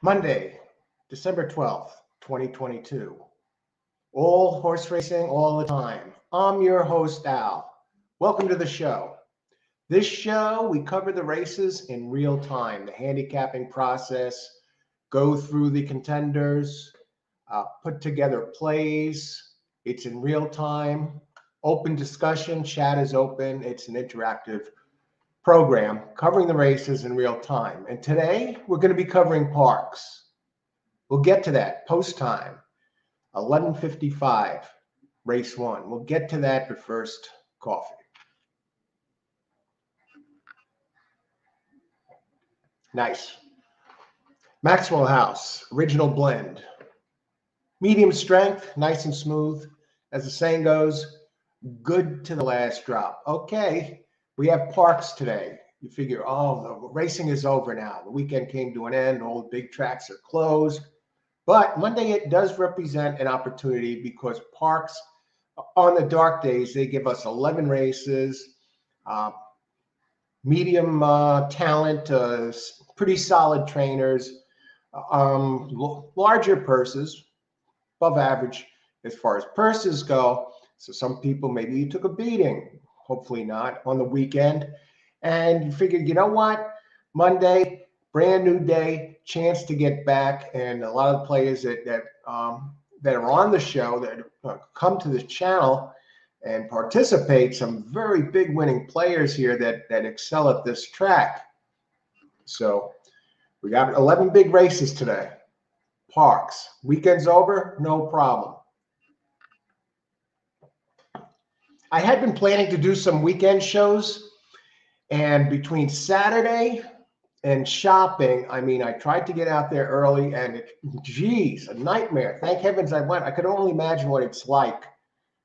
Monday, December 12th, 2022. All horse racing all the time. I'm your host, Al. Welcome to the show. This show, we cover the races in real time, the handicapping process, go through the contenders, put together plays. It's in real time, open discussion, chat is open. It's an interactive program covering the races in real time. And today we're going to be covering Parx. We'll get to that post time, 11:55, race one. We'll get to that, but first, coffee. Nice. Maxwell House, original blend. Medium strength, nice and smooth. As the saying goes, good to the last drop. Okay, we have Parx today. You figure, oh, the racing is over now. The weekend came to an end. All the big tracks are closed. But Monday, it does represent an opportunity because Parx, on the dark days, they give us 11 races, medium talent, pretty solid trainers, larger purses, above average as far as purses go. So some people, maybe you took a beating, hopefully not, on the weekend. And you figured, you know what, Monday, brand new day, chance to get back. And a lot of the players that are on the show, that come to this channel and participate, some very big winning players here that excel at this track. So we got 11 big races today. Parx. Weekend's over, no problem. I had been planning to do some weekend shows, and between Saturday and shopping, I mean, I tried to get out there early, and geez, a nightmare. Thank heavens I went. I could only imagine what it's like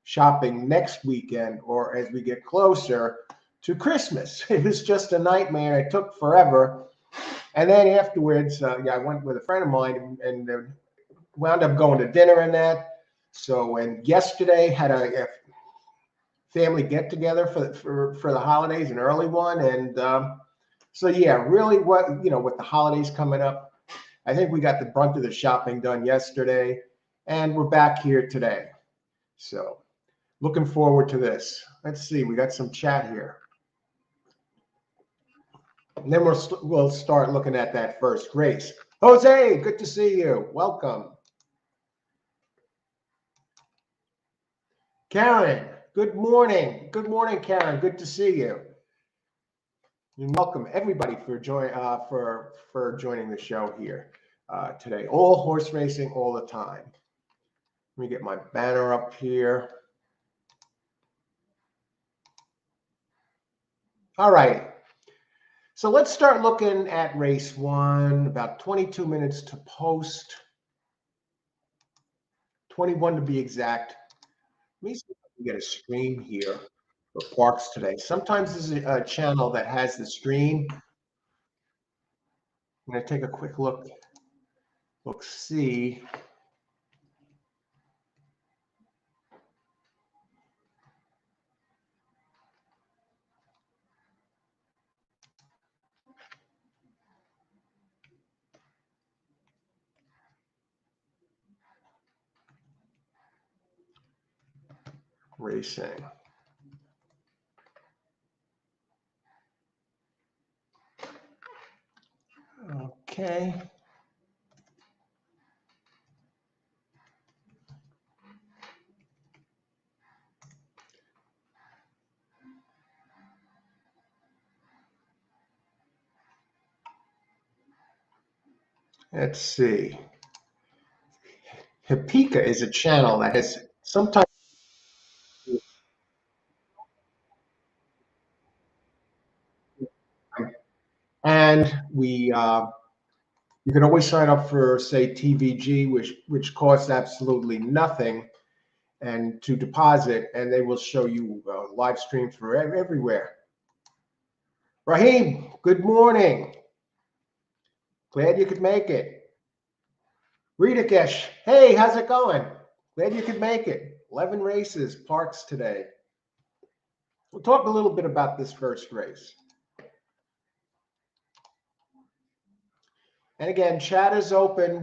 shopping next weekend or as we get closer to Christmas. It was just a nightmare. It took forever. And then afterwards, I went with a friend of mine and wound up going to dinner and that. So, and yesterday had a family get together for the holidays, an early one. And so, yeah, really with the holidays coming up, I think we got the brunt of the shopping done yesterday, and we're back here today. So looking forward to this. Let's see, we got some chat here. And then we'll start looking at that first race. Jose, good to see you. Welcome. Karen, good morning. Good morning, Karen. Good to see you. And welcome everybody for joining the show here today. All horse racing all the time. Let me get my banner up here. All right. So let's start looking at race one. About 22 minutes to post. 21 to be exact. Let me see if I can get a stream here for Parx today. Sometimes this is a channel that has the stream. I'm going to take a quick look. See. Racing. Okay. Let's see. Hipika is a channel that has sometimes and you can always sign up for, say, TVG, which costs absolutely nothing, and to deposit, and they will show you live streams for everywhere. Raheem, good morning. Glad you could make it. Ritakesh, hey, how's it going? Glad you could make it. 11 races, Parx today. We'll talk a little bit about this first race. And again, chat is open.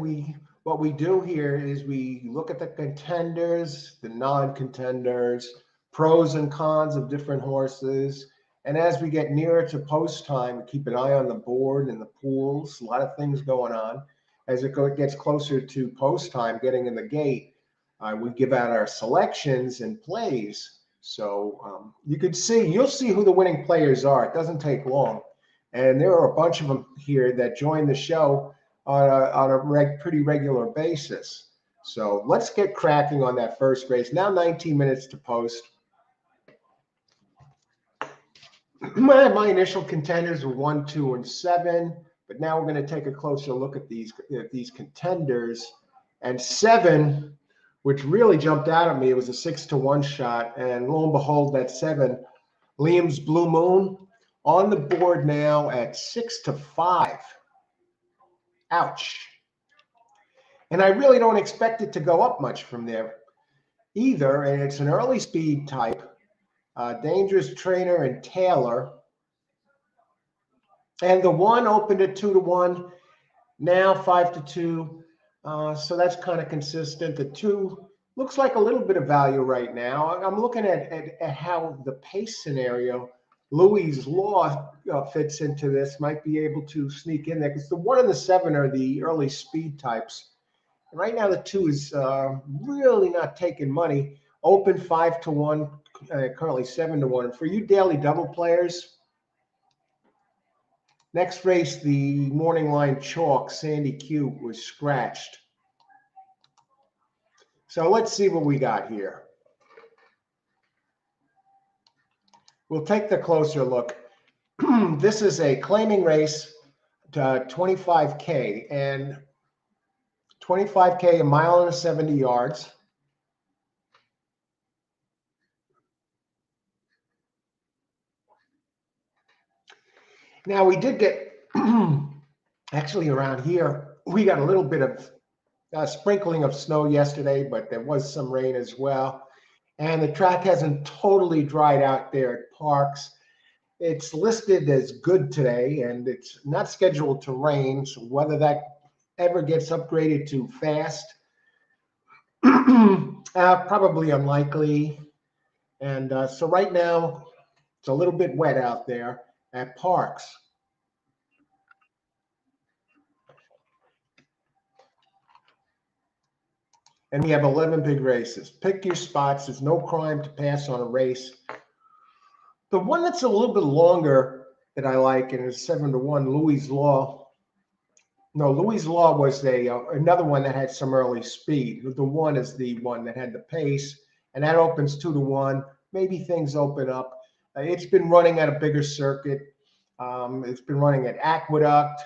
What we do here is we look at the contenders, the non-contenders, pros and cons of different horses. And as we get nearer to post time, we keep an eye on the board and the pools, a lot of things going on. As it gets closer to post time, getting in the gate, we give out our selections and plays. So you'll see who the winning players are. It doesn't take long. And there are a bunch of them here that join the show on a pretty regular basis. So let's get cracking on that first race. Now 19 minutes to post. My initial contenders were 1, 2, and 7, but now we're going to take a closer look at these contenders. And 7, which really jumped out at me, it was a 6-1 shot. And lo and behold, that 7, Liam's Blue Moon, on the board now at 6-5. Ouch. And I really don't expect it to go up much from there either. And it's an early speed type. Dangerous Trainer and Taylor. And the 1 opened at 2-1, now 5-2. So that's kind of consistent. The 2 looks like a little bit of value right now. I'm looking at how the pace scenario, Louis' Law fits into this, might be able to sneak in there because the 1 and the 7 are the early speed types. And right now the 2 is really not taking money. Open 5-1. Currently 7-1. For you daily double players, next race, the morning line chalk, Sandy Q, was scratched. So let's see what we got here. We'll take the closer look. This is a claiming race to 25K, and 25K, a mile and 70 yards. Now, we did get, actually around here, we got a little bit of sprinkling of snow yesterday, but there was some rain as well. And the track hasn't totally dried out there at Parx. It's listed as good today, and it's not scheduled to rain. So whether that ever gets upgraded to fast, probably unlikely. And so right now, it's a little bit wet out there at Parx. And we have 11 big races. Pick your spots. There's no crime to pass on a race. The one that's a little bit longer that I like, and is 7-1, Louis' Law. No, Louis' Law was another one that had some early speed. The 1 is the one that had the pace, and that opens 2-1. Maybe things open up. It's been running at a bigger circuit. It's been running at Aqueduct,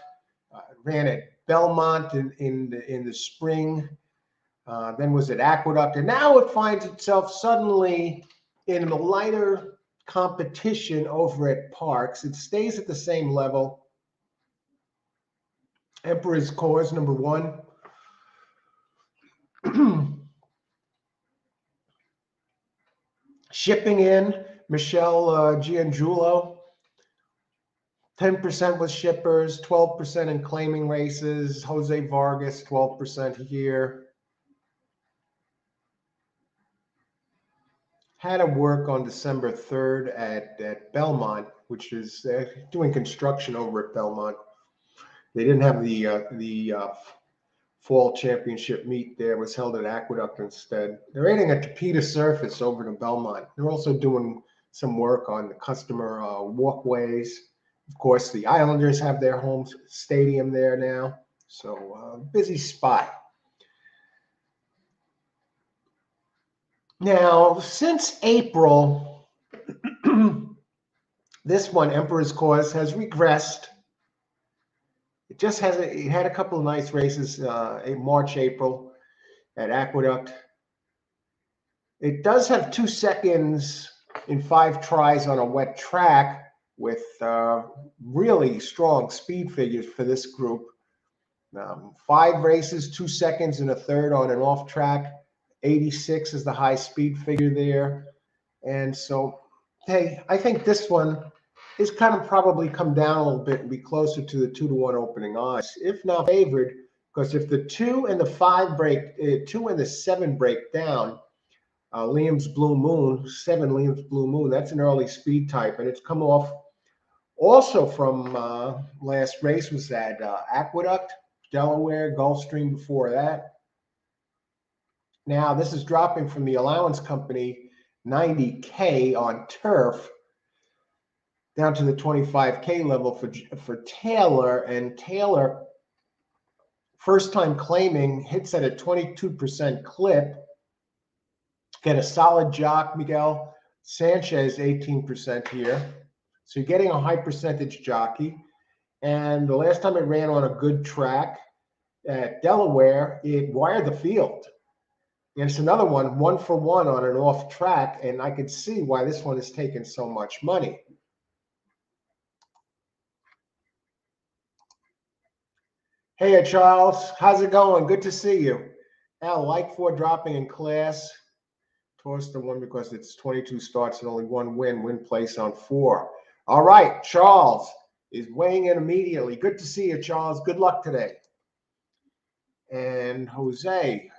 ran at Belmont in the spring, then was at Aqueduct, and now it finds itself suddenly in a lighter competition over at Parx. It stays at the same level. Emperor's Cause, number 1. Shipping in, Michelle Giangiulo. 10% with shippers, 12% in claiming races. Jose Vargas, 12% here. Had to work on December 3rd at Belmont, which is doing construction over at Belmont. They didn't have the fall championship meet there. It was held at Aqueduct instead. They're adding a Tapeta surface over to Belmont. They're also doing some work on the customer walkways. Of course, the Islanders have their home stadium there now. So busy spot. Now, since April, this one, Emperor's Cause, has regressed. It just it had a couple of nice races in March, April at Aqueduct. It does have 2 seconds in 5 tries on a wet track with really strong speed figures for this group. 5 races, 2 seconds and a third on an off track. 86 is the high speed figure there. And so, hey, I think this one is kind of probably come down a little bit and be closer to the 2-1 opening odds, if not favored, because if the 2 and the 5 break, 2 and the 7 break down, Liam's Blue Moon, 7 Liam's Blue Moon, that's an early speed type, and it's come off also from last race was that Aqueduct, Delaware, Gulfstream before that. Now, this is dropping from the allowance company 90K on turf down to the 25K level for Taylor. And Taylor, first time claiming, hits at a 22% clip. Get a solid jock, Miguel Sanchez, 18% here. So you're getting a high percentage jockey. And the last time it ran on a good track at Delaware, it wired the field. And it's another one for one on an off track. And I could see why this one is taking so much money. Hey, Charles, how's it going? Good to see you. Al, like 4 dropping in class. Tossed the 1 because it's 22 starts and only 1 win place on 4. All right, Charles is weighing in immediately. Good to see you, Charles. Good luck today. And Jose,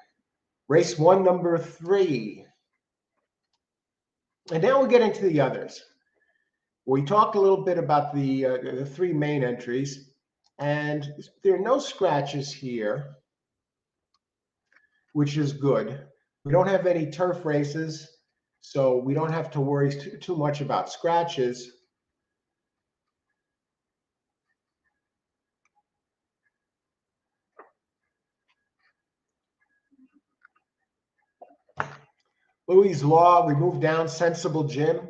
race 1, number 3. And now we get into the others. We talked a little bit about the 3 main entries, and there are no scratches here, which is good. We don't have any turf races, so we don't have to worry too much about scratches. Louis Law, we moved down. Sensible Jim.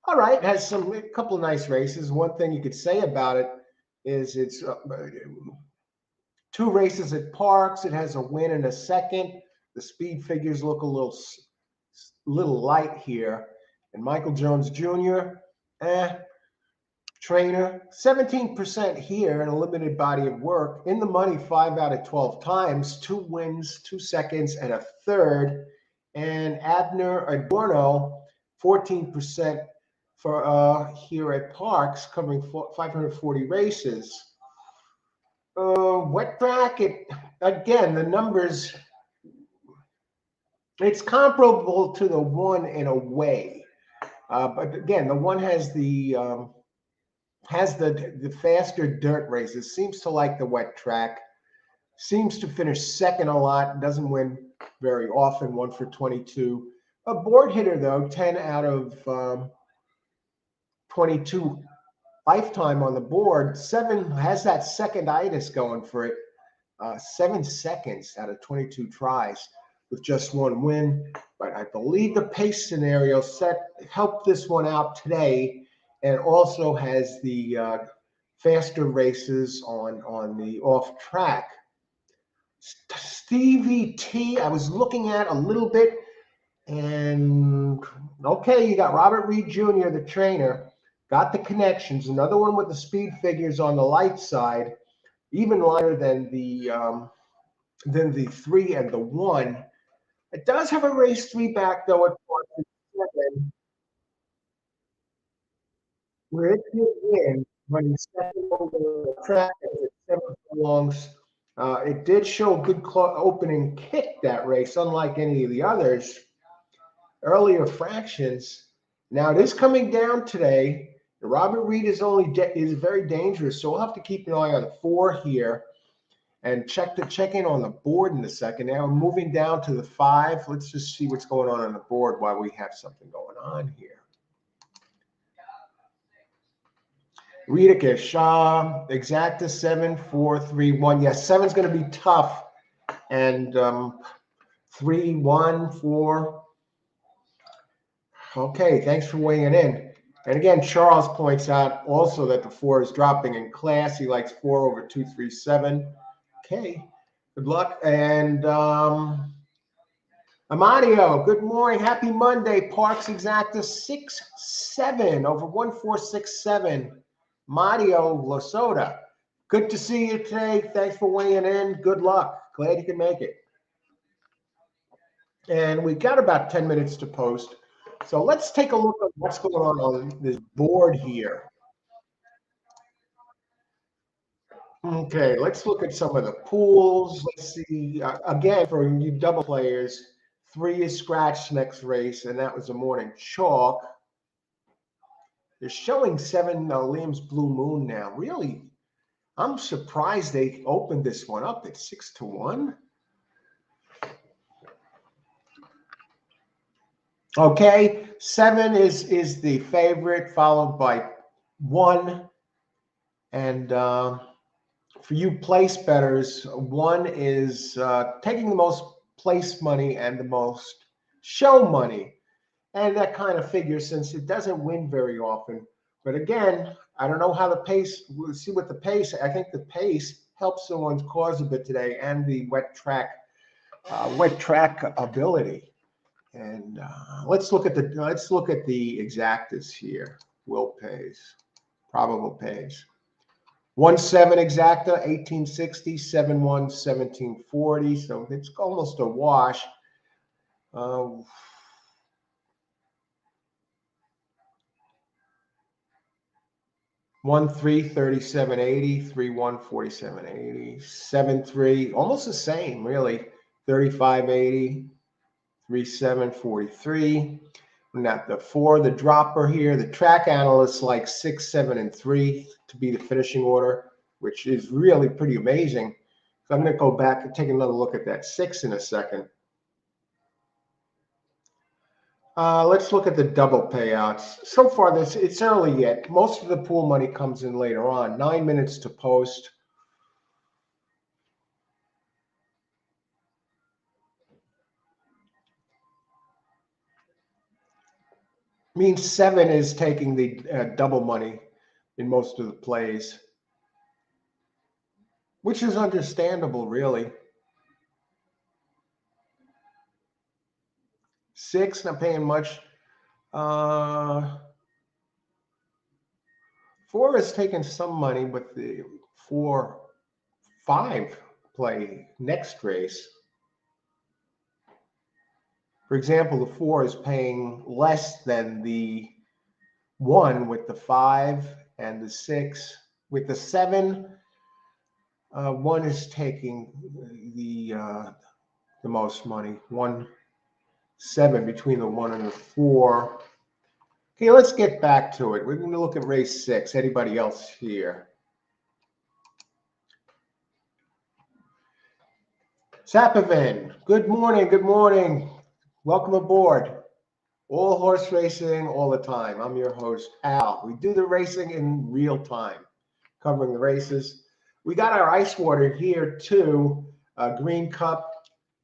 All right, it has a couple of nice races. One thing you could say about it is it's 2 races at Parx. It has a win and a second. The speed figures look a little light here. And Michael Jones Jr., trainer, 17% here in a limited body of work. In the money 5 out of 12 times, 2 wins, 2 seconds, and a third. And Abner Adorno, 14% for here at Parx, covering 540 races. Wet bracket, again, the numbers, it's comparable to the 1 in a way. But again, the 1 has the faster dirt races, seems to like the wet track, seems to finish second a lot, doesn't win very often, 1 for 22. A board hitter, though, 10 out of 22 lifetime on the board. 7 has that second-itis going for it. 7 seconds out of 22 tries with just 1 win. But I believe the pace scenario helped this one out today, and also has the faster races on the off track. Stevie T, I was looking at a little bit, and okay, you got Robert Reed Jr., the trainer, got the connections. Another one with the speed figures on the light side, even lighter than the 3 and the 1. It does have a race 3 back though at 7, where it did win running second over the track at 7 furlongs. It did show a good opening kick that race, unlike any of the others. Earlier fractions. Now it is coming down today. Robert Reed is very dangerous, so we'll have to keep an eye on the 4 here, and check in on the board in a second. Now we're moving down to the 5. Let's just see what's going on the board while we have something going on here. Rita Shaw, Exacta 7, 4, 3, 1. Yes, 7's going to be tough. And 3, 1, 4. Okay, thanks for weighing it in. And again, Charles points out also that the 4 is dropping in class. He likes 4 over 2, 3, 7. Okay, good luck. And Amadio, good morning. Happy Monday. Parx Exacta 6, 7 over 1, 4, 6, 7. Mario Lasoda, good to see you today. Thanks for weighing in. Good luck. Glad you can make it. And we got about 10 minutes to post. So let's take a look at what's going on this board here. Okay, let's look at some of the pools. Let's see. Again, for you double players, 3 is scratched next race, and that was a morning chalk. They're showing 7 Liam's Blue Moon now. Really, I'm surprised they opened this one up at 6-1. Okay, 7 is the favorite, followed by 1. And for you place bettors, 1 is taking the most place money and the most show money. And that kind of figures since it doesn't win very often. But again, I don't know how the pace, we'll see what the pace, I think the pace helps someone's cause a bit today, and the wet track ability. And let's look at the exactas here. Will pays, probable pays. 1-7 exacta, 1860, 7-1, 1740. So it's almost a wash. 1-3, 3780, 3-1, 4780, 7-3, almost the same, really. 3580, 3-7, 43. Not the 4, the dropper here. The track analysts like 6, 7, and 3 to be the finishing order, which is really pretty amazing. So I'm going to go back and take another look at that 6 in a second. Let's look at the double payouts. So far, it's early yet. Most of the pool money comes in later on. 9 minutes to post. Means 7 is taking the double money in most of the plays, which is understandable, really. 6, not paying much. 4 is taking some money with the 4-5 play next race. For example, the 4 is paying less than the 1 with the 5 and the 6. With the 7, 1 is taking the most money. 1-7 between the 1 and the 4. Okay, let's get back to it. We're going to look at race 6. Anybody else here? Sapovin, good morning, good morning. Welcome aboard. All horse racing, all the time. I'm your host, Al. We do the racing in real time, covering the races. We got our ice water here too, a green cup,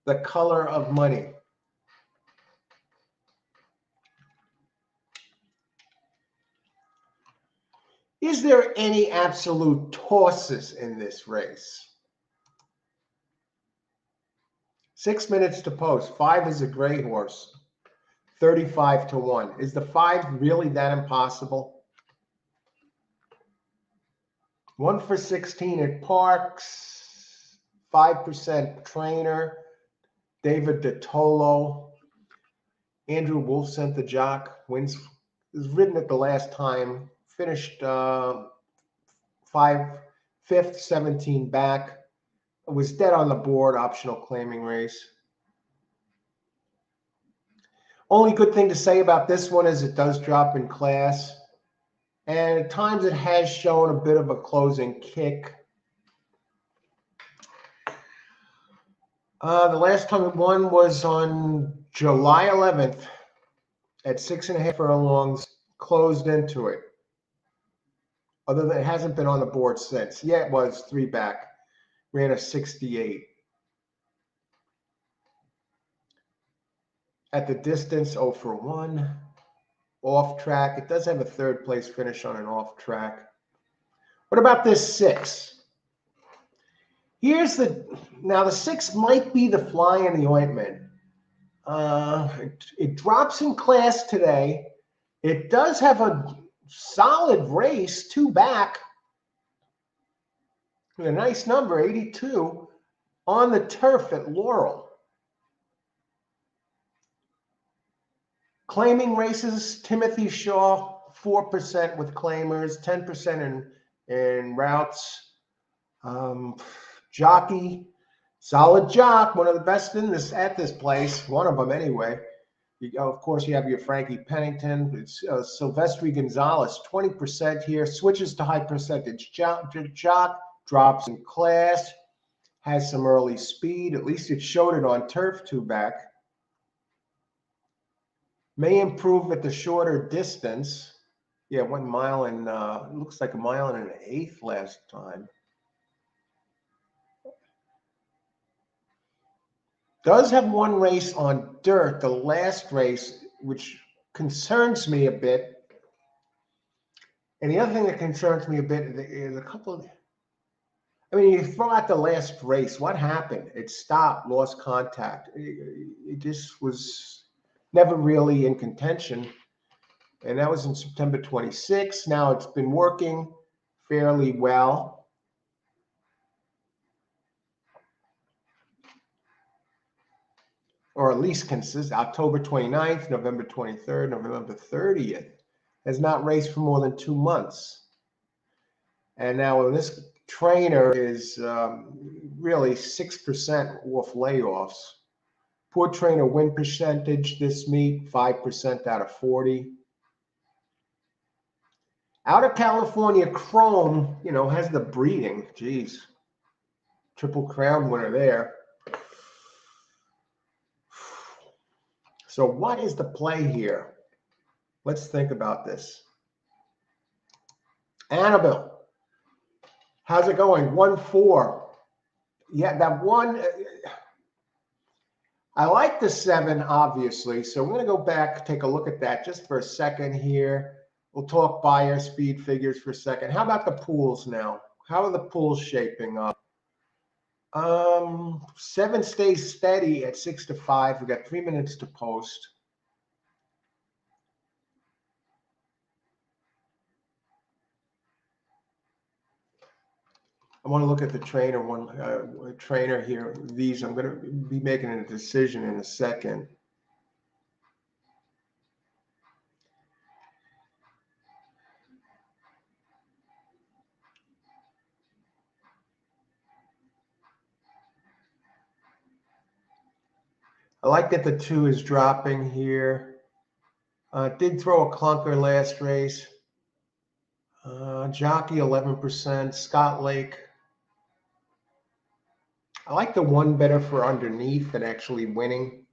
the color of money. Is there any absolute tosses in this race? 6 minutes to post. 5 is a gray horse. 35-1. Is the 5 really that impossible? 1 for 16 at Parx. 5% trainer. David DeTolo. Andrew Wolf sent the jock. Wins. Was ridden at the last time. Finished 5th, 17 back. It was dead on the board. Optional claiming race. Only good thing to say about this one is it does drop in class. And at times it has shown a bit of a closing kick. The last time it won was on July 11th at 6.5 furlongs, closed into it. Other than it hasn't been on the board since. Yeah, it was 3 back. Ran a 68. At the distance, 0 for 1. Off track. It does have a 3rd place finish on an off track. What about this 6? Here's now the 6 might be the fly in the ointment. It drops in class today. It does have a solid race, 2 back, with a nice number, 82, on the turf at Laurel. Claiming races, Timothy Shaw, 4% with claimers, 10% in routes. Jockey, solid jock, one of the best in this at this place. One of them anyway. Of course, you have your Frankie Pennington. It's Silvestri Gonzalez, 20% here. Switches to high percentage. Jock drops in class. Has some early speed. At least it showed it on turf two back. May improve at the shorter distance. Yeah, 1 mile and looks like 1.1 1/8 last time. Does have one race on dirt, the last race, which concerns me a bit. And the other thing that concerns me a bit is a couple of, I mean, you throw out the last race, what happened? It stopped, lost contact. It just was never really in contention. And that was in September 26th. Now it's been working fairly well. Or at least consistent. October 29th, November 23rd, November 30th. Has not raced for more than 2 months. And now when this trainer is really 6% off layoffs. Poor trainer win percentage this meet, 5% out of 40. Out of California, Chrome, has the breeding. Geez. Triple Crown winner there. So what is the play here? Let's think about this. Annabelle. How's it going? 1-4. Yeah, that one. I like the 7, obviously. So we're going to go back, take a look at that just for a second here. We'll talk buyer speed figures for a second. How about the pools now? How are the pools shaping up? 7 stays steady at 6-5. We got 3 minutes to post. I want to look at the trainer trainer here. These I'm going to be making a decision in a second. I like that the 2 is dropping here. Did throw a clunker last race. Jockey 11%. Scott Lake. I like the 1 better for underneath than actually winning.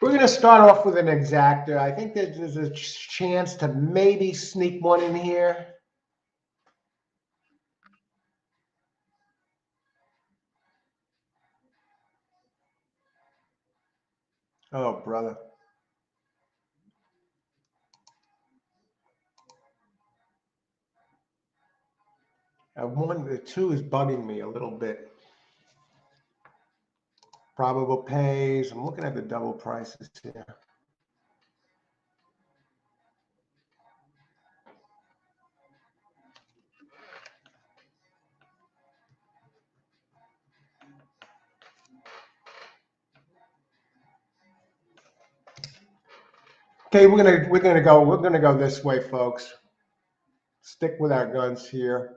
We're going to start off with an exacta. I think there's a chance to maybe sneak one in here. Oh, brother. The 2 is bugging me a little bit. Probable pays. I'm looking at the double prices here. Okay, we're gonna go this way, folks. Stick with our guns here.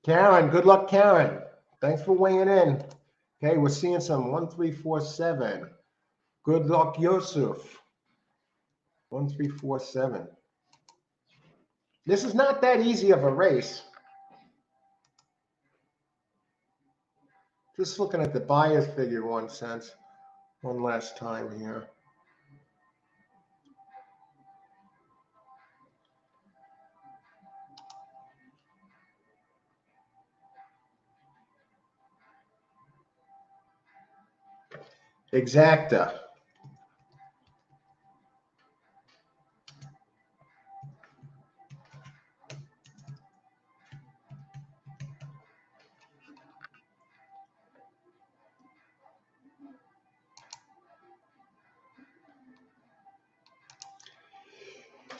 Karen, good luck, Karen. Thanks for weighing in. Okay, we're seeing some 1, 3, 4, 7. Good luck, Yusuf. 1, 3, 4, 7. This is not that easy of a race. Just looking at the buyer's figure one last time here. Exacta.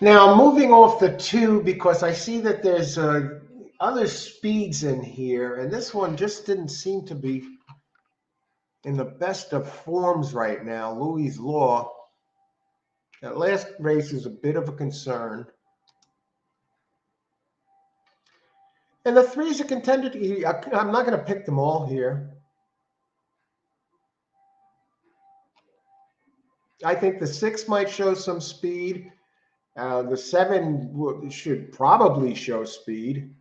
Now, moving off the 2, because I see that there's other speeds in here, and this one just didn't seem to be in the best of forms right now. Louis Law. That last race is a bit of a concern. And the 3 is a contender. I'm not going to pick them all here. I think the 6 might show some speed. The 7 should probably show speed.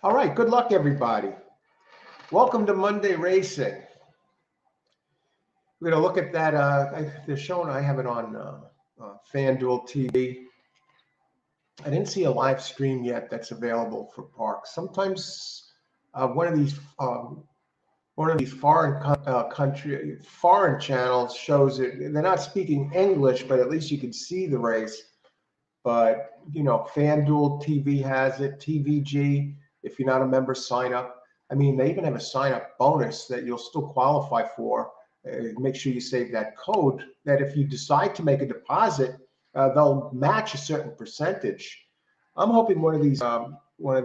All right, good luck, everybody. Welcome to Monday Racing. We're going to look at that. They're showing, I have it on FanDuel TV. I didn't see a live stream yet that's available for Parx. Sometimes one of these foreign channels shows it. They're not speaking English, but at least you can see the race. But you know, FanDuel TV has it. TVG. If you're not a member, sign up. I mean, they even have a sign-up bonus that you'll still qualify for. Make sure you save that code. That if you decide to make a deposit, they'll match a certain percentage. I'm hoping one of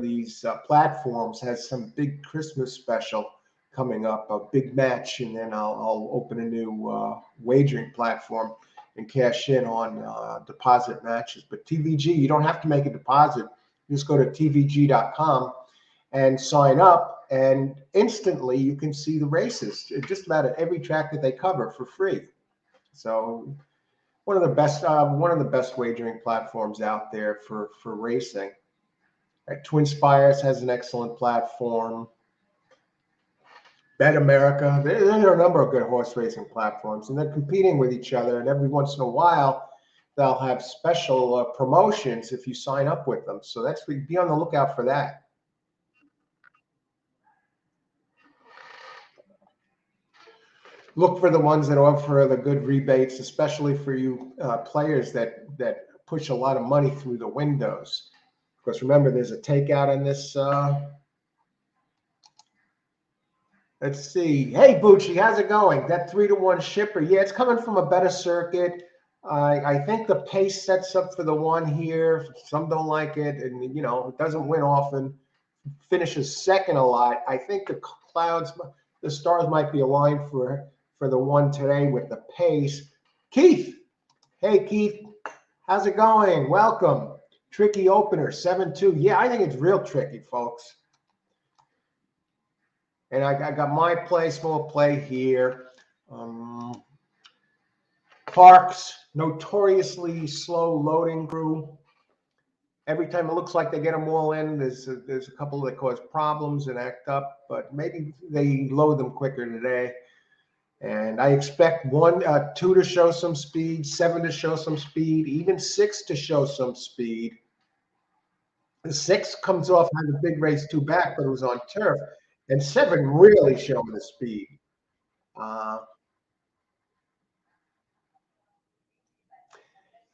these platforms has some big Christmas special coming up, a big match, and then I'll open a new wagering platform and cash in on deposit matches. But TVG, you don't have to make a deposit. You just go to tvg.com and sign up, and instantly you can see the races just about at every track that they cover for free. So one of the best wagering platforms out there for racing. Twin Spires has an excellent platform. Bet America. There are a number of good horse racing platforms, and they're competing with each other. And every once in a while, they'll have special promotions if you sign up with them. So be on the lookout for that. Look for the ones that offer the good rebates, especially for you players that push a lot of money through the windows. Because remember, there's a takeout on this. Let's see. Hey, Bucci, how's it going? That 3-to-1 shipper. Yeah, it's coming from a better circuit. I think the pace sets up for the 1 here. Some don't like it, and you know, it doesn't win often. Finishes second a lot. I think the stars might be aligned for the 1 today with the pace. Keith. Hey, Keith. How's it going? Welcome. Tricky opener, 7-2. Yeah, I think it's real tricky, folks. And I got my play, small play here. Parx, notoriously slow loading crew. Every time it looks like they get them all in, there's a couple that cause problems and act up, but maybe they load them quicker today. And I expect 2 to show some speed, 7 to show some speed, even 6 to show some speed. The 6 comes off, had a big race 2 back, but it was on turf. And 7 really showing the speed. All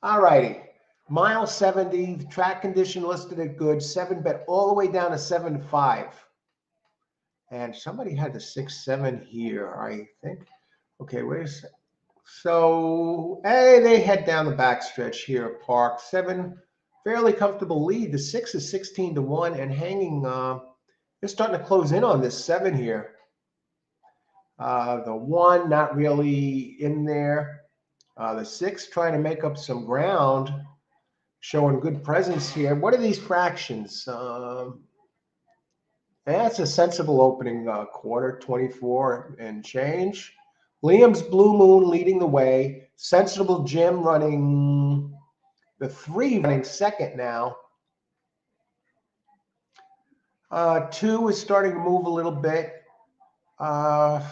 righty. Mile 70, track condition listed at good. 7 bet all the way down to 7-5. And somebody had the 6-7 here, I think. Okay, wait a second. So, hey, they head down the backstretch here at Parx. 7, fairly comfortable lead. The 6 is 16-1 and hanging. They're starting to close in on this 7 here. The 1 not really in there. The 6 trying to make up some ground, showing good presence here. What are these fractions? That's a sensible opening quarter, 24 and change. Liam's Blue Moon leading the way. Sensible Jim running the 3, running second now. 2 is starting to move a little bit. 1,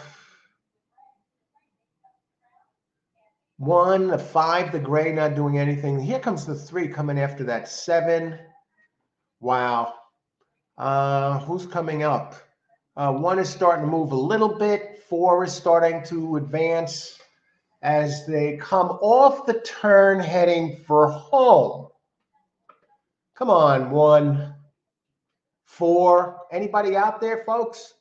the 5, the gray not doing anything. Here comes the 3 coming after that 7. Wow. Who's coming up? 1 is starting to move a little bit. 4 is starting to advance as they come off the turn heading for home. Come on, 1, 4. Anybody out there, folks?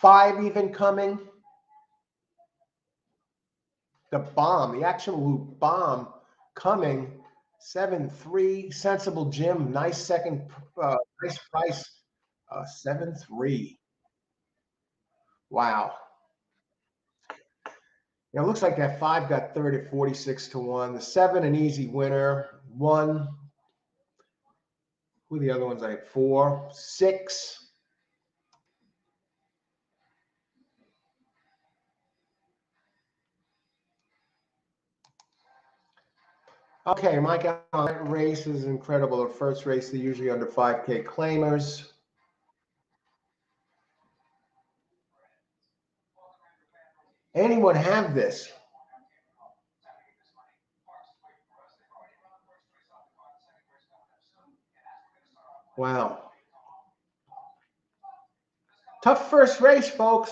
5 even coming. The bomb, the absolute bomb coming. 7-3, Sensible Jim, nice second, nice price. 7-3. Wow. Now, it looks like that 5 got 30 at 46 to 1. The 7, an easy winner. 1. Who are the other ones? I had 4, 6. Okay, Mike Allen, race is incredible. The first race, they're usually under 5K claimers. Anyone have this? Wow. Tough first race, folks.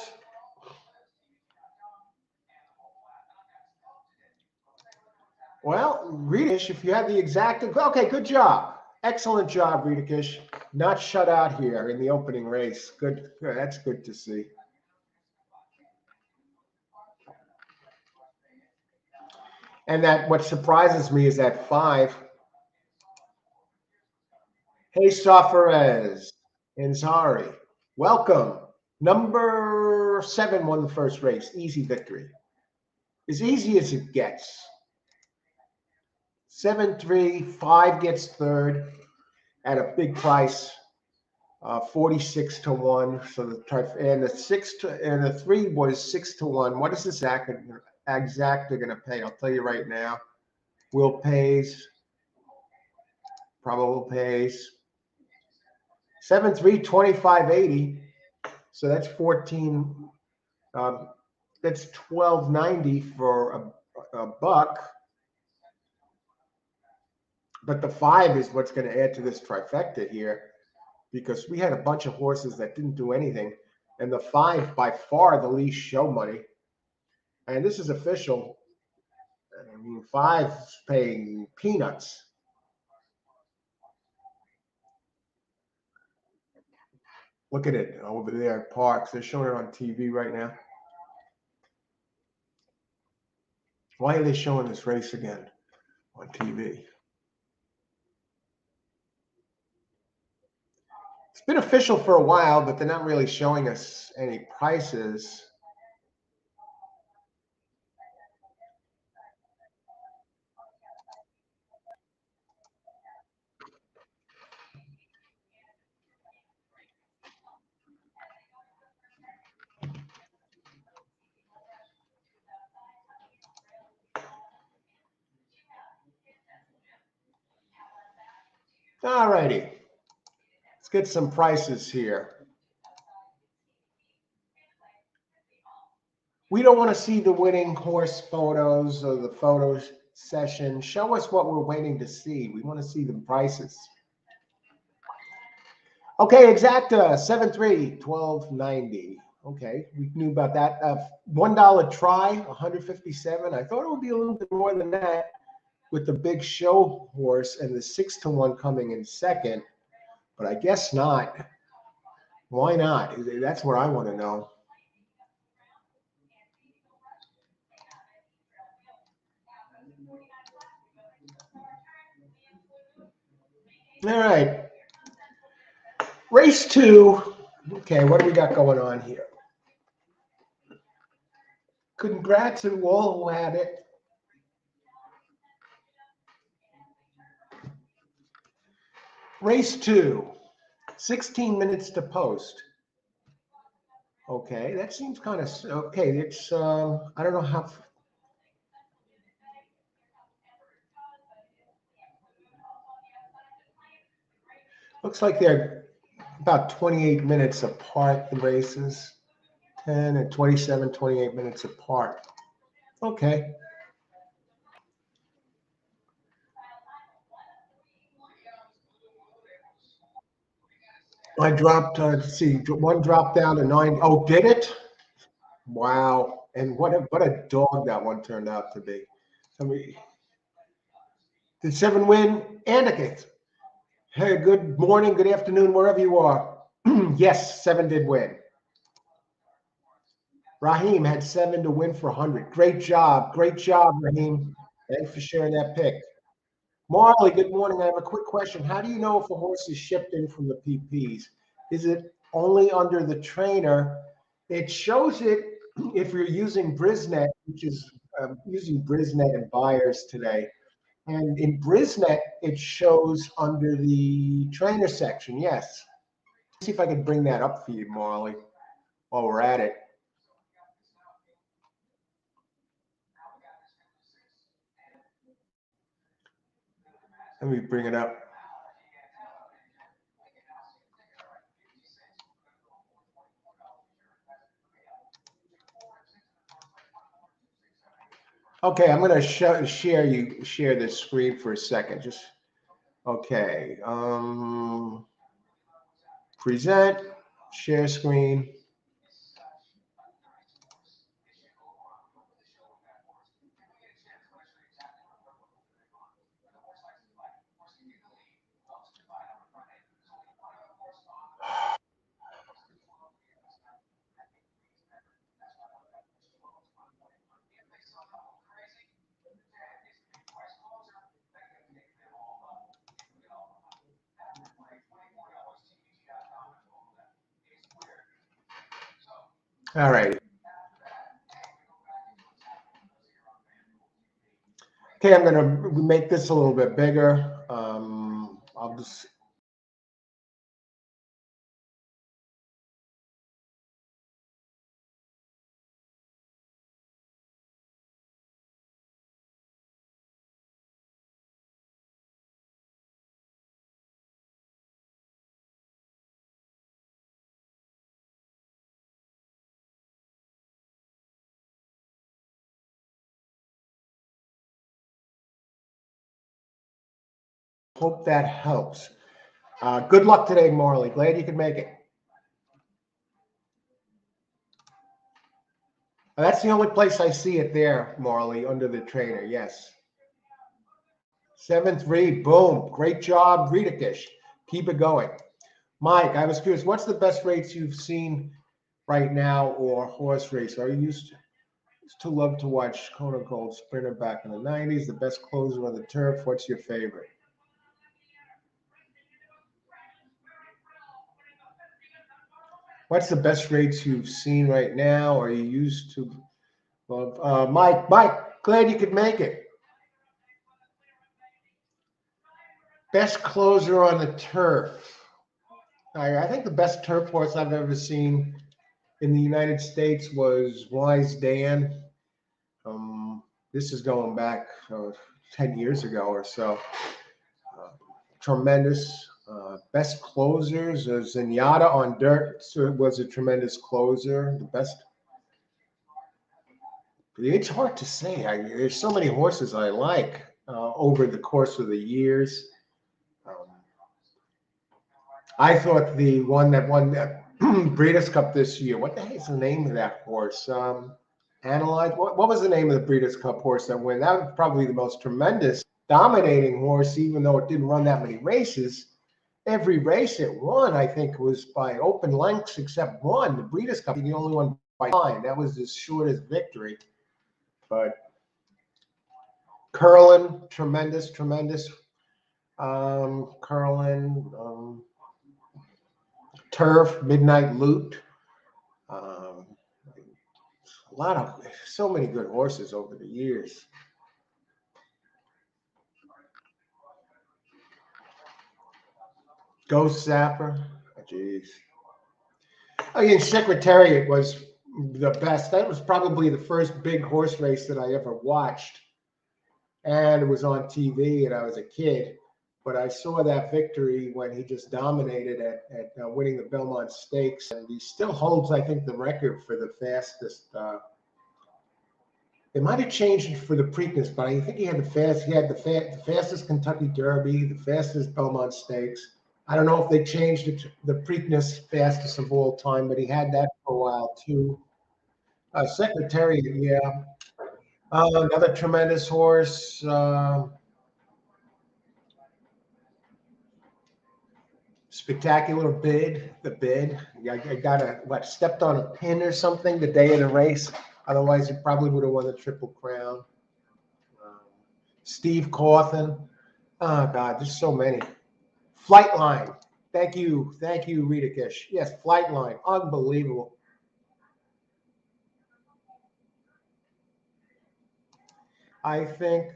Well, Ritakish, if you had the exact, okay, good job. Excellent job, Ritakish. Not shut out here in the opening race. Good. That's good to see. And that what surprises me is that 5. Hey, Safares and Zari, welcome. Number 7 won the first race. Easy victory. As easy as it gets. 7-3, 5 gets third at a big price, 46 to 1. So the 3 was 6 to 1. What is this exactly going to pay? I'll tell you right now. Will pays, probable pays. 7-3, 25.80. So that's 14. That's 12.90 for a buck. But the 5 is what's going to add to this trifecta here, because we had a bunch of horses that didn't do anything, and the 5 by far the least show money. And this is official. I mean, 5's paying peanuts. Look at it over there at Parx. They're showing it on TV right now. Why are they showing this race again on TV? It's been official for a while, but they're not really showing us any prices. All righty. Let's get some prices here. We don't want to see the winning horse photos or the photos session. Show us what we're waiting to see. We want to see the prices. Okay, exacta, 7-3, 12.90. Okay, we knew about that. $1 try, 157. I thought it would be a little bit more than that with the big show horse and the 6 to 1 coming in second, but I guess not. Why not? That's what I want to know. All right. Race 2. Okay, what do we got going on here? Congrats to all who had it. Race 2, 16 minutes to post. Okay, that seems kind of okay. It's I don't know how. Looks like they're about 28 minutes apart, the races. 10 and 27, 28 minutes apart. Okay. I dropped, let's see, one dropped down to 9. Oh, did it? Wow. And what a dog that one turned out to be. I mean, did 7 win? Handicapping. Hey, good morning, good afternoon, wherever you are. Yes, 7 did win. Raheem had 7 to win for 100. Great job. Great job, Raheem. Thanks for sharing that pick. Marley, good morning. I have a quick question. How do you know if a horse is shipped in from the PPs? Is it only under the trainer? It shows it if you're using Brisnet, which is using Brisnet and buyers today. And in Brisnet, it shows under the trainer section. Yes. See if I can bring that up for you, Marley, while we're at it. Let me bring it up. Okay, I'm going to share this screen for a second. Just okay. Present, share screen. All right. Okay, I'm going to make this a little bit bigger. I'll just. Hope that helps. Good luck today, Marley. Glad you could make it. That's the only place I see it there, Marley, under the trainer. Yes. 7-3, boom. Great job, Ritakish. Keep it going. Mike, I was curious, what's the best rates you've seen right now or horse race? Are you used to love to watch Kona Gold Sprinter back in the 90s? The best closer on the turf. What's your favorite? What's the best rates you've seen right now? Are you used to love? Mike, glad you could make it. Best closer on the turf. I think the best turf horse I've ever seen in the United States was Wise Dan. This is going back 10 years ago or so. Tremendous. Best closers, Zenyatta on dirt was a tremendous closer. The best. It's hard to say. There's so many horses I like over the course of the years. I thought the one that won the Breeders' Cup this year. What the heck is the name of that horse? Analyze. What was the name of the Breeders' Cup horse that won? That was probably the most tremendous, dominating horse, even though it didn't run that many races. Every race it won, I think, was by open lengths except one. The Breeders' Cup, the only one by time. That was his shortest victory. But Curlin, tremendous. Curlin, Turf, Midnight Loot. So many good horses over the years. Ghost Zapper, jeez. Again, Secretariat was the best. That was probably the first big horse race that I ever watched. And it was on TV, and I was a kid. But I saw that victory when he just dominated at winning the Belmont Stakes. And he still holds, I think, the record for the fastest. It might have changed for the Preakness, but I think he had the fastest Kentucky Derby, the fastest Belmont Stakes. I don't know if they changed it to the Preakness fastest of all time, but he had that for a while too. Secretariat, yeah. Another tremendous horse. Spectacular bid, the bid. I stepped on a pin or something the day of the race. Otherwise, he probably would have won the Triple Crown. Steve Cawthon. Oh, God, there's so many. Flightline. Thank you, Rita Kish. Yes, Flightline. Unbelievable. I think.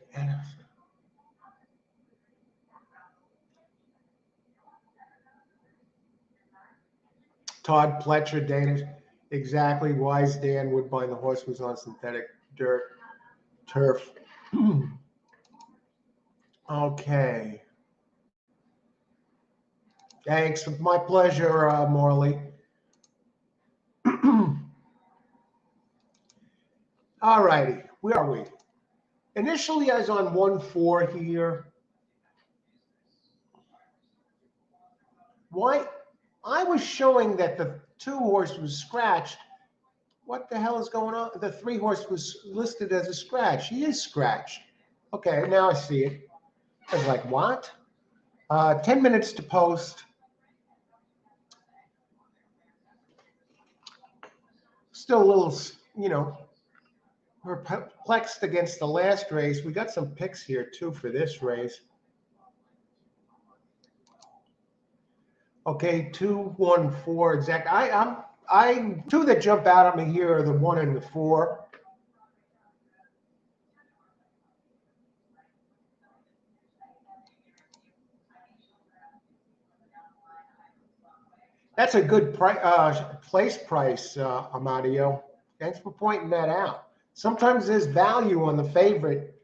Todd Pletcher, Danish. Exactly. Wise Dan Woodbine. The horse was on synthetic turf. Okay. Thanks. My pleasure, Morley. All righty. Where are we? Initially, I was on 1-4 here. Why? I was showing that the 2 horse was scratched. What the hell is going on? The 3 horse was listed as a scratch. He is scratched. Okay, now I see it. I was like, what? 10 minutes to post. Still a little, we're perplexed against the last race. We got some picks here too for this race. Okay, 2, 1, 4 exact. I 2 that jump out at me here are the 1 and the 4. That's a good place price, Amadio. Thanks for pointing that out. Sometimes there's value on the favorite.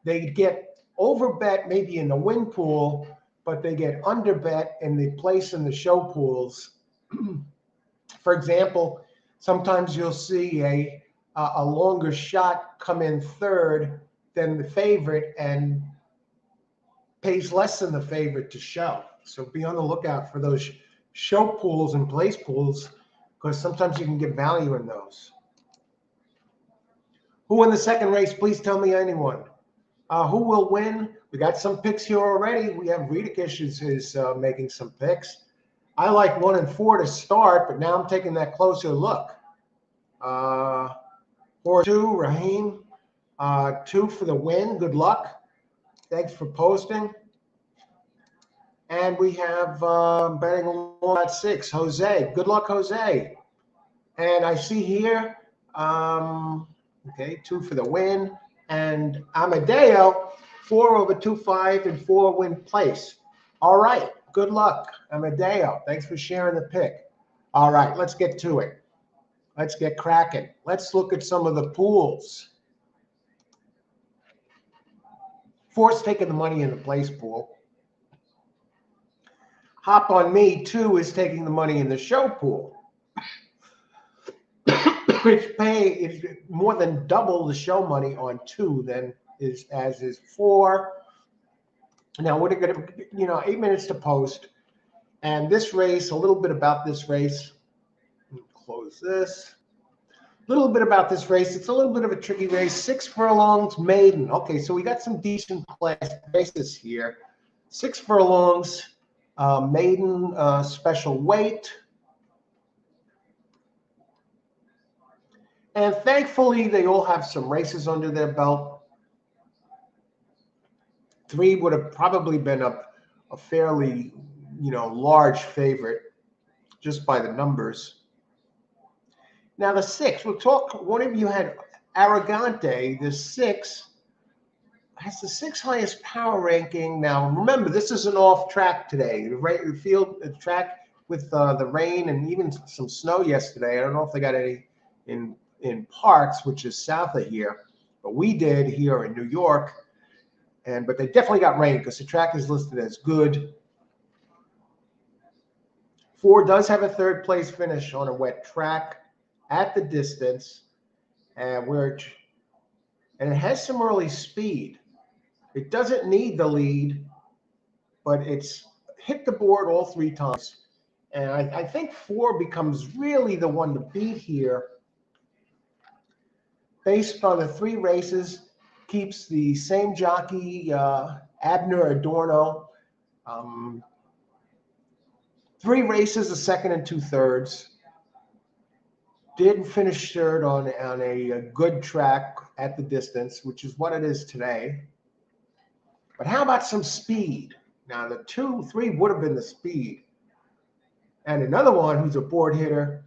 They get overbet maybe in the win pool, but they get underbet in the place in the show pools. For example, sometimes you'll see a longer shot come in third than the favorite and pays less than the favorite to show. So be on the lookout for those show pools and place pools, because sometimes you can get value in those. Who won the second race? Please tell me anyone. Who will win? We got some picks here already. We have Rita Kish is making some picks. I like 1 and 4 to start, but now I'm taking that closer look. Horse 2, Raheem. 2 for the win. Good luck. Thanks for posting. And we have betting along at 6, Jose. Good luck, Jose. And I see here, okay, 2 for the win. And Amadeo, 4 over 2.5 and 4 win place. All right. Good luck, Amadeo. Thanks for sharing the pick. All right, let's get to it. Let's get cracking. Let's look at some of the pools. 4's taking the money in the place pool. Hop on Me 2 is taking the money in the show pool. It's more than double the show money on 2 than is 4. Now we're going to, 8 minutes to post. And this race, a little bit about this race. Close this. A little bit about this race. It's a little bit of a tricky race. 6 furlongs, maiden. Okay, so we got some decent class races here. 6 furlongs. Maiden special weight. And thankfully, they all have some races under their belt. 3 would have probably been a fairly, large favorite just by the numbers. Now, the 6, we'll talk. One of you had Arrogante. The 6 has the 6th highest power ranking. Now, remember, this is an off track today. The field, the track with the rain and even some snow yesterday. I don't know if they got any in Parx, which is south of here, but we did here in New York. But they definitely got rain because the track is listed as good. 4 does have a 3rd place finish on a wet track at the distance, and it has some early speed. It doesn't need the lead, but it's hit the board all 3 times. And I think 4 becomes really the one to beat here. Based on the 3 races, keeps the same jockey, Abner Adorno. 3 races, a second and 2/3. Did finish third on a good track at the distance, which is what it is today. But how about some speed? Now, the 2, 3 would have been the speed. And another one who's a board hitter.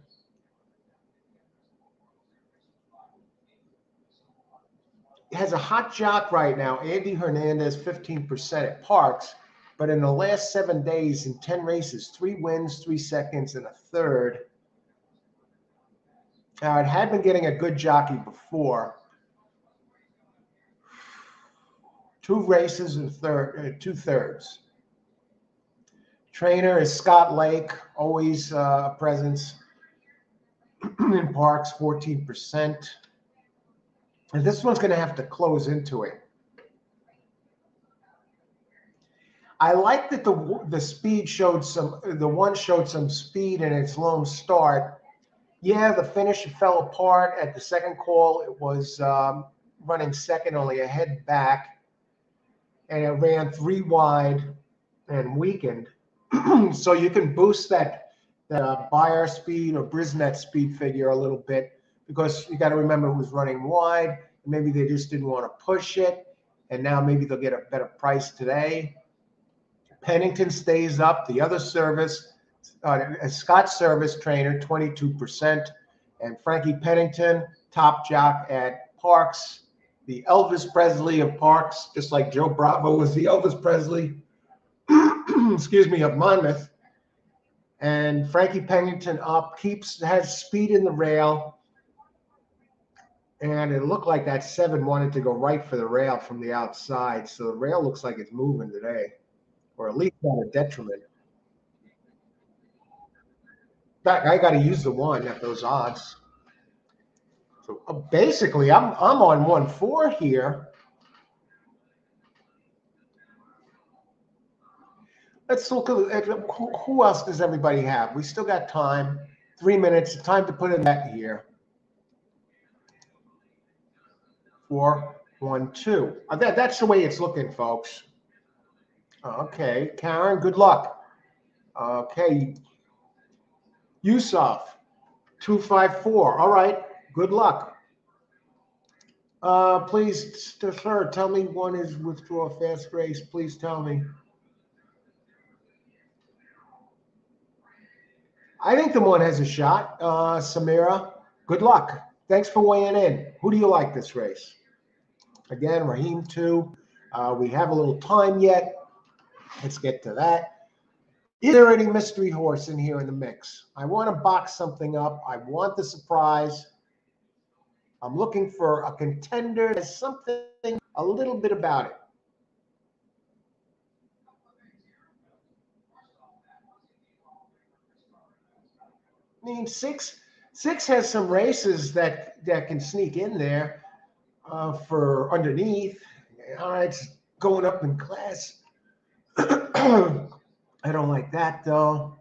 Has a hot jock right now, Andy Hernandez, 15% at Parx. But in the last 7 days, in 10 races, 3 wins, 3 seconds, and a third. Now, it had been getting a good jockey before. 2 races and 2/3. Trainer is Scott Lake, always a presence in Parx, 14%. And this one's going to have to close into it. I like that the speed showed the one showed some speed in its lone start. Yeah, the finish fell apart at the second call. It was running second, only a head back, and it ran 3 wide and weakened. So you can boost that buyer speed or Brisnet speed figure a little bit, because you got to remember it was running wide. Maybe they just didn't want to push it, and now maybe they'll get a better price today. Pennington stays up. The other service, Scott Service trainer, 22%. And Frankie Pennington, top jock at Parx, the Elvis Presley of Parx, just like Joe Bravo was the Elvis Presley, excuse me, of Monmouth. And Frankie Pennington up, has speed in the rail. And it looked like that 7 wanted to go right for the rail from the outside. So the rail looks like it's moving today, or at least not a detriment. In fact, I got to use the 1 at those odds. So basically, I'm on 1-4 here. Let's look at who else does everybody have. We still got time. 3 minutes. Time to put in that here. 4, 1, 2. That's the way it's looking, folks. Okay, Karen, good luck. Okay, Yusuf, 254. All right, good luck. Please, sir, tell me 1 is withdraw fast race. Please tell me. I think the 1 has a shot. Samira, good luck. Thanks for weighing in. Who do you like this race? Again, Raheem 2. We have a little time yet. Let's get to that. Is there any mystery horse in here in the mix? I want to box something up. I want the surprise. I'm looking for a contender that has something a little bit about it. I mean, six has some races that can sneak in there for underneath. All right, it's going up in class. I don't like that, though.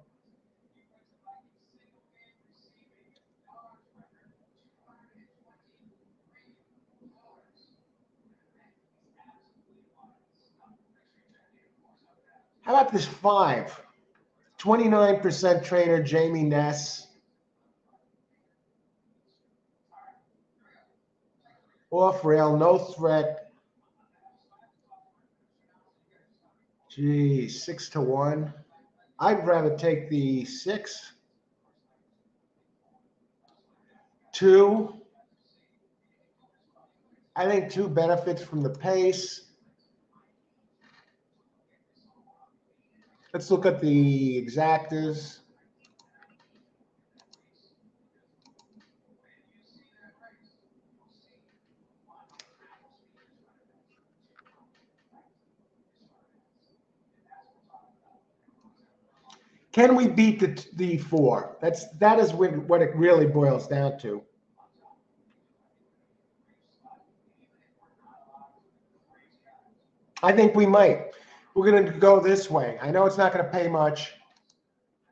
How about this 5? 29% trainer Jamie Ness. Off rail, no threat. Gee, 6-1. I'd rather take the 6. 2. I think 2 benefits from the pace. Let's look at the exactas. Can we beat the 4? That is what it really boils down to. I think we might. We're going to go this way. I know it's not going to pay much,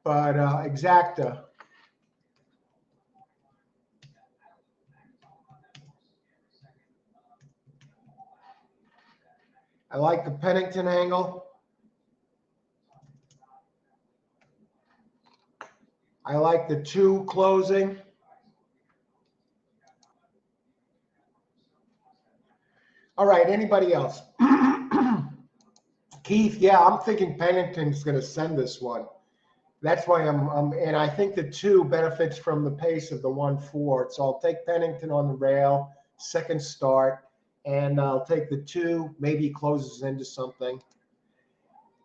but exacta. I like the Pennington angle. I like the 2 closing. All right, anybody else? Keith, yeah, I'm thinking Pennington's going to send this one. That's why and I think the 2 benefits from the pace of the 1-4. So I'll take Pennington on the rail, second start, and I'll take the 2. Maybe he closes into something.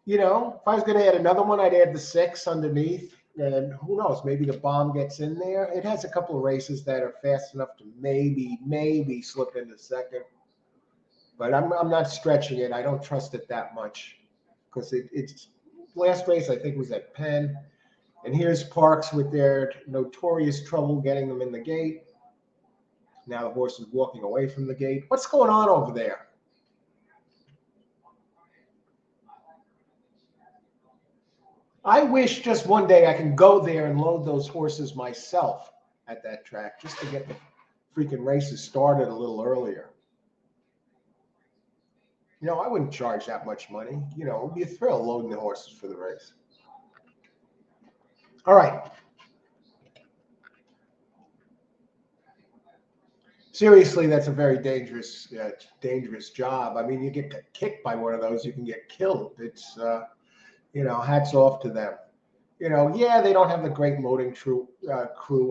You know, if I was going to add another one, I'd add the 6 underneath. And who knows, maybe the bomb gets in there. It has a couple of races that are fast enough to maybe slip into second. But I'm not stretching it. I don't trust it that much because it's last race I think was at Penn. And here's Parx with their notorious trouble getting them in the gate. Now the horse is walking away from the gate. What's going on over there? I wish just one day I can go there and load those horses myself at that track just to get the freaking races started a little earlier. You know, I wouldn't charge that much money. You know, it would be a thrill loading the horses for the race. All right. Seriously, that's a very dangerous job. I mean, you get kicked by one of those, you can get killed. It's, you know, hats off to them. You know, yeah, they don't have the great loading crew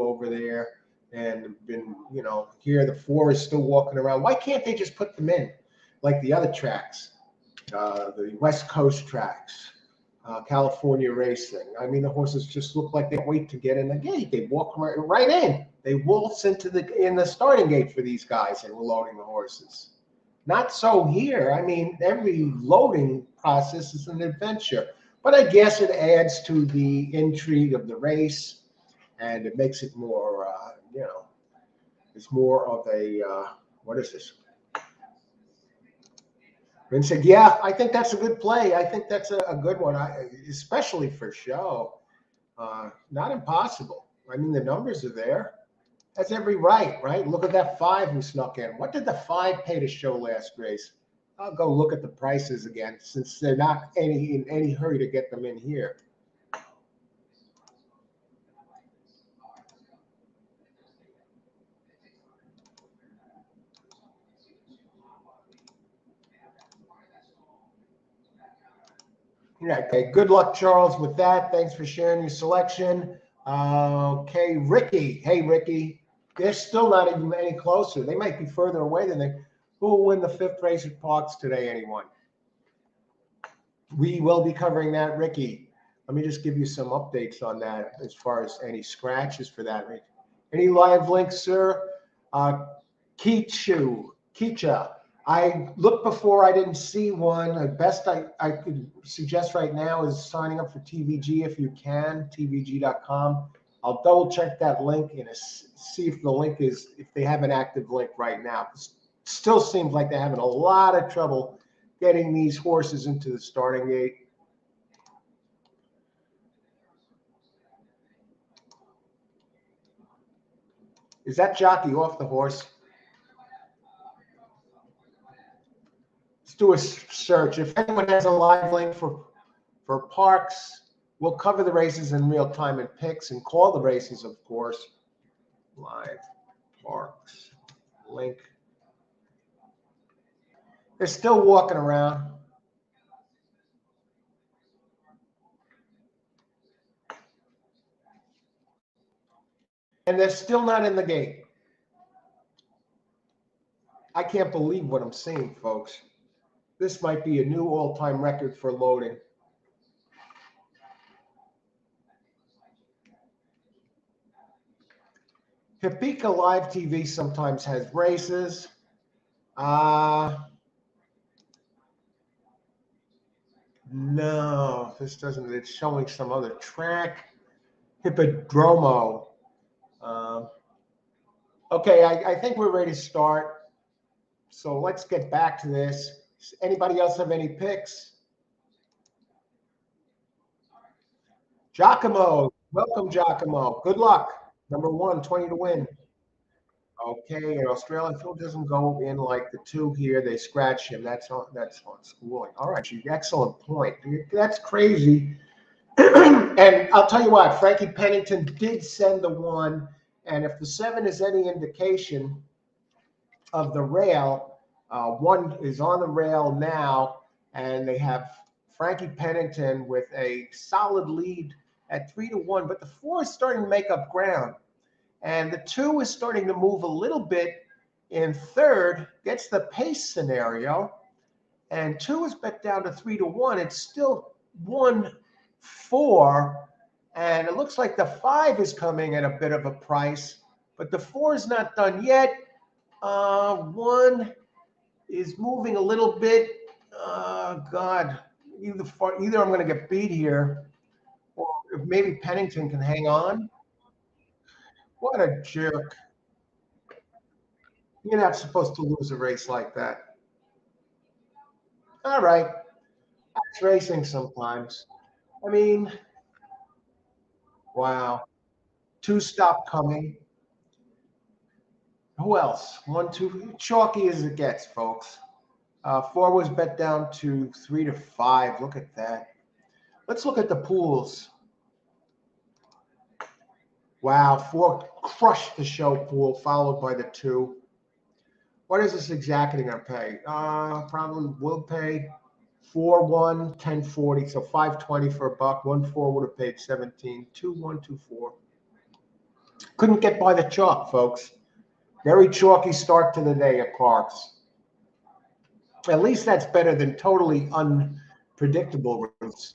over there. And been, you know, here the 4 is still walking around. Why can't they just put them in like the other tracks, the West Coast tracks, California racing? I mean, the horses just look like they wait to get in the gate. They walk right in. They waltz into the starting gate for these guys, and we're loading the horses. Not so here. I mean, every loading process is an adventure. But I guess it adds to the intrigue of the race, and it makes it more, you know, it's more of a, what is this? Vin said, yeah, I think that's a good play. I think that's a good one, especially for show. Not impossible. I mean, the numbers are there. That's every right? Look at that 5 who snuck in. What did the 5 pay to show last race? I'll go look at the prices again since they're not in any hurry to get them in here. Yeah, okay. Good luck, Charles, with that. Thanks for sharing your selection. Okay, Ricky. Hey, Ricky. They're still not even any closer. They might be further away than they. Who will win the 5th race at Parx today? Anyone? We will be covering that, Ricky. Let me just give you some updates on that as far as any scratches for that. Any live links, sir? Keecha. I looked before, I didn't see one. The best I could suggest right now is signing up for TVG if you can, tvg.com. I'll double check that link and see if the link is, if they have an active link right now. It still seems like they're having a lot of trouble getting these horses into the starting gate. Is that jockey off the horse? Let's do a search. If anyone has a live link for Parx, we'll cover the races in real time and picks and call the races, of course. Live Parx link. They're still walking around. And they're still not in the gate. I can't believe what I'm seeing, folks. This might be a new all-time record for loading. Topeka Live TV sometimes has races. No, this doesn't. It's showing some other track. Hippodromo. Okay, I think we're ready to start. So let's get back to this. Anybody else have any picks? Giacomo. Welcome, Giacomo. Good luck. Number 1, 20 to win. Okay, and Australia Phil doesn't go in like the 2 here. They scratch him. That's on schooling. All right, excellent point. That's crazy And I'll tell you what, Frankie Pennington did send the one, and if the 7 is any indication of the rail, one is on the rail now, and they have Frankie Pennington with a solid lead at 3-1, but the 4 is starting to make up ground, and the 2 is starting to move a little bit in third, gets the pace scenario, and 2 is bet down to 3-1. It's still 1-4, and it looks like the 5 is coming at a bit of a price, but the 4 is not done yet. 1 is moving a little bit. God, either I'm going to get beat here, or if maybe Pennington can hang on. What a jerk. You're not supposed to lose a race like that. All right. That's racing sometimes. I mean, wow. 2 stopped coming. Who else? 1, 2. Chalky as it gets, folks. 4 was bet down to 3-5. Look at that. Let's look at the pools. Wow, 4 crushed the show pool, followed by the 2. What is this exactly going to pay? Probably will pay 4-1, 10-40, so 520 for a buck. 1-4 would have paid 17. 2-1, 2-4. Couldn't get by the chalk, folks. Very chalky start to the day at Parx. At least that's better than totally unpredictable routes.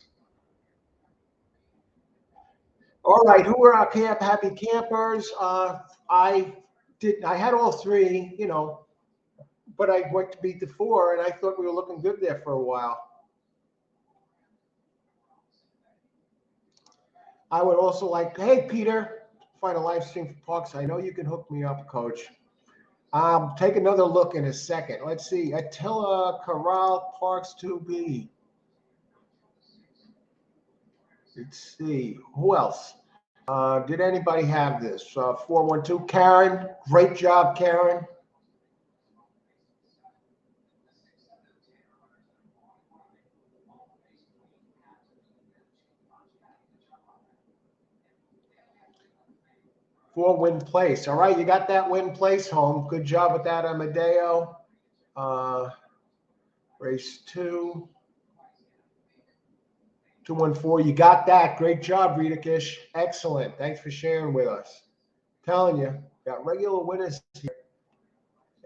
All right, who are our happy campers? I had all 3, but I went to beat the 4, and I thought we were looking good there for a while. I would also like, hey, Peter, find a live stream for Parx. I know you can hook me up, Coach. Take another look in a second. Let's see. Attila Corral, Parx 2B. Let's see. Who else? Did anybody have this? 412. Karen. Great job, Karen. For win place. All right, you got that win place home. Good job with that, Amadeo. Race 2. 214. You got that. Great job, Rita Kish. Excellent. Thanks for sharing with us. Telling you, got regular winners here.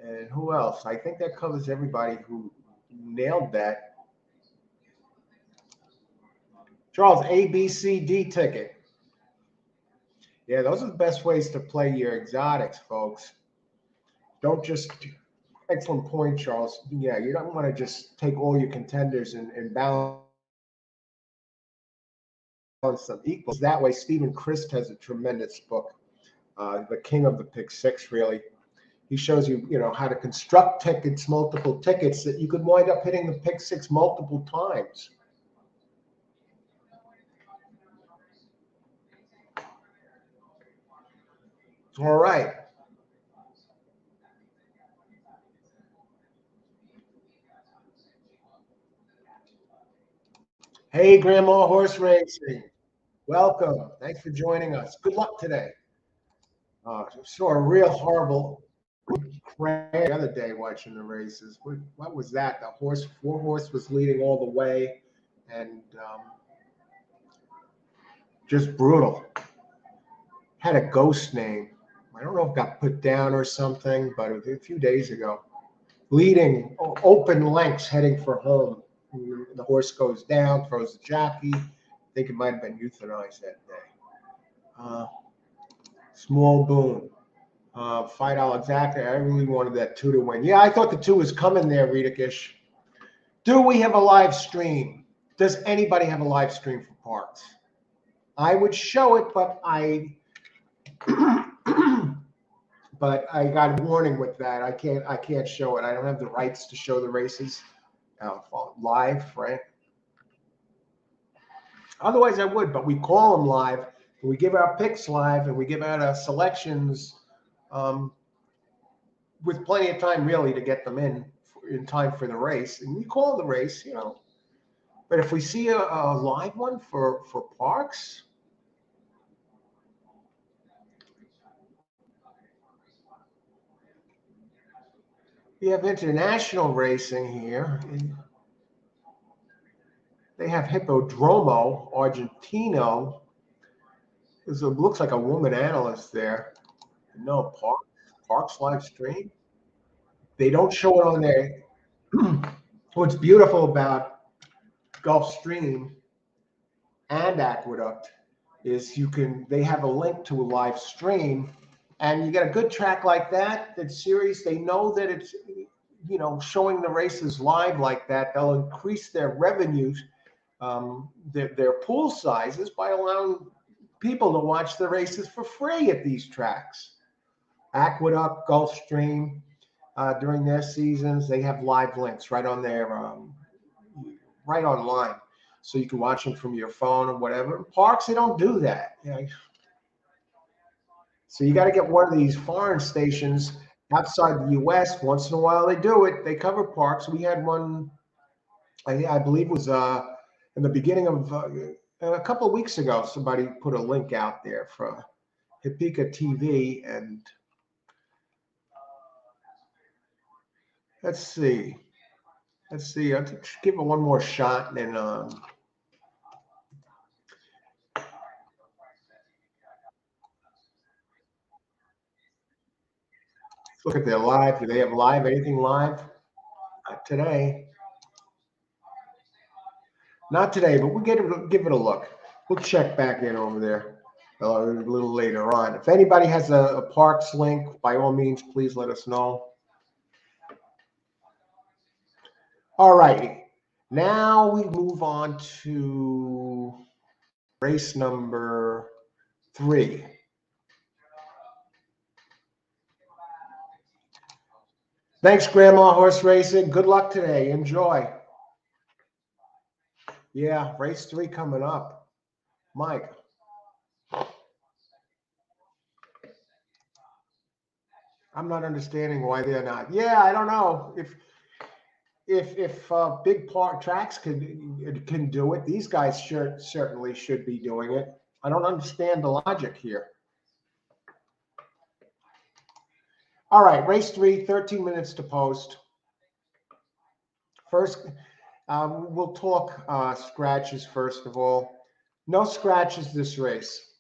And who else? I think that covers everybody who nailed that. Charles, A, B, C, D ticket. Yeah, those are the best ways to play your exotics, folks. Don't just, excellent point, Charles. Yeah, you don't want to just take all your contenders and balance them equals. That way, Stephen Christ has a tremendous book, The King of the Pick Six, really. He shows you, how to construct tickets, multiple tickets, that you could wind up hitting the Pick Six multiple times. All right. Hey, Grandma Horse Racing. Welcome. Thanks for joining us. Good luck today. Saw a real horrible crash the other day watching the races. What was that? The 4-horse was leading all the way, and just brutal. Had a ghost name. I don't know if it got put down or something, but it was a few days ago. Leading open lengths heading for home. The horse goes down, throws the jockey. I think it might have been euthanized that day. Small boom. $5 exactly. I really wanted that 2 to win. Yeah, I thought the 2 was coming there, Rita Kish. Do we have a live stream? Does anybody have a live stream for Parx? I would show it, but I got a warning with that. I can't show it. I don't have the rights to show the races live, right? Otherwise, I would, but we call them live. We give our picks live, and we give out our selections with plenty of time, really, to get them in time for the race. And we call the race, But if we see a live one for Parx, we have international racing here. They have Hippodromo Argentino. It looks like a woman analyst there. No, Parx live stream. They don't show it on there. What's beautiful about Gulfstream and Aqueduct is they have a link to a live stream, and you get a good track like that series, they know that it's, showing the races live like that, they'll increase their revenues, their pool sizes by allowing people to watch the races for free at these tracks. Aqueduct, Gulfstream, during their seasons, they have live links right on their, right online. So you can watch them from your phone or whatever. Parx, they don't do that. So you got to get one of these foreign stations outside the U.S. Once in a while they do it. They cover Parx. We had one, I believe it was in the beginning of a couple of weeks ago. Somebody put a link out there for Hipika TV. And let's see. I'll just give it one more shot. And then look at their live. Do they have anything live? Not today. Not today, but we'll give it a look. We'll check back in over there a little later on. If anybody has a Parx link, by all means, please let us know. All right. Now we move on to race number 3. Thanks, Grandma Horse Racing. Good luck today. Enjoy. Yeah, race 3 coming up. Mike. I'm not understanding why they're not. Yeah, I don't know. If big tracks can do it, these guys certainly should be doing it. I don't understand the logic here. All right, race 3, 13 minutes to post. First, we'll talk scratches first of all. No scratches this race.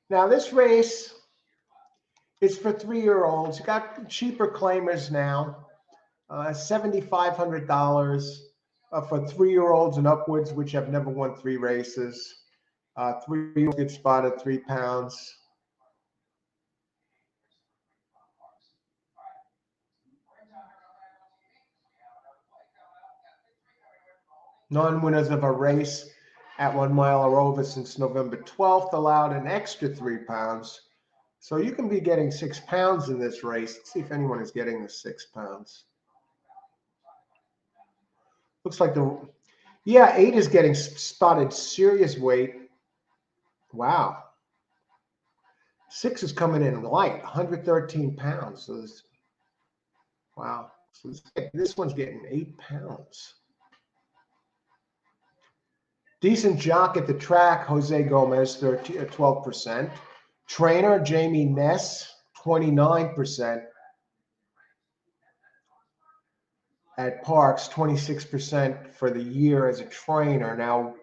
Now this race is for 3-year-olds. You got cheaper claimers now, $7,500 for 3-year-olds and upwards, which have never won 3 races. 3-year-olds get spotted 3 pounds. Non-winners of a race at 1 mile or over since November 12th allowed an extra 3 pounds. So you can be getting 6 pounds in this race. Let's see if anyone is getting the 6 pounds. Looks like 8 is getting spotted serious weight. Wow. 6 is coming in light, 113 pounds. So wow. So this one's getting 8 pounds. Decent jock at the track, Jose Gomez, 12%. Trainer, Jamie Ness, 29%. At Parx, 26% for the year as a trainer. Now,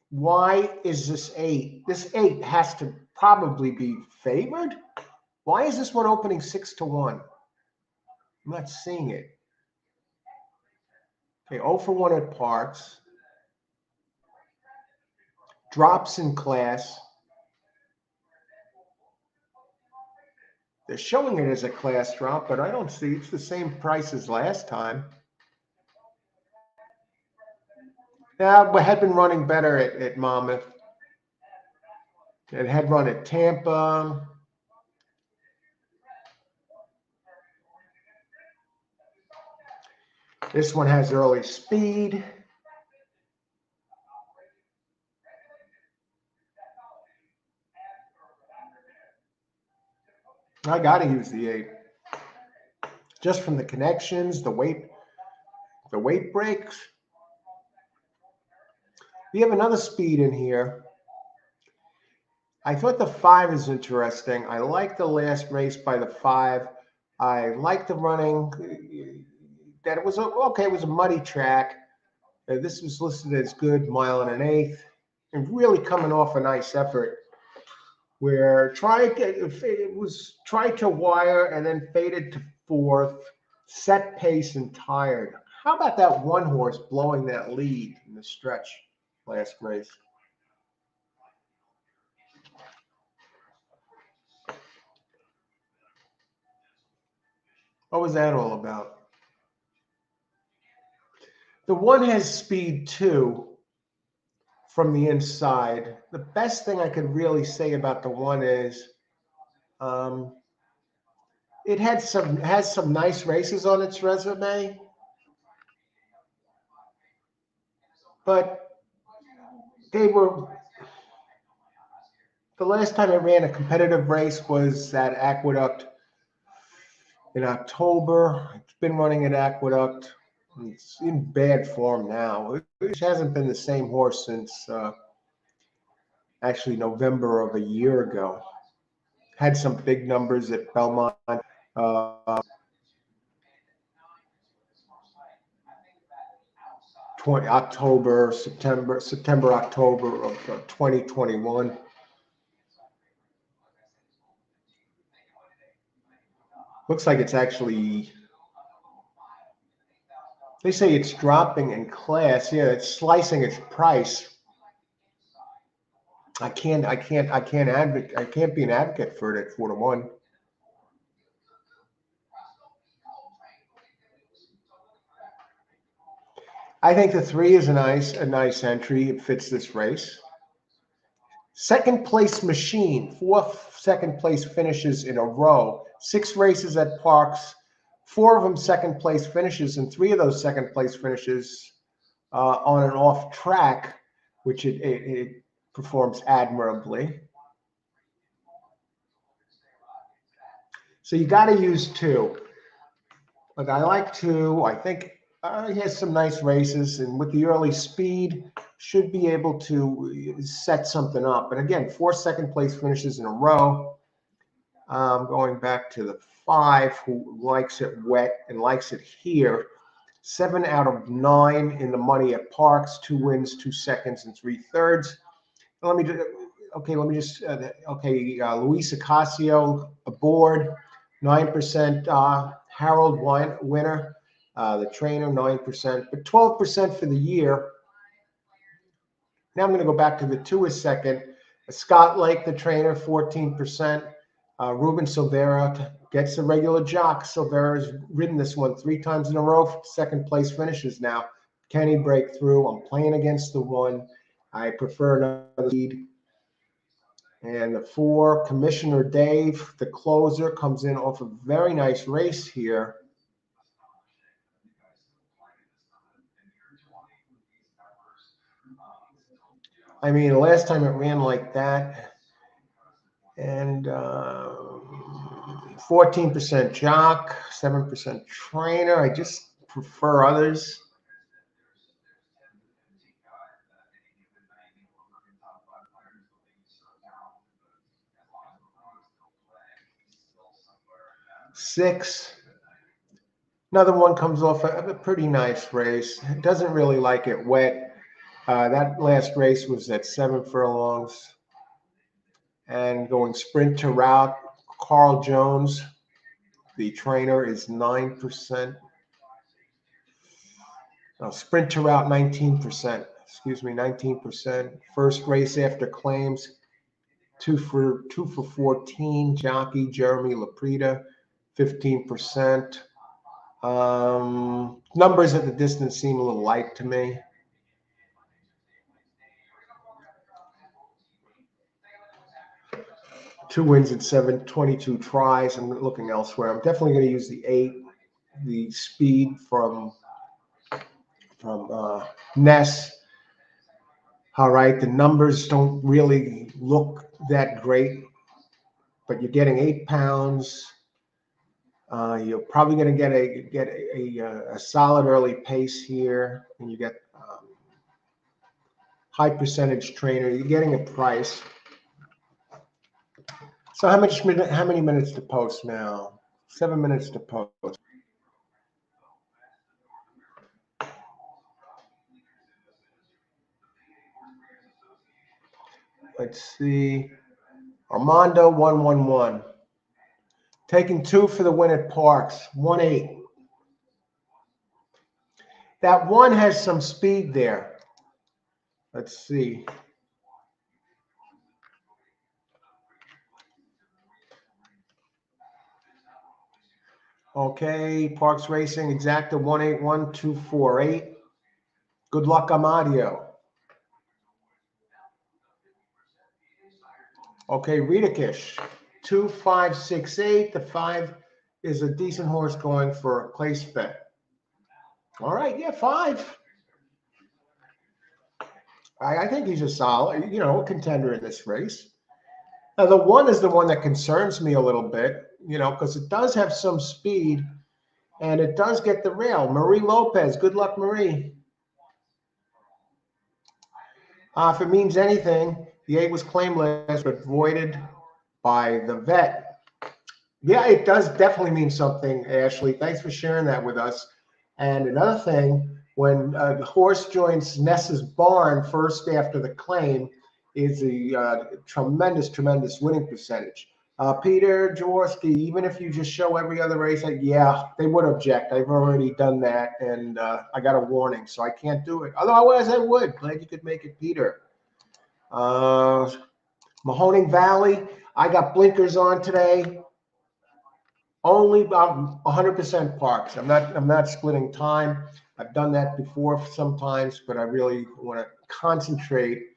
why is this 8? This 8 has to probably be favored. Why is this one opening 6-1? I'm not seeing it. Okay, 0 for 1 at Parx. Drops in class. They're showing it as a class drop, but I don't see it's the same price as last time. Yeah, we had been running better at Monmouth. It had run at Tampa. This one has early speed. I got to use the 8. just from the connections, the weight breaks. We have another speed in here. I thought the 5 is interesting. I like the last race by the 5. I like the running. That it was okay. It was a muddy track. This was listed as good, 1 1/8, and really coming off a nice effort. Where it was tried to wire and then faded to 4th, set pace and tired. How about that one horse blowing that lead in the stretch last race? What was that all about? The one has speed too from the inside. The best thing I could really say about the one is it has some nice races on its resume, but they were the last time it ran a competitive race was at Aqueduct in October. It's been running at Aqueduct. It's in bad form now. It hasn't been the same horse since actually November of a year ago. Had some big numbers at Belmont. September, October of 2021. Looks like it's actually, they say it's dropping in class. Yeah, it's slicing its price. I can't be an advocate for it at 4-1. I think the 3 is a nice entry. It fits this race. Second place machine, 4 second place finishes in a row. 6 races at Parx, 4 of them second place finishes, and 3 of those second place finishes on and off track, which it performs admirably. So you got to use 2. But I like 2. I think he has some nice races, and with the early speed, should be able to set something up. And again, 4 second place finishes in a row. Going back to the 5, who likes it wet and likes it here. 7 out of 9 in the money at Parx, 2 wins, 2 seconds, and 3/3. Luis Ocasio aboard, 9%. Harold winner, the trainer, 9%, but 12% for the year. Now I'm going to go back to the 2 is second. Scott Lake, the trainer, 14%. Ruben Silvera gets a regular jock. Silvera's ridden this one 3 times in a row. Second place finishes now. Can he break through? I'm playing against the 1. I prefer another lead. And the 4, Commissioner Dave, the closer, comes in off a very nice race here. I mean, the last time it ran like that, and 14% jock, 7% trainer. I just prefer others. Six. Another one comes off a pretty nice race. It doesn't really like it wet. That last race was at 7 furlongs. And going sprint to route, Carl Jones, the trainer, is 9%. No, sprint to route, 19%. Excuse me, 19%. First race after claims, 2 for 14. Jockey Jeremy Laprida, 15%. Numbers at the distance seem a little light to me. Two wins in 22 tries. I'm looking elsewhere. I'm definitely going to use the 8, the speed from Ness. All right, the numbers don't really look that great, but you're getting 8 pounds. You're probably going to get a solid early pace here, and you get high percentage trainer. You're getting a price. So how many minutes to post now? 7 minutes to post. Let's see. Armando 111. Taking 2 for the win at Parx. 1-8. That 1 has some speed there. Let's see. Okay, Parx Racing, exacta 181248. Good luck, Amadio. Okay, Ritakish, 2568. The 5 is a decent horse going for a place bet. All right, yeah, 5. I think he's a solid, a contender in this race. Now, the 1 is the one that concerns me a little bit, because it does have some speed and it does get the rail. Marie Lopez, good luck, Marie. If it means anything, the 8 was claimless but voided by the vet. Yeah, it does definitely mean something, Ashley. Thanks for sharing that with us. And another thing, when the horse joins Ness's barn first after the claim, is a tremendous, tremendous winning percentage. Peter Jaworski, even if you just show every other race, yeah, they would object. I've already done that, and I got a warning, so I can't do it. Otherwise, I would. Glad you could make it, Peter. Mahoning Valley, I got blinkers on today. Only about 100% Parx. I'm not splitting time. I've done that before sometimes, but I really want to concentrate.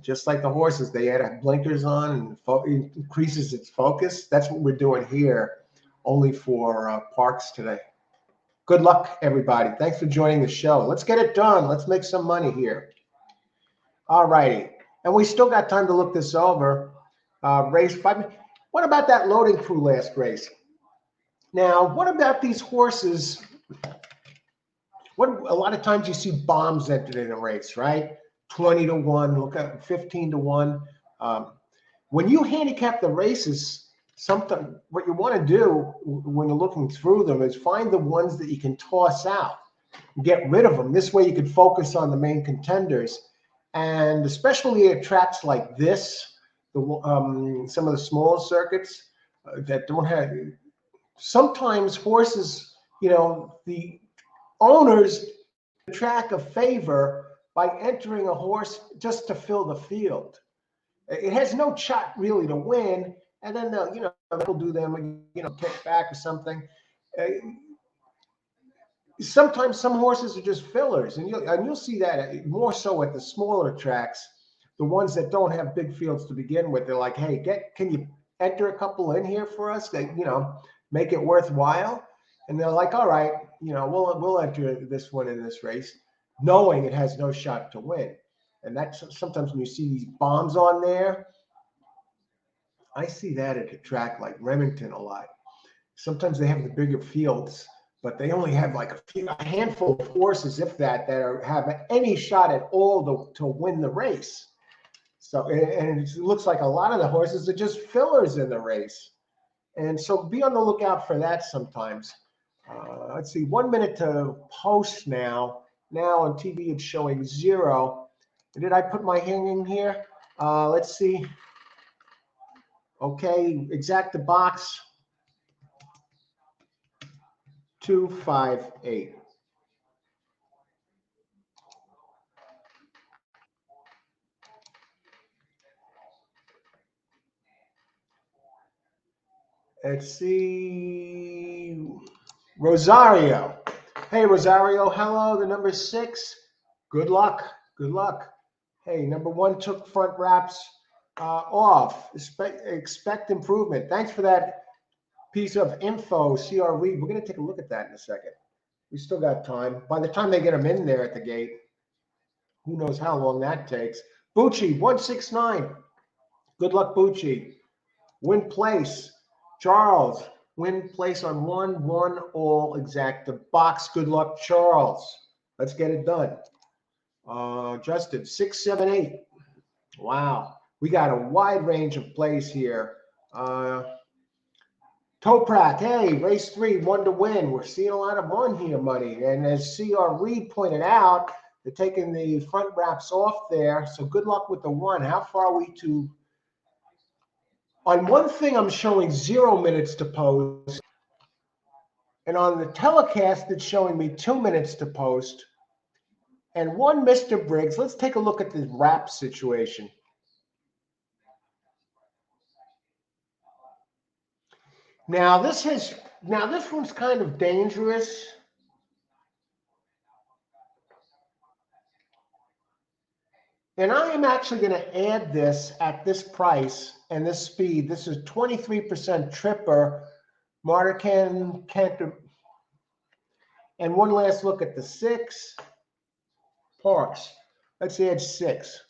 Just like the horses, they add blinkers on and it increases its focus. That's what we're doing here, only for Parx today. Good luck, everybody. Thanks for joining the show. Let's get it done. Let's make some money here. All righty. And we still got time to look this over. Race 5. What about that loading crew last race? Now, what about these horses? A lot of times you see bombs entered in a race, right? 20-1, look at 15-1. When you handicap the races, what you want to do when you're looking through them is find the ones that you can toss out, get rid of them. This way you can focus on the main contenders. And especially at tracks like this, some of the smaller circuits that don't have, sometimes horses, the owners track a favor by entering a horse just to fill the field. It has no shot really to win, and then they'll do them, kick back or something. Sometimes some horses are just fillers, and you'll see that more so at the smaller tracks, the ones that don't have big fields to begin with. They're like, hey, can you enter a couple in here for us that make it worthwhile? And they're like, all right, we'll enter this one in this race, knowing it has no shot to win. And that's sometimes when you see these bombs on there, I see that at a track like Remington a lot. Sometimes they have the bigger fields, but they only have like a handful of horses, if that have any shot at all to win the race. So, and it looks like a lot of the horses are just fillers in the race. And so be on the lookout for that sometimes. Let's see, 1 minute to post now. Now on TV it's showing 0. Did I put my hanging here? Let's see. Okay, exacta box 258. Let's see. Rosario. Hey, Rosario. Hello, the number 6. Good luck. Good luck. Hey, number 1 took front wraps off. Expect improvement. Thanks for that piece of info, CR Reed. We're going to take a look at that in a second. We still got time. By the time they get them in there at the gate, who knows how long that takes. Bucci, 169. Good luck, Bucci. Win place. Charles, Win place on 1 all exacta box. Good luck, Charles. Let's get it done. Justin, 6, 7, 8. Wow. We got a wide range of plays here. Toprak, hey, race 3, 1 to win. We're seeing a lot of 1 here, money. And as C.R. Reed pointed out, they're taking the front wraps off there. So good luck with the 1. How far are we to? On one thing, I'm showing 0 minutes to post. And on the telecast, it's showing me 2 minutes to post. And 1 Mr. Briggs. Let's take a look at the wrap situation. Now this one's kind of dangerous. And I am actually going to add this at this price and this speed. This is 23% tripper, Martin Cantor. And one last look at the 6, Parx. Let's add 6.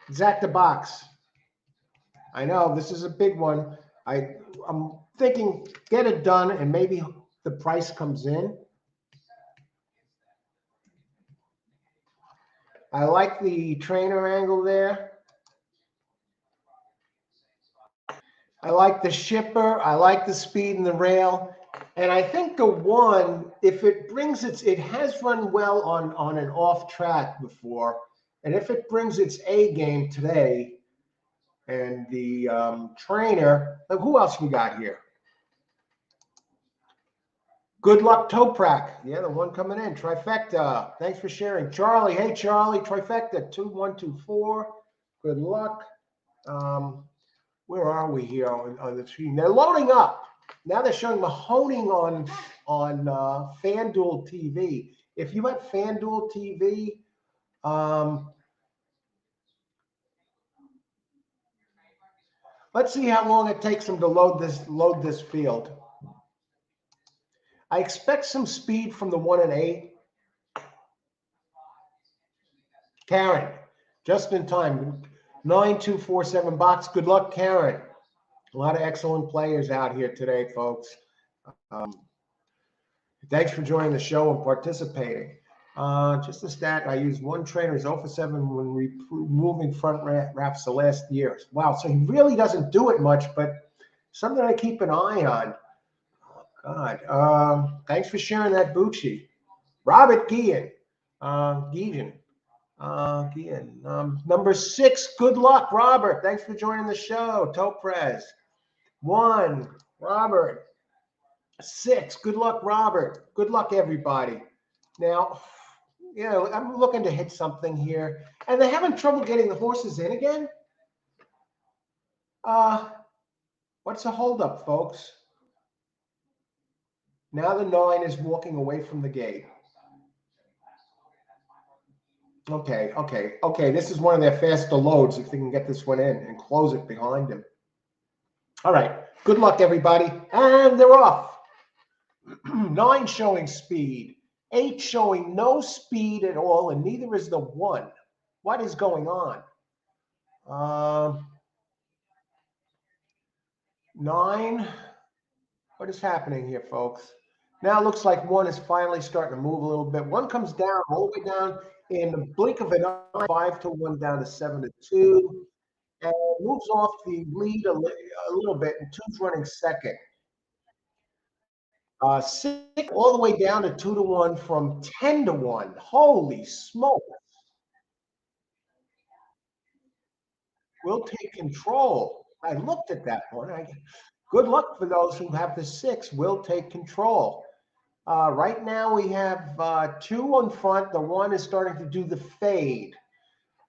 Exacta box. I know this is a big one. I'm thinking get it done and maybe the price comes in. I like the trainer angle there. I like the shipper. I like the speed and the rail. And I think the 1, if it brings it has run well on an off track before. And if it brings its A game today, and the trainer, who else we got here? Good luck, Toprak. Yeah, the 1 coming in. Trifecta. Thanks for sharing. Charlie. Hey, Charlie. Trifecta. 2, 1, 2, 4. Good luck. Where are we here on the screen? They're loading up. Now they're showing Mahoning on FanDuel TV. If you have FanDuel TV, let's see how long it takes them to load this field. I expect some speed from the 1 and 8. Karen, just in time. 9247 box. Good luck, Karen. A lot of excellent players out here today, folks. Thanks for joining the show and participating. Just a stat, I used 1 trainer 0 for 7 when removing front wraps the last year. Wow, so he really doesn't do it much, but something I keep an eye on. Oh, God. Thanks for sharing that, Bucci. Robert Guillen. Number 6, good luck, Robert. Thanks for joining the show. Toprez. 1, Robert. 6, good luck, Robert. Good luck, everybody. Now, I'm looking to hit something here. And they're having trouble getting the horses in again? What's the holdup, folks? Now the 9 is walking away from the gate. Okay. This is one of their faster loads if they can get this one in and close it behind him. All right. Good luck, everybody. And they're off. 9 showing speed. 8 showing no speed at all, and neither is the 1. What is going on? 9. What is happening here, folks? Now it looks like 1 is finally starting to move a little bit. 1 comes down, all the way down in the blink of an eye, 5 to 1 down to 7 to 2, and moves off the lead a little bit, and 2's running second. 6 all the way down to 2 to 1 from 10 to 1. Holy smoke. Will take control. I looked at that one. Good luck for those who have the 6. Will take control. Right now we have 2 on front. The 1 is starting to do the fade.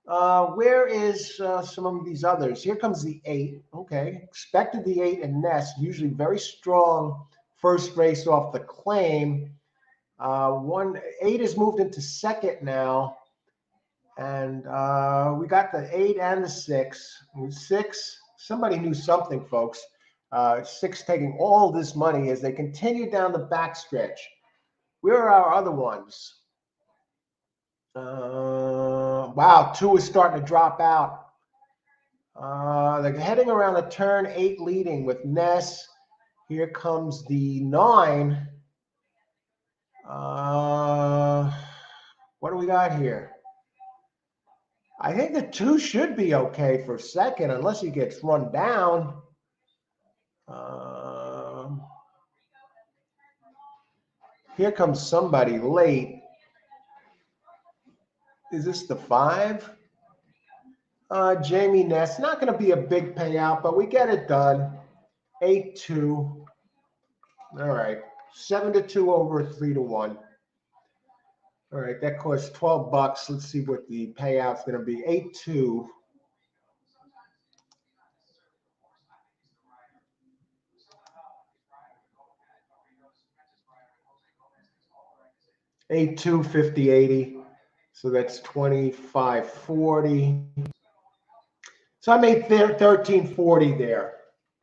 Where is some of these others? Here comes the 8. Okay, expected the 8 and Ness. Usually very strong first race off the claim. 8 is moved into second now. And we got the 8 and the 6. 6, somebody knew something, folks. 6 taking all this money as they continue down the backstretch. Where are our other ones? Wow, 2 is starting to drop out. They're heading around the turn 8 leading with Ness. Here comes the 9. What do we got here? I think the 2 should be okay for second unless he gets run down. Here comes somebody late. Is this the 5? Jamie Ness. Not going to be a big payout, but we get it done. 8-2. All right. 7-2 over 3-1. All right. That costs $12. Let's see what the payout's going to be. 8-2. $8-2, 50-80. So that's 25-40. So I made 1340 there.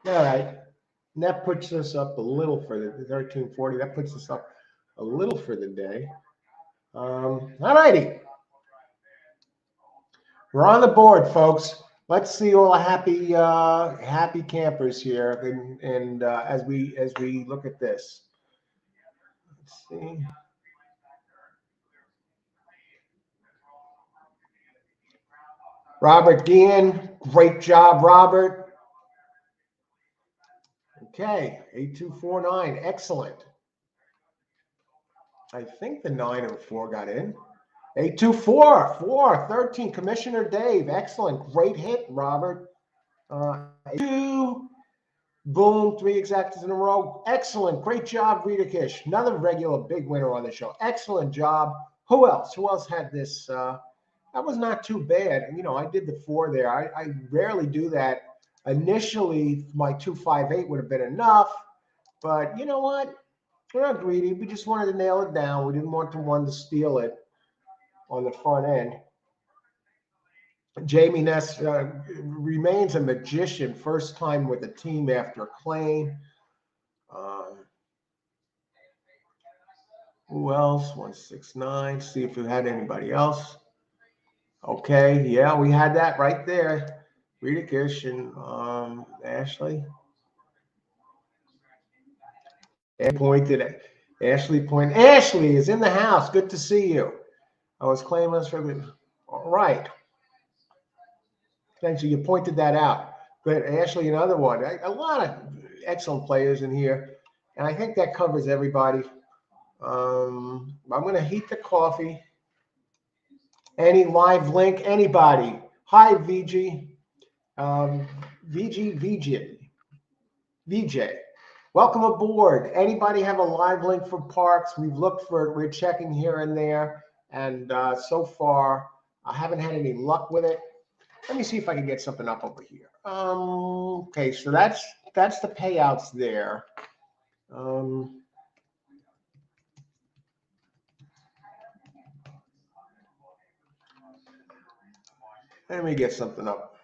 All right. And that puts us up a little for the 1340. That puts us up a little for the day. All righty. We're on the board, folks. Let's see all the happy campers here, and as we look at this. Let's see. Robert Dean, great job, Robert. Okay, 8249, excellent. I think the 9 and 4 got in. 824, 13, Commissioner Dave, excellent, great hit, Robert. 2, boom, 3 exactas in a row, excellent, great job, Rita Kish, another regular big winner on the show, excellent job. Who else had this? That was not too bad. You know, I did the 4 there. I rarely do that. Initially, my 258 would have been enough, but you know what? We're not greedy. We just wanted to nail it down. We didn't want the one to steal it on the front end. Jamie Ness remains a magician, first time with the team after claim. Who else? 169. See if we had anybody else. Okay, yeah, we had that right there. Rita Kish and Ashley. And pointed at Ashley. Ashley is in the house. Good to see you. I was claiming us for the. All right. Thanks. You pointed that out. But Ashley, another one. A lot of excellent players in here, and I think that covers everybody. I'm going to heat the coffee. Any live link? Anybody? Hi, VG. VJ. Welcome aboard. Anybody have a live link for Parx? We've looked for it. We're checking here and there. And so far, I haven't had any luck with it. Let me see if I can get something up over here. Okay, so that's the payouts there. Let me get something up.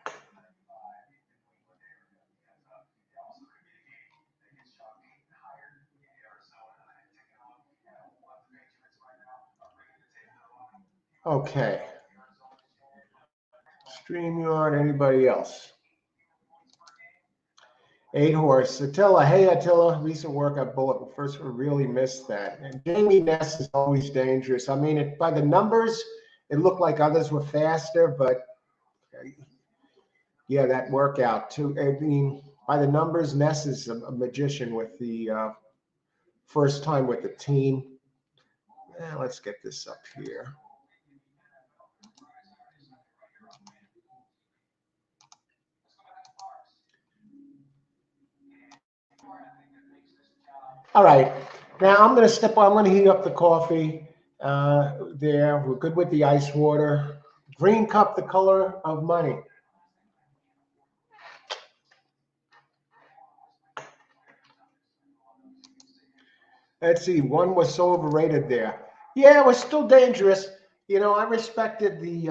Okay. StreamYard, anybody else? 8 Horse. Attila, hey Attila, recent work at Bullet. First, we really missed that. And Jamie Ness is always dangerous. I mean, by the numbers, it looked like others were faster, but yeah, that workout too. I mean, by the numbers, Ness is a magician with the first time with the team. Let's get this up here. All right. Now I'm going to heat up the coffee there. We're good with the ice water. Green cup, the color of money. Let's see. One was so overrated there. Yeah, it was still dangerous. You know, I respected the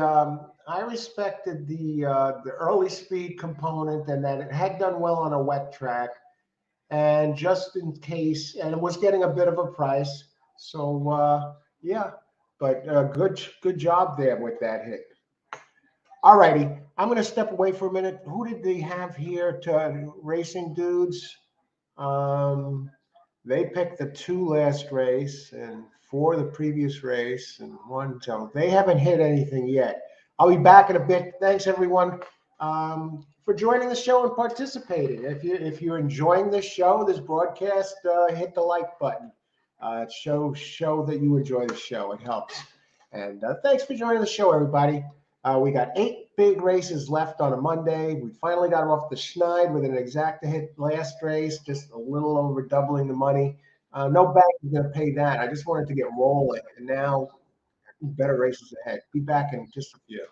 early speed component and that it had done well on a wet track. And just in case, and it was getting a bit of a price. So yeah, but good job there with that hit. All righty. I'm going to step away for a minute. Who did they have here to Racing Dudes? They picked the 2 last race and 4 the previous race and 1. So they haven't hit anything yet. I'll be back in a bit. Thanks everyone for joining the show and participating. If you're enjoying this show, this broadcast, hit the like button. Show that you enjoy the show. It helps. And thanks for joining the show, everybody. We got 8 big races left on a Monday. We finally got off the schneid with an exacta hit last race, just a little over doubling the money. No bank is going to pay that. I just wanted to get rolling, and now better races ahead. Be back in just a few.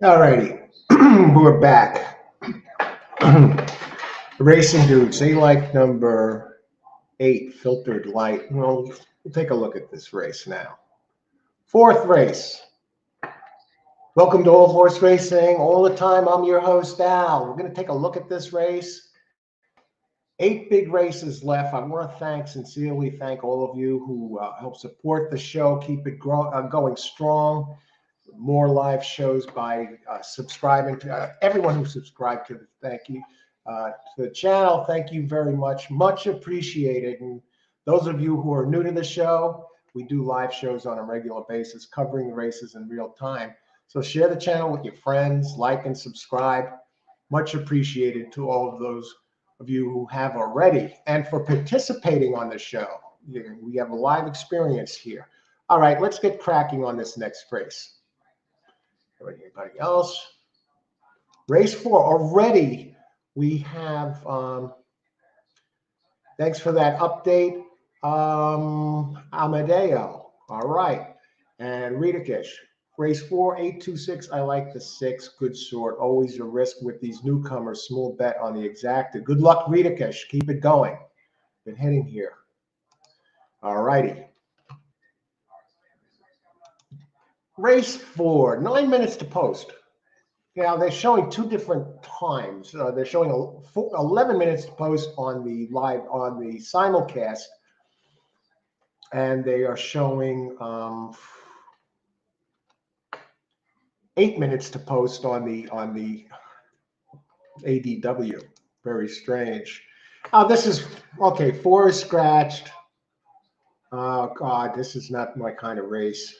All righty, we're back. Racing dudes, they like number 8, Filtered Light. Well, we'll take a look at this race now. 4th race. Welcome to Old Horse Racing all the time. I'm your host, Al. We're going to take a look at this race. 8 big races left. I want to sincerely thank all of you who help support the show, keep it going strong. More live shows by subscribing to everyone who subscribed to the channel. Thank you very much appreciated. And those of you who are new to the show, we do live shows on a regular basis covering the races in real time. So share the channel with your friends, like and subscribe. Much appreciated to all of those of you who have already, and for participating on the show. We have a live experience here. All right, let's get cracking on this next race. Anybody else? Race 4 already. We have. Thanks for that update, Amadeo. All right, and Ritakish. Race 4, 826. I like the 6. Good sort. Always a risk with these newcomers. Small bet on the exacta. Good luck, Ritakish. Keep it going. Been hitting here. All righty. Race 4, 9 minutes to post. Now they're showing 2 different times. They're showing 11 minutes to post on the simulcast, and they are showing 8 minutes to post on the ADW. Very strange. This is okay. 4 is scratched. Oh God, this is not my kind of race.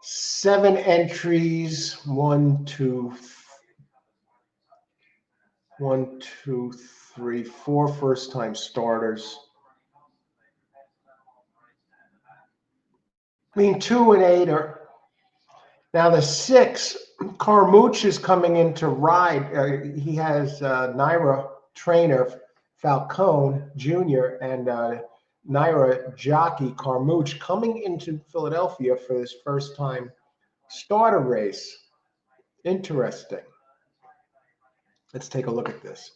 7 entries. 1, 2, 3, 4 first-time starters. I mean, 2 and 8 are. Now the 6, Carmouche is coming in to ride. He has Naira trainer Falcone Jr. and Naira jockey Carmouche coming into Philadelphia for his first-time starter race. Interesting. Let's take a look at this.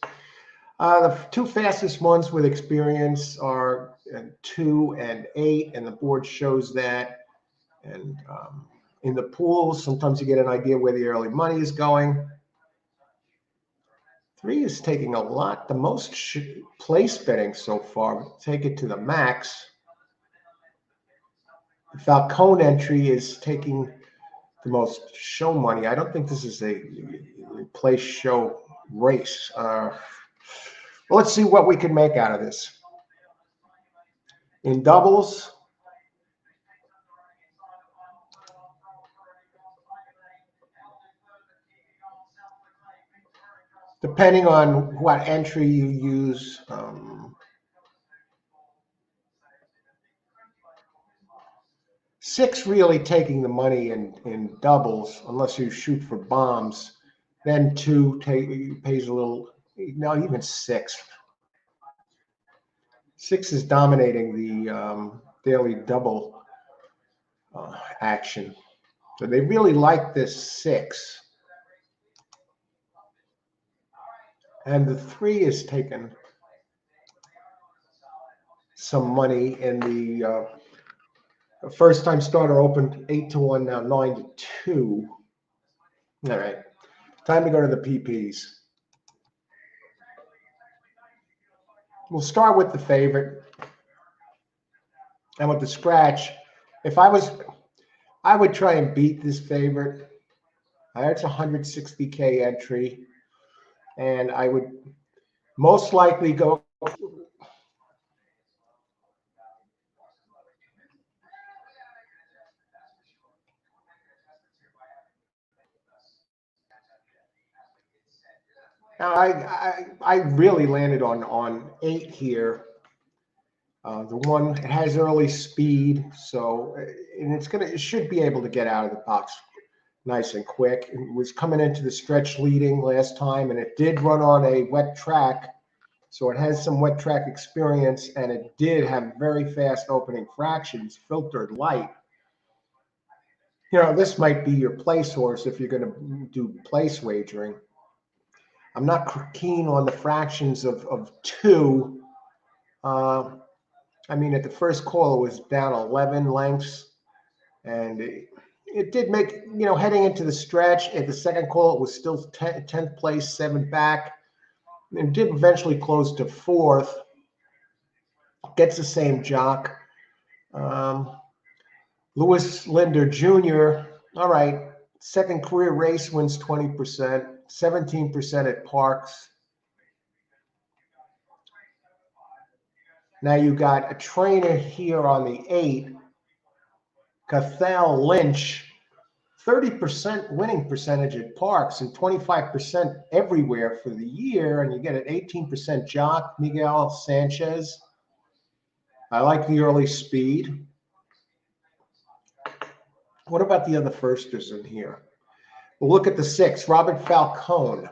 The 2 fastest ones with experience are 2 and 8, and the board shows that. And in the pools, sometimes you get an idea where the early money is going. 3 is taking a lot, the most place betting so far. Take it to the max. The Falcone entry is taking the most show money. I don't think this is a place show race. Well, let's see what we can make out of this. In doubles, depending on what entry you use, 6 really taking the money in doubles, unless you shoot for bombs. Then 2 pays a little. No, even 6. 6 is dominating the daily double action. So they really like this 6. And the 3 is taking some money in the first time starter opened 8-1, now 9-2. All right, time to go to the PPs. We'll start with the favorite. And with the scratch, I would try and beat this favorite. It's a 160K entry. And I would most likely go. Now, I really landed on 8 here. The one has early speed, so and it should be able to get out of the box nice and quick. It was coming into the stretch leading last time, and it did run on a wet track, so it has some wet track experience, and it did have very fast opening fractions, filtered light. You know, this might be your place horse if you're going to do place wagering. I'm not keen on the fractions of 2. I mean, at the first call, it was down 11 lengths. And it did make, you know, heading into the stretch, at the second call, it was still 10th place, 7 back. And did eventually close to 4th. Gets the same jock. Lewis Linder Jr., all right, second career race, wins 20%, 17% at Parx. Now you got a trainer here on the 8, Cathal Lynch, 30% winning percentage at Parx and 25% everywhere for the year, and you get an 18% jock, Miguel Sanchez. I like the early speed. What about the other firsters in here? We'll look at the 6, Robert Falcone.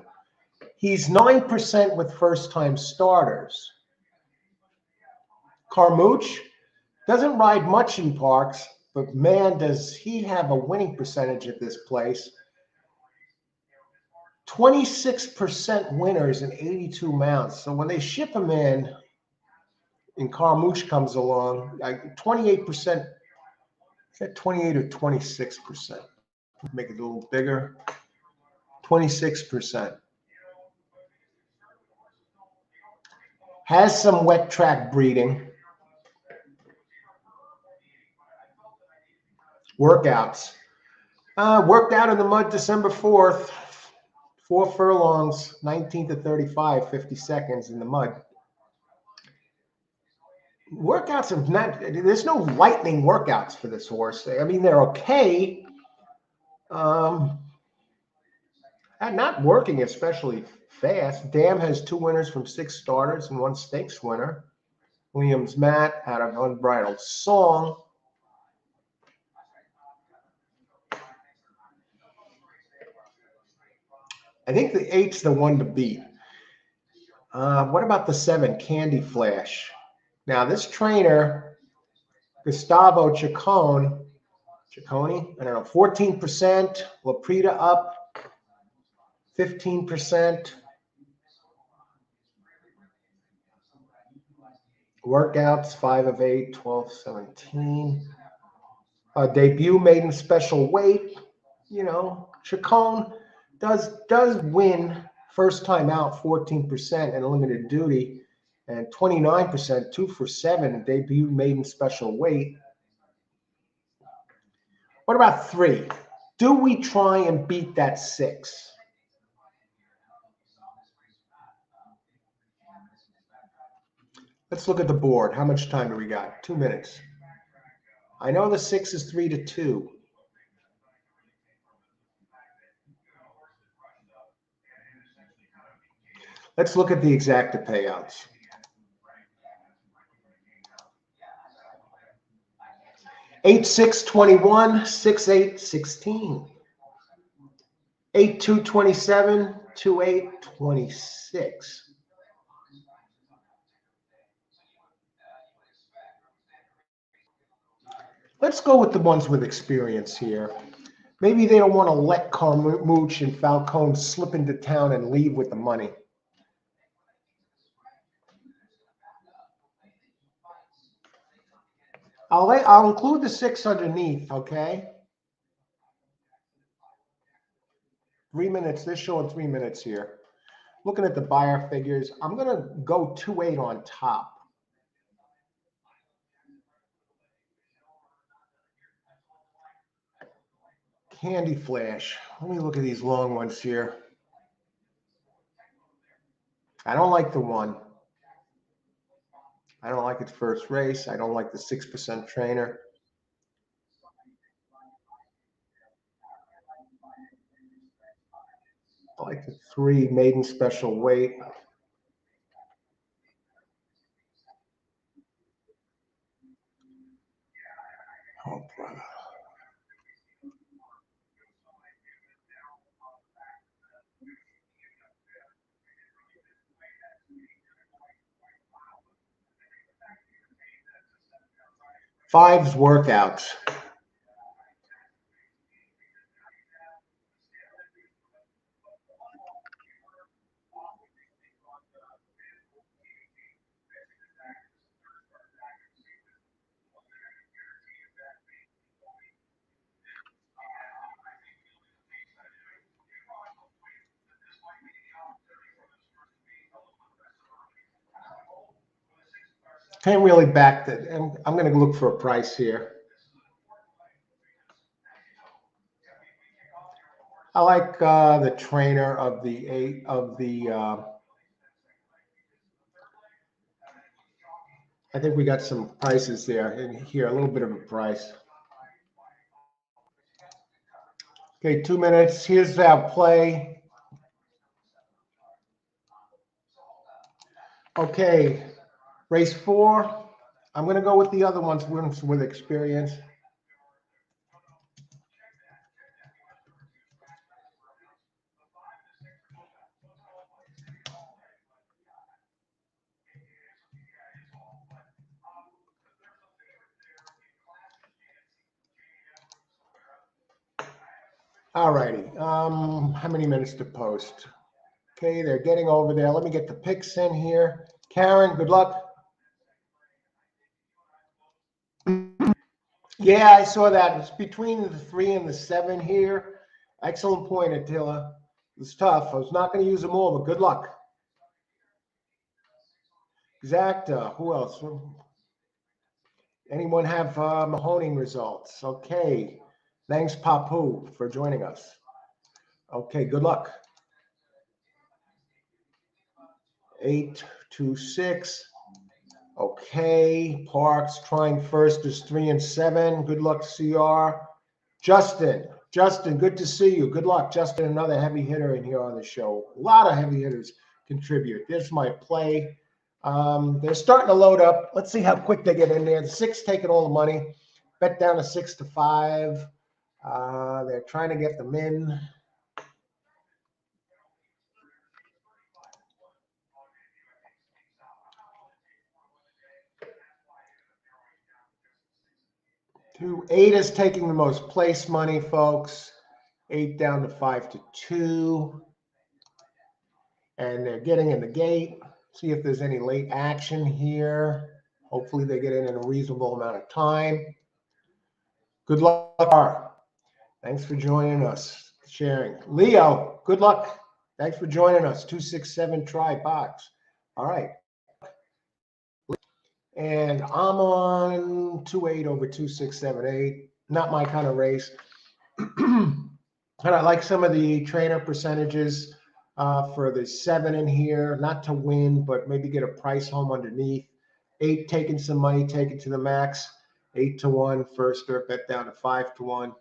He's 9% with first-time starters. Carmouche doesn't ride much in Parx, but man, does he have a winning percentage at this place. 26% winners in 82 mounts. So when they ship him in and Carmouche comes along, 28%, is that 28 or 26%? Make it a little bigger. 26%. Has some wet track breeding. Workouts. Worked out in the mud December 4th. 4 furlongs, 19 to 35, 50 seconds in the mud. Workouts have not, there's no lightning workouts for this horse. I mean, they're okay. Not working especially fast. Dam has 2 winners from 6 starters and 1 stakes winner. Williams Matt out of Unbridled Song. I think the 8's the one to beat. What about the 7, Candy Flash? Now, this trainer, Gustavo Ciccone, I don't know, 14%. Laprida up 15%. Workouts, 5 of 8, 12, 17. Debut maiden special weight. You know, Ciccone does win first time out 14% in limited duty and 29%, 2 for 7 debut maiden special weight. What about 3? Do we try and beat that 6? Let's look at the board. How much time do we got? 2 minutes. I know the 6 is 3 to 2. Let's look at the exacta payouts. 8-6-21, 6-8-16. 8-2-27, 2-8-26. Let's go with the ones with experience here. Maybe they don't want to let Carmouche and Falcone slip into town and leave with the money. I'll include the 6 underneath, okay? 3 minutes. They're showing 3 minutes here. Looking at the buyer figures, I'm going to go 2-8 on top. Candy Flash. Let me look at these long ones here. I don't like the 1. I don't like its first race. I don't like the 6% trainer. I like the 3 maiden special weight. Oh, brother. Five's workouts. Can't really back that. I'm going to look for a price here. I like the trainer of the I think we got some prices there in here, a little bit of a price. Okay, 2 minutes. Here's our play. Okay, race 4. I'm going to go with the other ones with experience. All righty. How many minutes to post? Okay, they're getting over there. Let me get the picks in here. Karen, good luck. Yeah, I saw that. It's between the 3 and the 7 here. Excellent point, Attila. It's tough. I was not going to use them all, but good luck. Exacta. Who else? Anyone have Mahoning results? Okay. Thanks, Papu, for joining us. Okay, good luck. 8, 2, 6. Okay, Parx trying first is 3 and 7. Good luck, CR. Justin, good to see you. Good luck, Justin. Another heavy hitter in here on the show. A lot of heavy hitters contribute. There's my play. They're starting to load up. Let's see how quick they get in there. The 6 taking all the money. Bet down to 6 to 5. They're trying to get them in. Two, 8 is taking the most place money, folks. 8 down to 5 to 2. And they're getting in the gate. See if there's any late action here. Hopefully they get in a reasonable amount of time. Good luck. Thanks for joining us, sharing. Leo, good luck. Thanks for joining us. 267 try box. All right. And I'm on 2.8 over 2.678. Not my kind of race. And I like some of the trainer percentages for the 7 in here. Not to win, but maybe get a price home underneath. 8 taking some money, take it to the max. 8 to 1 first, or bet down to 5 to 1.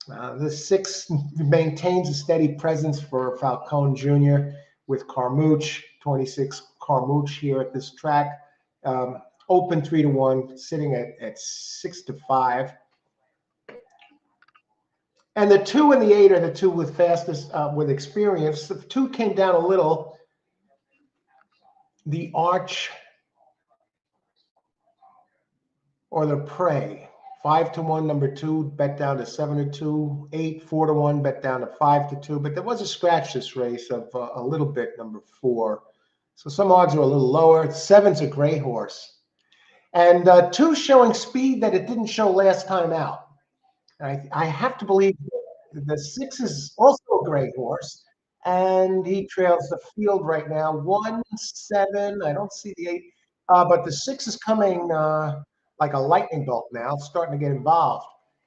The 6 maintains a steady presence for Falcone Jr. with Carmouche, 26 Carmouche here at this track. Open 3 to 1, sitting at 6 to 5. And the 2 and the 8 are the 2 with fastest, with experience. The 2 came down a little. The Arch or the Prey. 5 to 1, number 2, bet down to 7 to 2. 8, 4 to 1, bet down to 5 to 2. But there was a scratch this race of a little bit, number 4. So some odds are a little lower. 7's a gray horse. And 2 showing speed that it didn't show last time out. I have to believe the 6 is also a gray horse. And he trails the field right now. 1, 7. I don't see the 8. But the 6 is coming like a lightning bolt now, starting to get involved.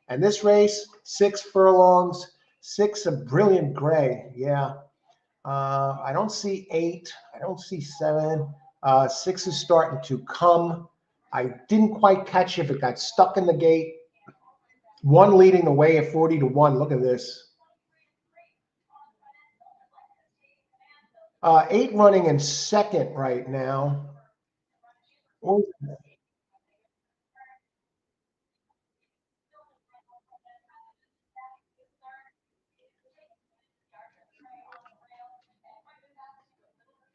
And this race, 6 furlongs, 6 a brilliant gray. Yeah. I don't see 8. I don't see 7. 6 is starting to come. I didn't quite catch if it got stuck in the gate. 1 leading the way at 40 to 1. Look at this. 8 running in second right now.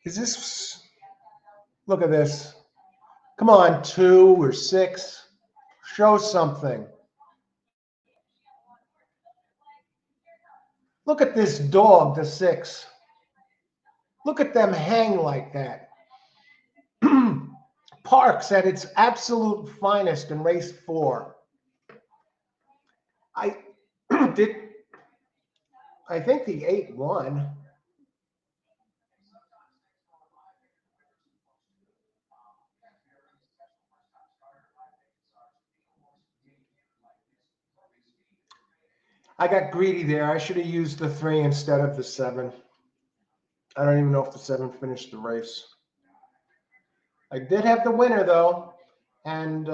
Is this? Look at this. Come on, 2 or 6. Show something. Look at this dog, the 6. Look at them hang like that. Parx at its absolute finest in race 4. I think the 8 won. I got greedy there. I should have used the 3 instead of the 7. I don't even know if the 7 finished the race. I did have the winner, though. And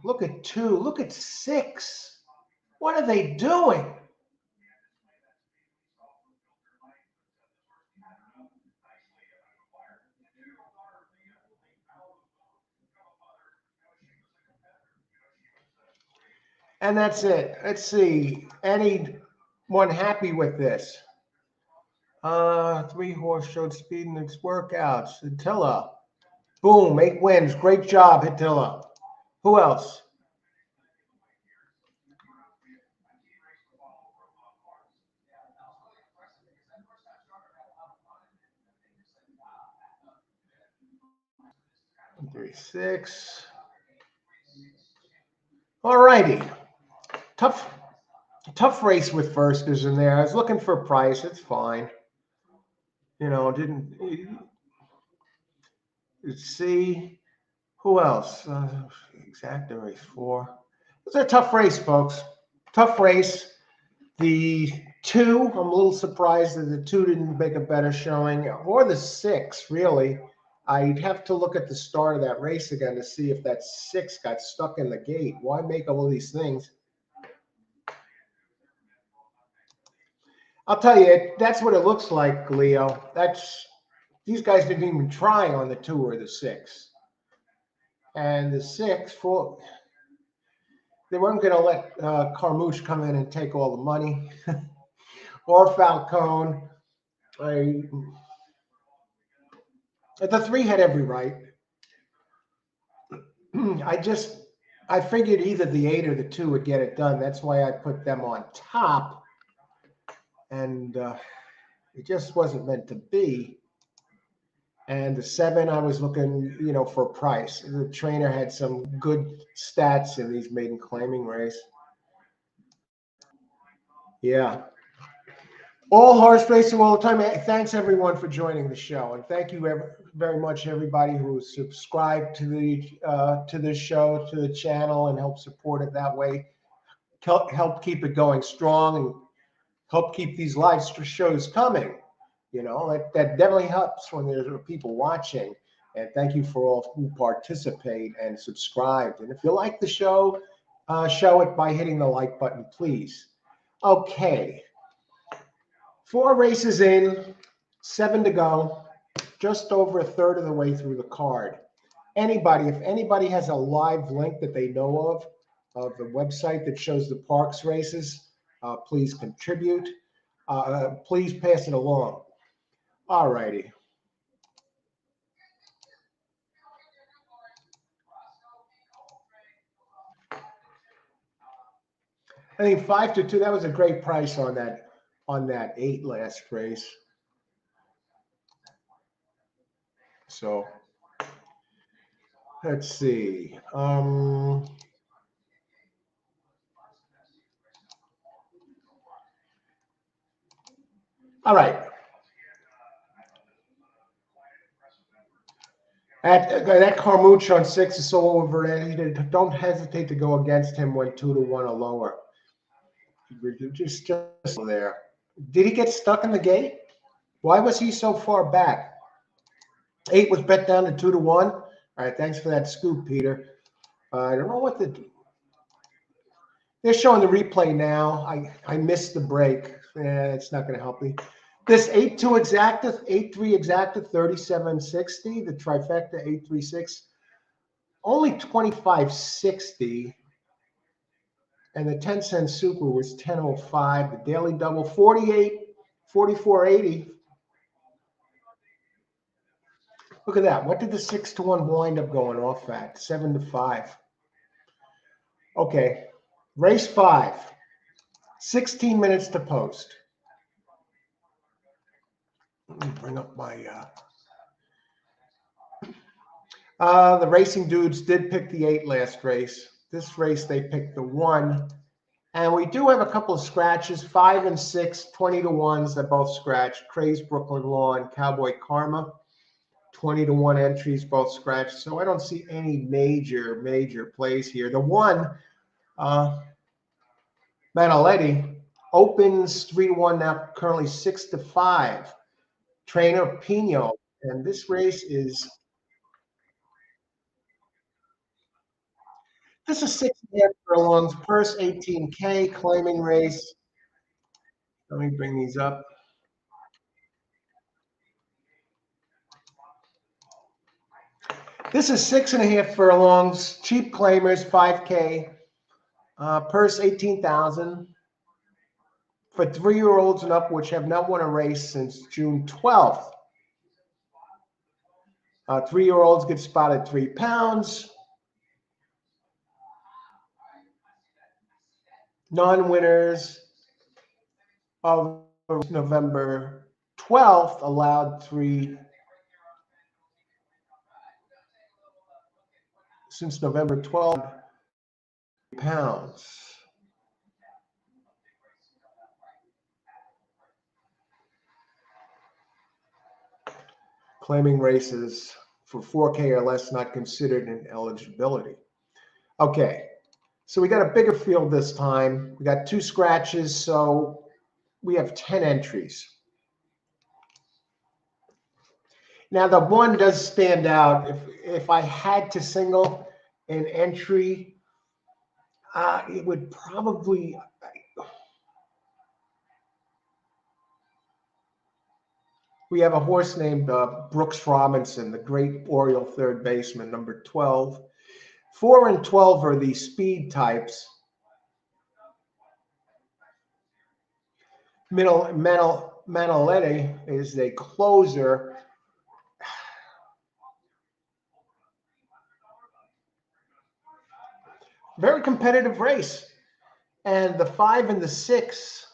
look at 2. Look at 6. What are they doing? And that's it. Let's see. Anyone happy with this? 3 horse showed speed in its workouts. Attila. Boom. 8 wins. Great job, Attila. Who else? Three, 6. All righty. Tough race with firsters in there. I was looking for Price. It's fine. You know, didn't see who else. Exacta race 4. It's a tough race, folks. Tough race. The 2, I'm a little surprised that the 2 didn't make a better showing, or the 6, really. I'd have to look at the start of that race again to see if that 6 got stuck in the gate. Why make all of these things? I'll tell you, that's what it looks like, Leo. These guys didn't even try on the 2 or the 6. And the 6, they weren't going to let Carmouche come in and take all the money. Or Falcone. The 3 had every right. I figured either the 8 or the 2 would get it done. That's why I put them on top. And it just wasn't meant to be. And the 7, I was looking, for Price. The trainer had some good stats in these maiden claiming race. Yeah. All horse racing all the time. Thanks everyone for joining the show, and thank you very much everybody who subscribed to the show, to the channel, and help support it that way. Help keep it going strong and help keep these live shows coming. That definitely helps when there's people watching. And thank you for all who participate and subscribed. And if you like the show, show it by hitting the like button, please. Okay. 4 races in, 7 to go, just over a third of the way through the card. If anybody has a live link that they know of the website that shows the Parx races, please contribute. Please pass it along. All righty. I think 5 to 2. That was a great price on that 8 last race. So let's see. All right. That Carmouche on 6 is so overrated. Don't hesitate to go against him when 2 to 1 or lower. Just there. Did he get stuck in the gate? Why was he so far back? 8 was bet down to 2 to 1. All right, thanks for that scoop, Peter. I don't know what they're showing the replay now. I missed the break. It's not going to help me. This 8-2 exacta, 8-3 exacta, 37.60. The trifecta 8-3-6, only 25.60. And the 10-cent super was 10.05. The daily double 44.80. Look at that. What did the 6 to 1 wind up going off at? 7 to 5. Okay. Race 5. 16 minutes to post. Let me bring up my the racing dudes did pick the 8 last race. This race they picked the 1. And we do have a couple of scratches, 5 and 6, 20 to 1s that both scratched. Craze Brooklyn Law and Cowboy Karma, 20 to 1 entries, both scratched. So I don't see any major plays here. The 1, Manoletti, Opens 3-1 now, currently 6-5. Trainer Pino, and this race is this is 6.5 furlongs, purse 18K, claiming race. Let me bring these up. This is 6.5 furlongs, cheap claimers 5K, purse 18,000 for 3-year-olds and up, which have not won a race since June 12th. 3-year-olds get spotted 3 pounds. Non-winners of November 12th allowed 3 since November 12th pounds. Claiming races for 4K or less not considered in eligibility. Okay, so we got a bigger field this time. We got 2 scratches, so we have 10 entries. Now the one does stand out. If I had to single an entry, it would probably. We have a horse named Brooks Robinson, the great Oriole third baseman, number 12. 4 and 12 are the speed types. Manolete is a closer. Very competitive race. And the 5 and the 6.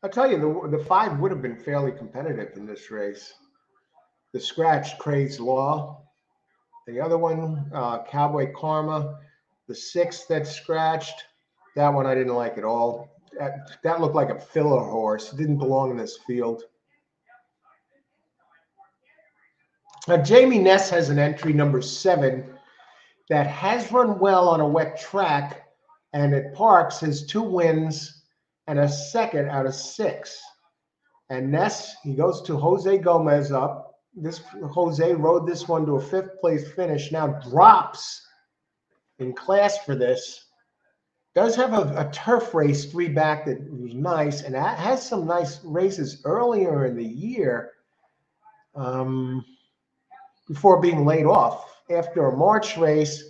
I'll tell you, the 5 would have been fairly competitive in this race. The scratch, Craig's Law. The other one, Cowboy Karma. The 6 that scratched, that one I didn't like at all. That looked like a filler horse. It didn't belong in this field. Jamie Ness has an entry, number 7, that has run well on a wet track, and at Parx has 2 wins and a second out of 6. And Ness, he goes to Jose Gomez up. This Jose rode this one to a 5th place finish. Now drops in class for this. Does have a turf race 3 back that was nice, and that has some nice races earlier in the year. Before being laid off after a March race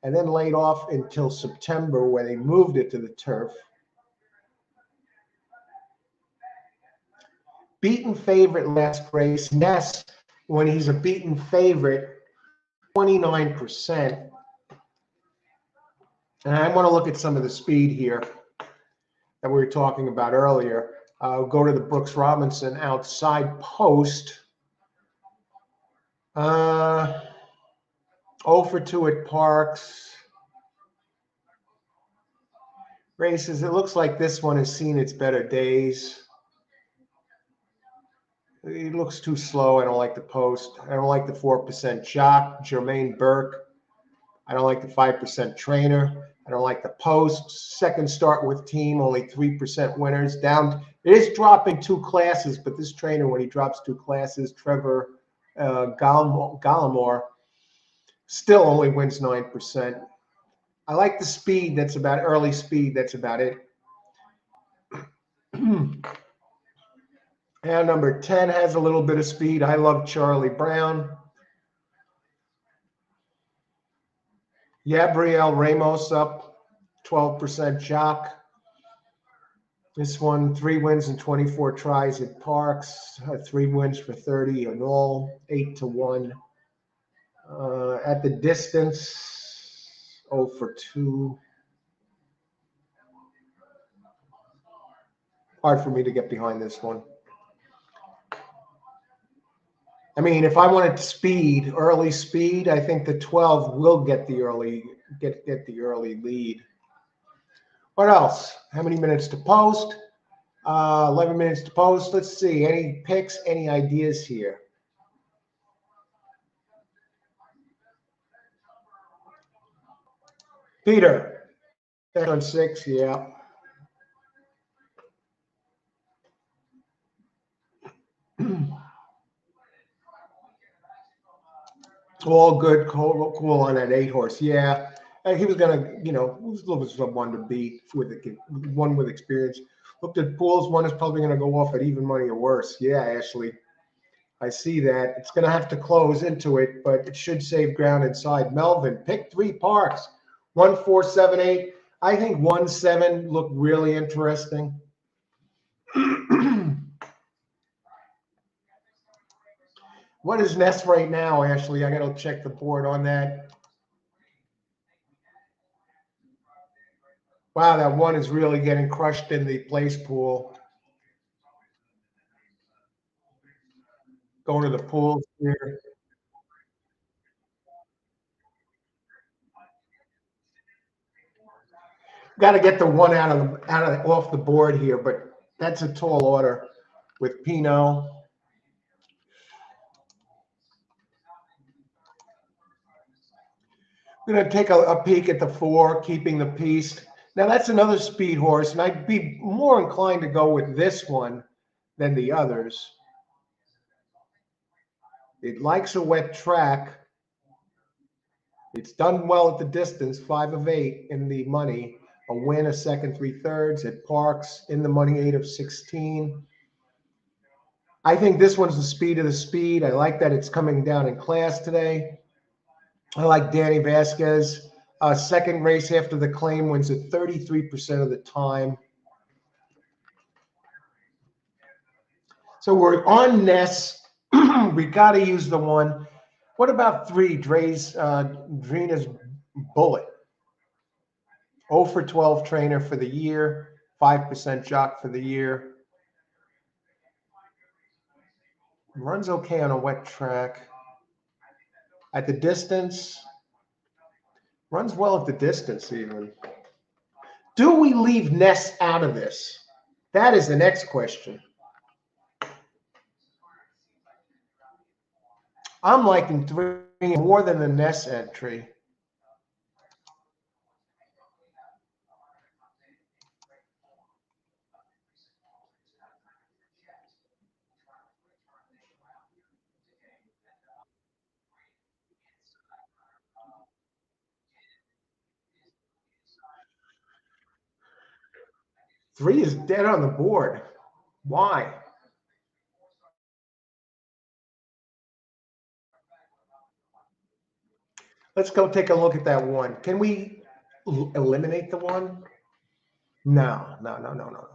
and then laid off until September where they moved it to the turf. Beaten favorite last race. Ness, when he's a beaten favorite, 29%. And I want to look at some of the speed here that we were talking about earlier. Go to the Brooks Robinson outside post. 0 for 2 at Parx. Races, it looks like this one has seen its better days. It looks too slow. I don't like the post. I don't like the 4% jock, Jermaine Burke. I don't like the 5% trainer. I don't like the post. Second start with team, only 3% winners. Down, it is dropping 2 classes, but this trainer, when he drops 2 classes, Trevor Gallimore, still only wins 9%. I like the speed. That's about early speed. That's about it. And number 10 has a little bit of speed. I love Charlie Brown. Gabriel Ramos up, 12% jock. This one, 3 wins and 24 tries at Parx. 3 wins for 30 in all, 8-1. At the distance, 0 for 2. Hard for me to get behind this one. I mean, if I wanted speed, early speed, I think the 12 will get the early the early lead. What else? How many minutes to post? 11 minutes to post. Let's see. Any picks? Any ideas here? Peter, that's on 6, yeah. All good, cool on that 8 horse. Yeah, he was gonna, he was the one to beat with one with experience. Looked at pools. One is probably gonna go off at even money or worse. Yeah, Ashley, I see that. It's gonna have to close into it, but it should save ground inside. Melvin, pick 3 Parx, 1, 4, 7, 8. I think 1, 7 looked really interesting. What is Nest right now, Ashley? I gotta check the board on that. Wow, that one is really getting crushed in the place pool. Going to the pool here. Got to get the one off the board here, but that's a tall order with Pinot. I'm going to take a peek at the 4, keeping the peace. Now that's another speed horse, and I'd be more inclined to go with this one than the others. It likes a wet track. It's done well at the distance, 5 of 8 in the money. A win, a second, 3/3 at Parx in the money, 8 of 16. I think this one's the speed of the speed. I like that it's coming down in class today. I like Danny Vasquez. Second race after the claim wins at 33% of the time. So we're on Ness. We got to use the one. What about 3, Drina's Bullet? 0 for 12 trainer for the year, 5% jock for the year. Runs okay on a wet track. At the distance, runs well at the distance even. Do we leave Ness out of this? That is the next question. I'm liking 3 more than the Ness entry. Three is dead on the board. Why? Let's go take a look at that one. Can we eliminate the one? No, no, no, no, no,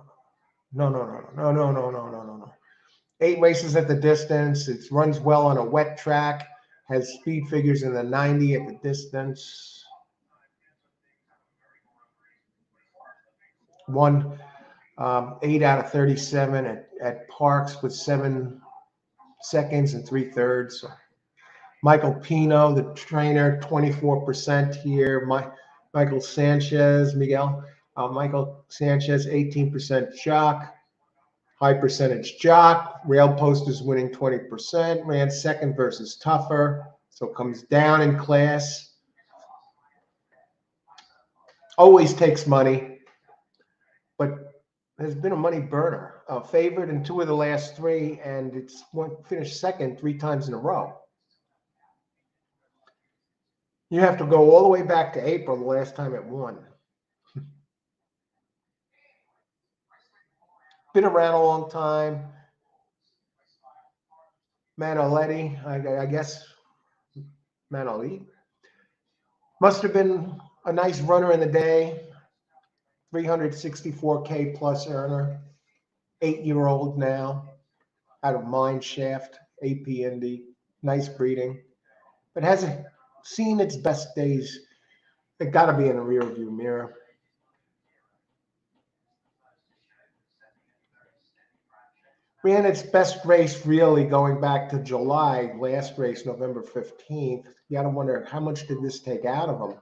no, no, no, no, no, no, no, no, no, no, no. 8 races at the distance. It runs well on a wet track. Has speed figures in the 90 at the distance. Won 8 out of 37 at Parx with 7 seconds and 3/3. Michael Pino, the trainer, 24% here. Michael Sanchez, Michael Sanchez, 18% jock. High percentage jock. Rail Post is winning 20%. Ran second versus Tougher. So comes down in class. Always takes money. But has been a money burner. Favored in 2 of the last 3, and it's finished second 3 times in a row. You have to go all the way back to April, the last time it won. Been around a long time. Manoletti, I guess. Manoletti. Must have been a nice runner in the day. 364K plus earner. 8-year-old now. Out of Mine Shaft, AP Indy. Nice breeding. But hasn't seen its best days. It got to be in a rear view mirror. Ran its best race really going back to July, last race, November 15th. You got to wonder, how much did this take out of him?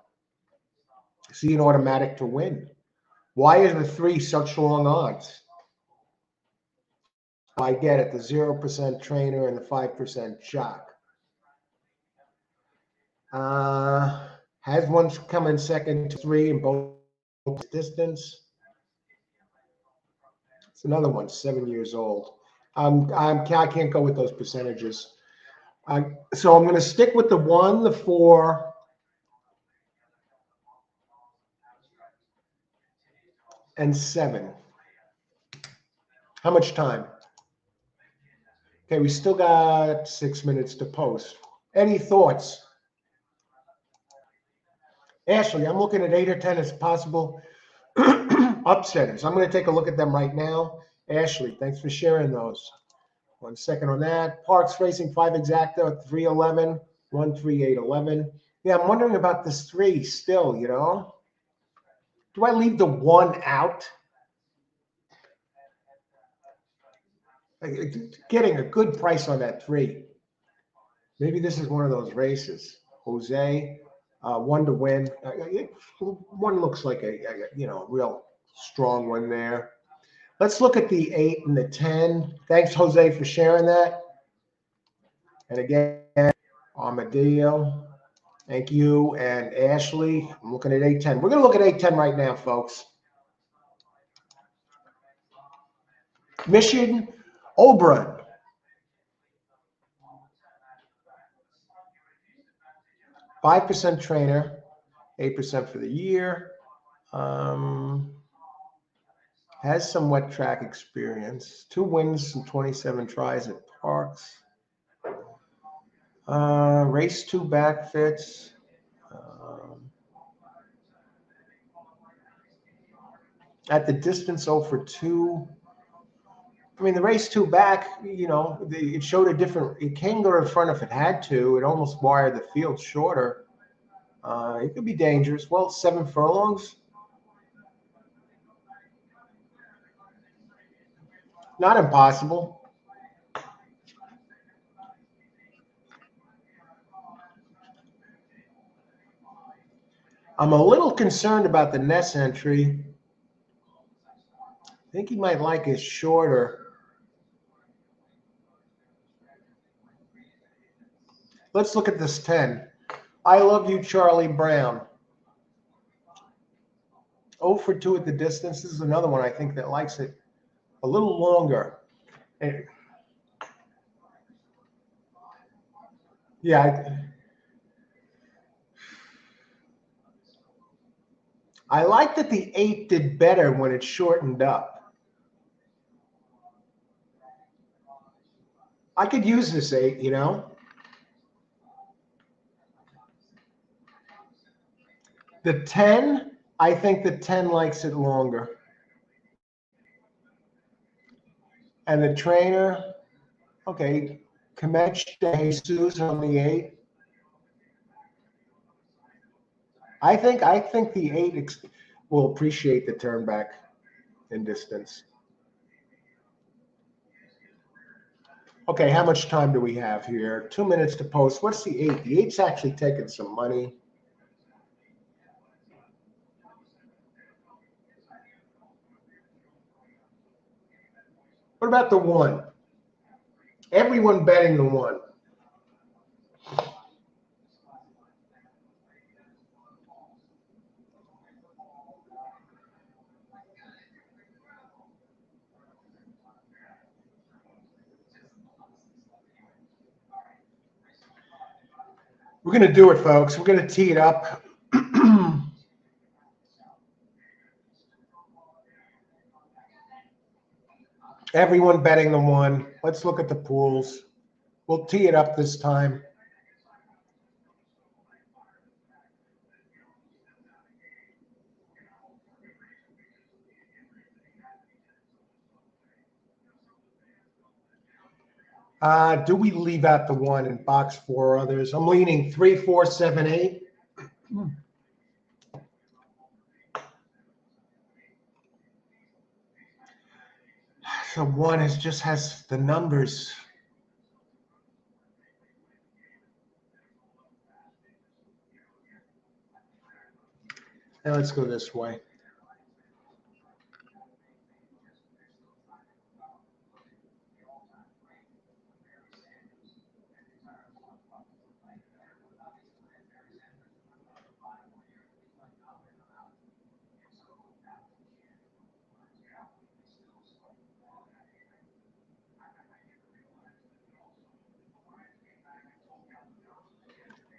See an automatic to win. Why are the 3 such long odds? I get it, the 0% trainer and the 5% jock. Has one come in second, 3 in both distance. It's another one, 7 years old. I can't go with those percentages. So I'm going to stick with the 1, the 4, and 7. How much time? Okay, we still got 6 minutes to post. Any thoughts? Ashley, I'm looking at 8 or 10 as possible upsetters. I'm going to take a look at them right now. Ashley, thanks for sharing those. 1 second on that. Parx Racing 5 exacta, 311, 13811. Yeah, I'm wondering about this 3 still, you know. Do I leave the 1 out? Getting a good price on that 3. Maybe this is one of those races. Jose, 1 to win. 1 looks like a real strong one there. Let's look at the 8 and the 10. Thanks, Jose, for sharing that. And again, Armadillo. Thank you. And Ashley, I'm looking at 810. We're going to look at 810 right now, folks. Mission Oberon. 5% trainer, 8% for the year. Has some wet track experience. 2 wins and 27 tries at Parx. Race 2 back fits. At the distance 0 for 2. I mean, the race 2 back, it showed a different, it can go to the front if it had to. It almost wired the field shorter. It could be dangerous. Well, 7 furlongs. Not impossible. I'm a little concerned about the Ness entry. I think he might like it shorter. Let's look at this 10. I Love You, Charlie Brown. 0 for 2 at the distance. This is another one I think that likes it a little longer. And yeah, I like that the 8 did better when it shortened up. I could use this 8, you know. The 10, I think the 10 likes it longer. And the trainer, okay, Kamech de Jesus on the 8. I think the 8 will appreciate the turn back in distance. Okay, how much time do we have here? 2 minutes to post. What's the 8? The 8's actually taking some money. What about the 1? Everyone betting the 1. We're going to do it, folks. We're going to tee it up. Everyone betting the 1. Let's look at the pools. We'll tee it up this time. Do we leave out the 1 and box 4 others? I'm leaning 3, 4, 7, 8. So 1 just has the numbers. Now let's go this way.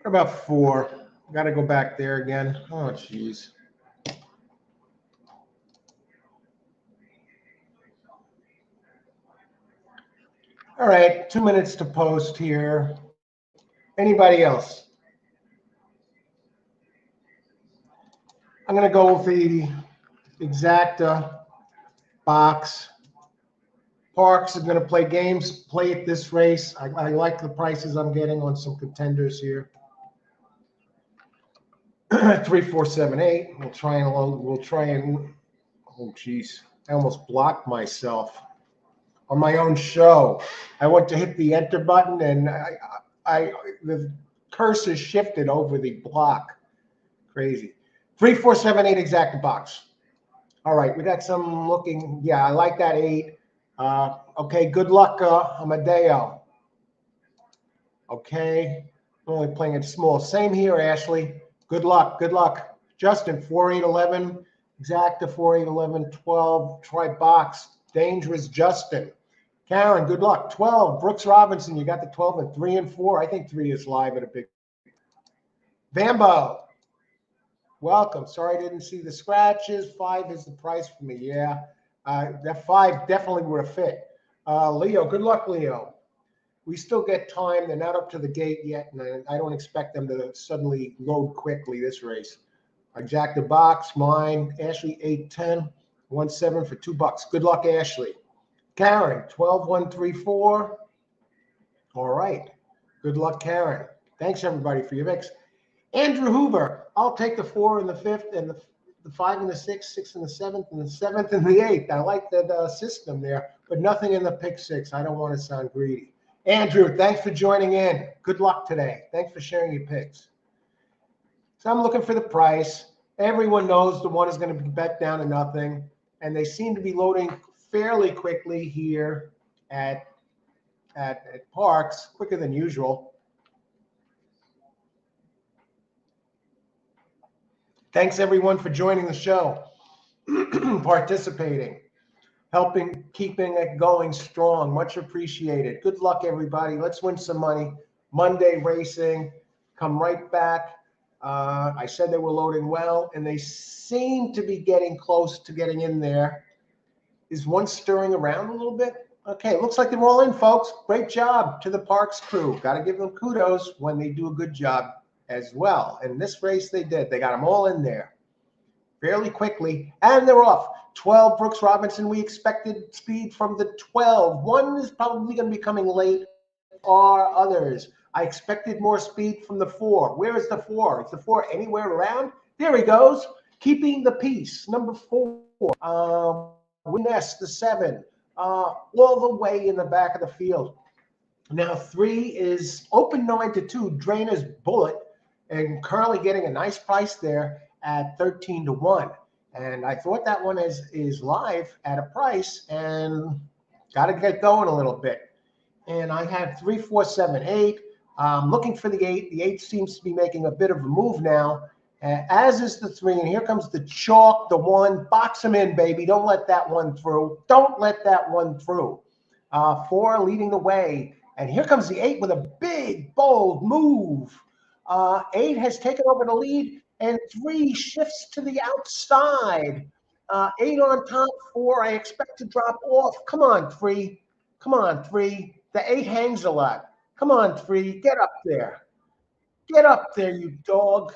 What about 4? Got to go back there again. Oh, jeez. All right, 2 minutes to post here. Anybody else? I'm going to go with the exacta box. Parx is going to play games, play at this race. I like the prices I'm getting on some contenders here. 3, 4, 7, 8. We'll try and. Oh, geez. I almost blocked myself on my own show. I went to hit the enter button and the cursor shifted over the block. Crazy. 3, 4, 7, 8 exacta box. All right, we got some looking. Yeah, I like that 8. Okay, good luck, Amadeo. Okay, I'm only playing it small. Same here, Ashley. Good luck. Good luck. Justin, 4, 8, 11. Exacta, 4, 8, 11, 12. Try box. Dangerous Justin. Karen, good luck. 12. Brooks Robinson, you got the 12 and 3 and 4. I think 3 is live at a big. Bambo, welcome. Sorry I didn't see the scratches. 5 is the price for me. Yeah, that 5 definitely would have fit. Leo, good luck, Leo. We still get time. They're not up to the gate yet, and I don't expect them to suddenly load quickly this race. Exacta box, mine. Ashley, 8, 10. 1, 7 for $2. Good luck, Ashley. Karen, 12, 1, 3, 4. All right. Good luck, Karen. Thanks, everybody, for your picks. Andrew Hoover, I'll take the 4 and the 5th and the 5 and the 6th, 6 and the 7th, and the 7th and the 8th. I like that system there, but nothing in the pick 6. I don't want to sound greedy. Andrew, thanks for joining in. Good luck today. Thanks for sharing your picks. So I'm looking for the price. Everyone knows the one is going to be bet down to nothing, and they seem to be loading fairly quickly here at Parx, quicker than usual. Thanks, everyone, for joining the show, participating, helping, keeping it going strong. Much appreciated. Good luck, everybody. Let's win some money. Monday racing. Come right back. I said they were loading well, and they seem to be getting close to getting in there. Is one stirring around a little bit? Okay, looks like they're all in, folks. Great job to the Parx crew. Got to give them kudos when they do a good job as well. And this race they did. They got them all in there fairly quickly, and they're off. 12, Brooks Robinson. We expected speed from the 12. 1 is probably going to be coming late, or others. I expected more speed from the 4. Where is the 4? Is the 4 anywhere around? There he goes, keeping the peace. Number 4. Winess, the 7. All the way in the back of the field. Now 3 is open 9 to 2, Drainer's Bullet, and currently getting a nice price there at 13 to 1. And I thought that one is live at a price and got to get going a little bit. And I had 3, 4, 7, 8. Looking for the 8. The 8 seems to be making a bit of a move now, as is the 3. And here comes the chalk, the 1. Box him in, baby. Don't let that one through. Don't let that one through. 4 leading the way. And here comes the 8 with a big, bold move. 8 has taken over the lead, and 3 shifts to the outside. 8 on top, 4 I expect to drop off. Come on, 3. Come on, 3. The 8 hangs a lot. Come on, 3. Get up there. Get up there, you dog.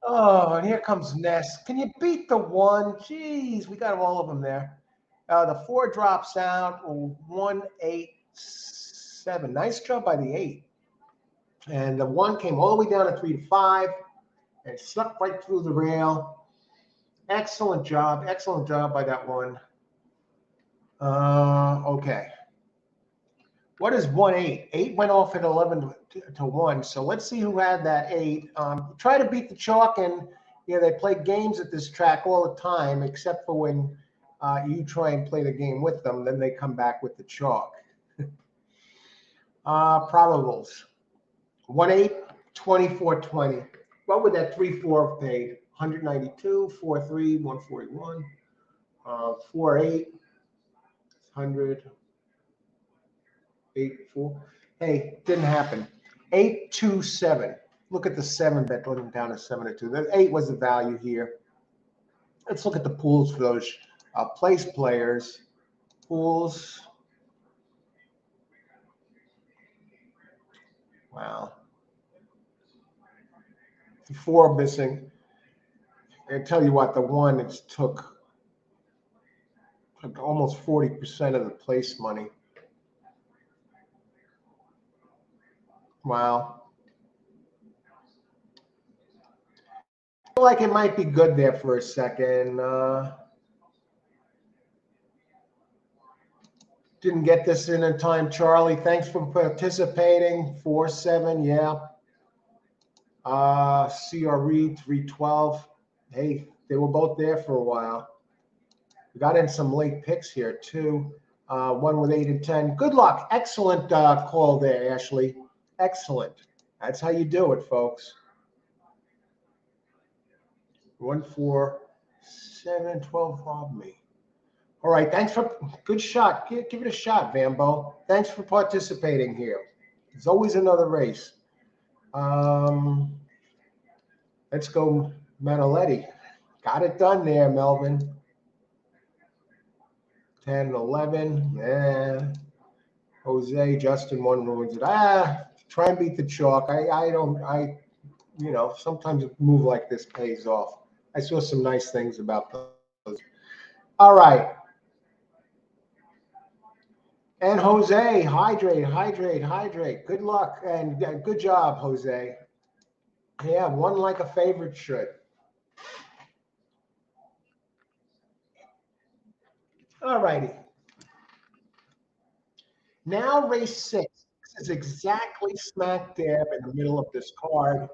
Oh, and here comes Ness. Can you beat the 1? Jeez, we got all of them there. The 4 drops out. 1, 8, 7. Nice job by the 8. And the 1 came all the way down to 3 to 5 and snuck right through the rail. Excellent job. Excellent job by that 1. Okay. What is 1, 8? 8 went off at 11 to 1. So let's see who had that 8. Try to beat the chalk, and they play games at this track all the time, except for when you try and play the game with them. Then they come back with the chalk. Probables. 1, 8, 24, 20. What would that 3, 4 have paid? 192, 4, 3, 141. 4, 8, 100. 8, 4. Hey, didn't happen. 827. Look at the 7 bet looking down to 7-2. The 8 was the value here. Let's look at the pools for those place players. Pools. Wow. 4 missing. I tell you what, the one it took almost 40% of the place money. Wow. I feel like it might be good there for a second. Didn't get this in time, Charlie. Thanks for participating. 4-7, yeah. CRE 312. Hey, they were both there for a while. We got in some late picks here too. One with 8 and 10. Good luck. Excellent call there, Ashley. Excellent. That's how you do it, folks. 1, 4, 7, 12 robbed me. All right, thanks for good shot. Give it a shot, Vambo. Thanks for participating here. There's always another race. Let's go Manoletti. Got it done there, Melvin. 10 and 11. Yeah. Jose, Justin, 1 ruins it. Try and beat the chalk. Sometimes a move like this pays off. I saw some nice things about those. All right. And Jose, hydrate. Good luck and good job, Jose. Yeah, one like a favorite should. All righty. Now race 6. This is exactly smack dab in the middle of this card.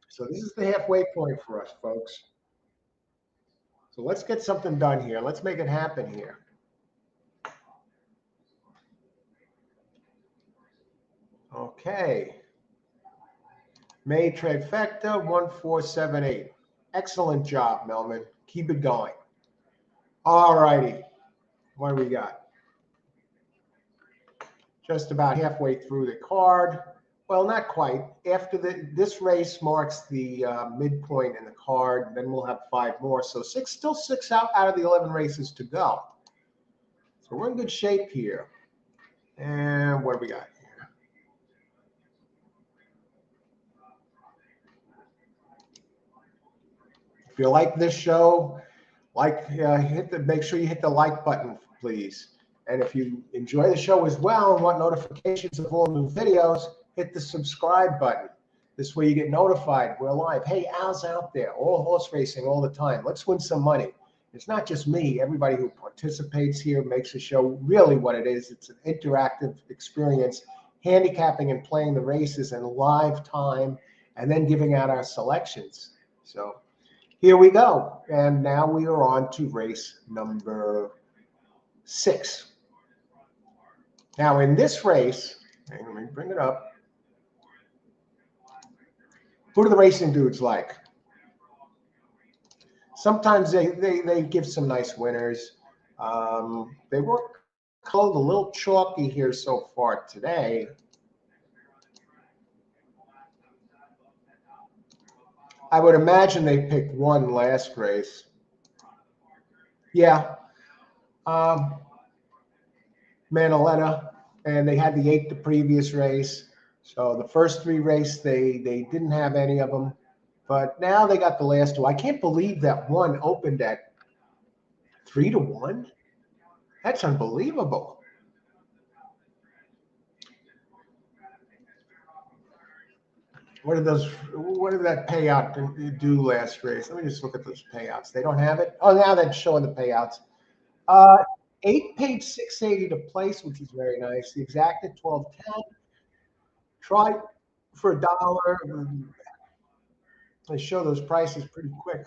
So this is the halfway point for us, folks. So let's get something done here. Let's make it happen here. Okay. May trifecta 1478. Excellent job, Melvin. Keep it going. All righty. What do we got? Just about halfway through the card. Well, not quite. After this race marks the midpoint in the card, then we'll have 5 more. So still six out of the 11 races to go. So we're in good shape here. And what do we got here? If you like this show, make sure you hit the like button, please. And if you enjoy the show as well and want notifications of all new videos, hit the subscribe button. This way you get notified. We're live. Hey, Al's out there. All horse racing all the time. Let's win some money. It's not just me. Everybody who participates here makes the show really what it is. It's an interactive experience, handicapping and playing the races in live time, and then giving out our selections. So here we go. And now we are on to race number 6. Now in this race, let me bring it up. Who do the racing dudes like? Sometimes they give some nice winners. They were called a little chalky here so far today. I would imagine they picked 1 last race. Yeah. Manoletta, and they had the 8 the previous race. So the first 3 races, they didn't have any of them. But now they got the last 2. I can't believe that one opened at 3-1. That's unbelievable. What did that payout do last race? Let me just look at those payouts. They don't have it. Oh, now they're showing the payouts. 8 paid $680 to place, which is very nice. The exacted $12.10. Try for $1. They show those prices pretty quick.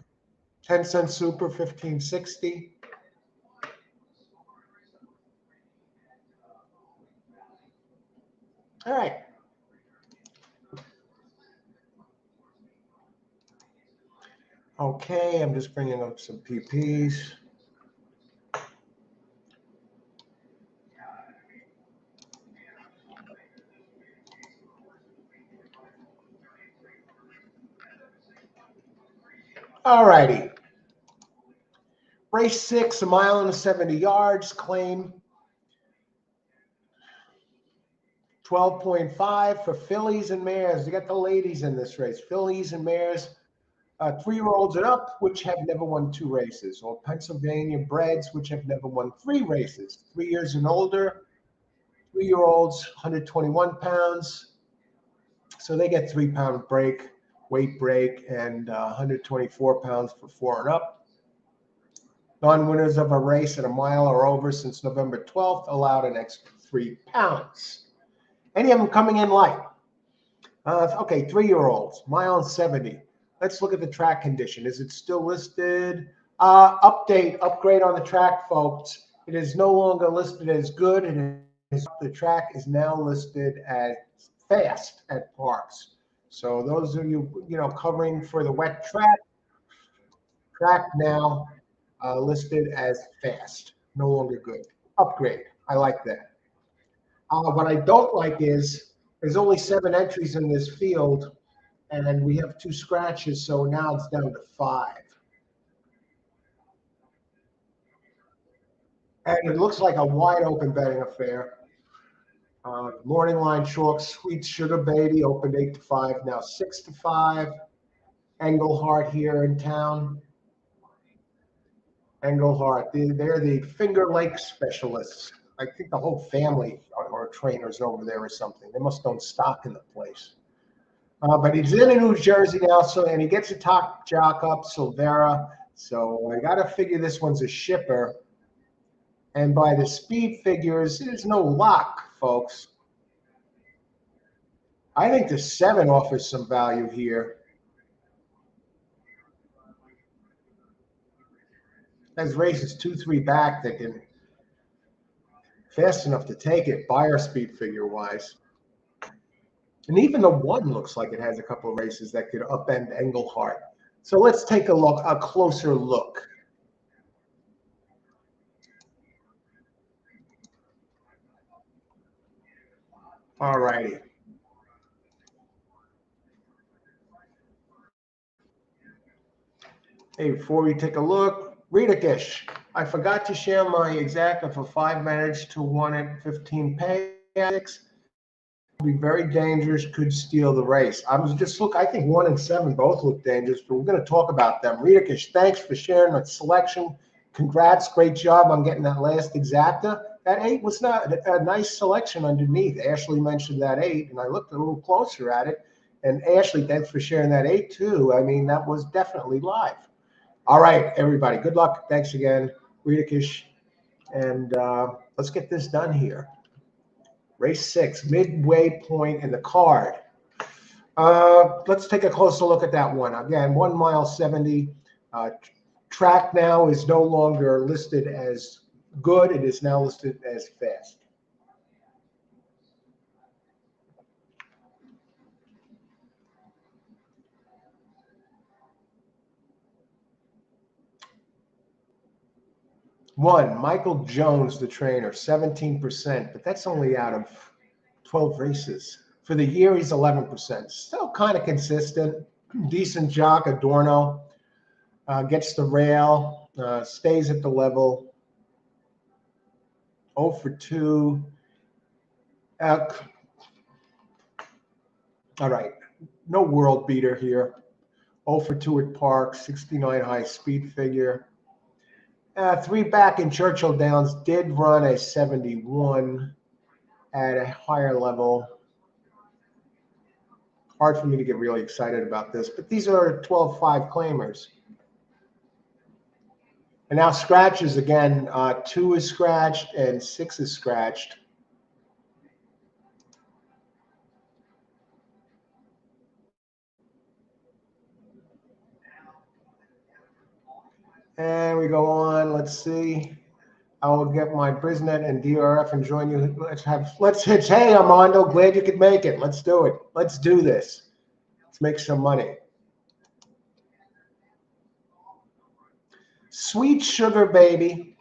10-cent super, $15.60. All right. Okay, I'm just bringing up some PPs. All righty. Race 6, a mile and 70 yards, claim 12.5 for fillies and mares. You got the ladies in this race. Fillies and mares, 3-year-olds and up, which have never won 2 races, or Pennsylvania breds, which have never won 3 races. 3 years and older, 3-year-olds, 121 pounds. So they get 3-pound break, weight break, and 124 pounds for 4 and up. Non-winners of a race at a mile or over since November 12th allowed an extra 3 pounds. Any of them coming in light? Okay, 3-year-olds, mile and 70. Let's look at the track condition. Is it still listed? Upgrade on the track, folks. It is no longer listed as good. The track is now listed as fast at Parx. So those of you, covering for the wet track now listed as fast, no longer good. Upgrade. I like that. What I don't like is there's only 7 entries in this field, and we have 2 scratches, so now it's down to 5. And it looks like a wide open betting affair. Morning line chalk, Sweet Sugar Baby opened 8-5, now 6-5. Englehart here in town. Englehart, they're the Finger Lake specialists. I think the whole family are trainers over there or something. They must own stock in the place. But he's in New Jersey now, and he gets a top jock up, Silvera. So I got to figure this one's a shipper. And by the speed figures, there's no lock, folks. I think the 7 offers some value here. As races 2-3 back, they can fast enough to take it, buyer speed figure wise. And even the 1 looks like it has a couple of races that could upend Englehart. So let's take a closer look. All righty. Hey, before we take a look, Ritakish. I forgot to share my exacta for 5 minutes to 1 at 15 pay. Be very dangerous, could steal the race. I think 1 and 7 both look dangerous, but we're going to talk about them. Ritakish, thanks for sharing that selection. Congrats, great job on getting that last exacta. That 8 was not a nice selection underneath. Ashley mentioned that 8, and I looked a little closer at it. And Ashley, thanks for sharing that 8 too. I mean, that was definitely live. All right, everybody, good luck. Thanks again, Ritakish. And let's get this done here. Race 6, midway point in the card. Let's take a closer look at that one. Again, 1 mile 70. Track now is no longer listed as good. It is now listed as fast. One, Michael Jones, the trainer, 17%, but that's only out of 12 races. For the year, he's 11%. Still kind of consistent. Decent jock, Adorno. Gets the rail, stays at the level. 0 for 2. All right, no world beater here. 0 for 2 at Parx, 69 high speed figure. 3 back in Churchill Downs did run a 71 at a higher level. Hard for me to get really excited about this, but these are 12-5 claimers. And now scratches again. 2 is scratched and 6 is scratched. And we go on. Let's see. I will get my Brisnet and DRF and join you. Hey, Armando, glad you could make it. Let's do it. Let's do this. Let's make some money. Sweet Sugar Baby.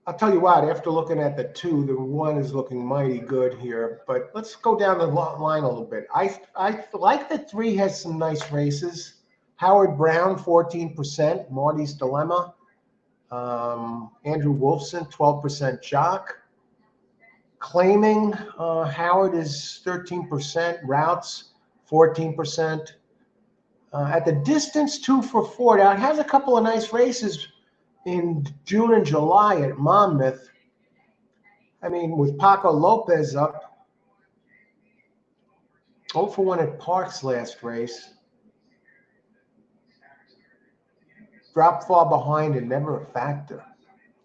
I'll tell you what, after looking at the 2, the 1 is looking mighty good here. But let's go down the line a little bit. I like the 3 has some nice races. Howard Brown, 14%. Marty's Dilemma. Andrew Wolfson, 12% jock. Claiming Howard is 13%. Routes, 14%. At the distance, 2 for 4. Now, it has a couple of nice races in June and July at Monmouth. I mean, with Paco Lopez up, 0 for 1 at Parx last race. Dropped far behind and never a factor.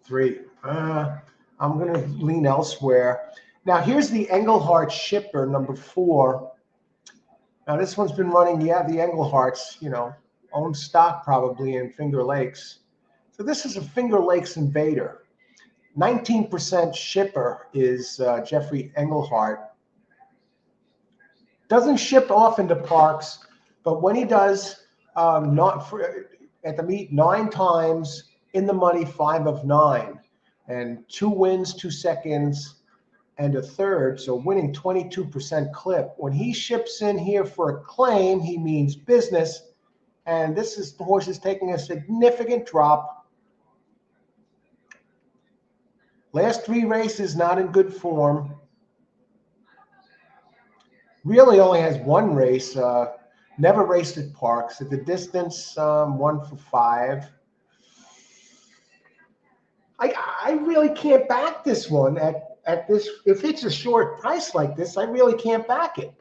3. I'm going to lean elsewhere. Now, here's the Engelhart Shipper, number 4. Now, this one's been running, the Engelharts, own stock probably in Finger Lakes. So this is a Finger Lakes Invader. 19% shipper is Jeffrey Engelhart. Doesn't ship often to Parx, but when he does, at the meet 9 times, in the money 5 of 9, and 2 wins, 2 seconds, and a third, so winning 22% clip. When he ships in here for a claim, he means business, and the horse is taking a significant drop. Last 3 races not in good form. Really only has 1 race. Never raced at Parx. At the distance, 1 for 5. I really can't back this one at this. If it's a short price like this, I really can't back it.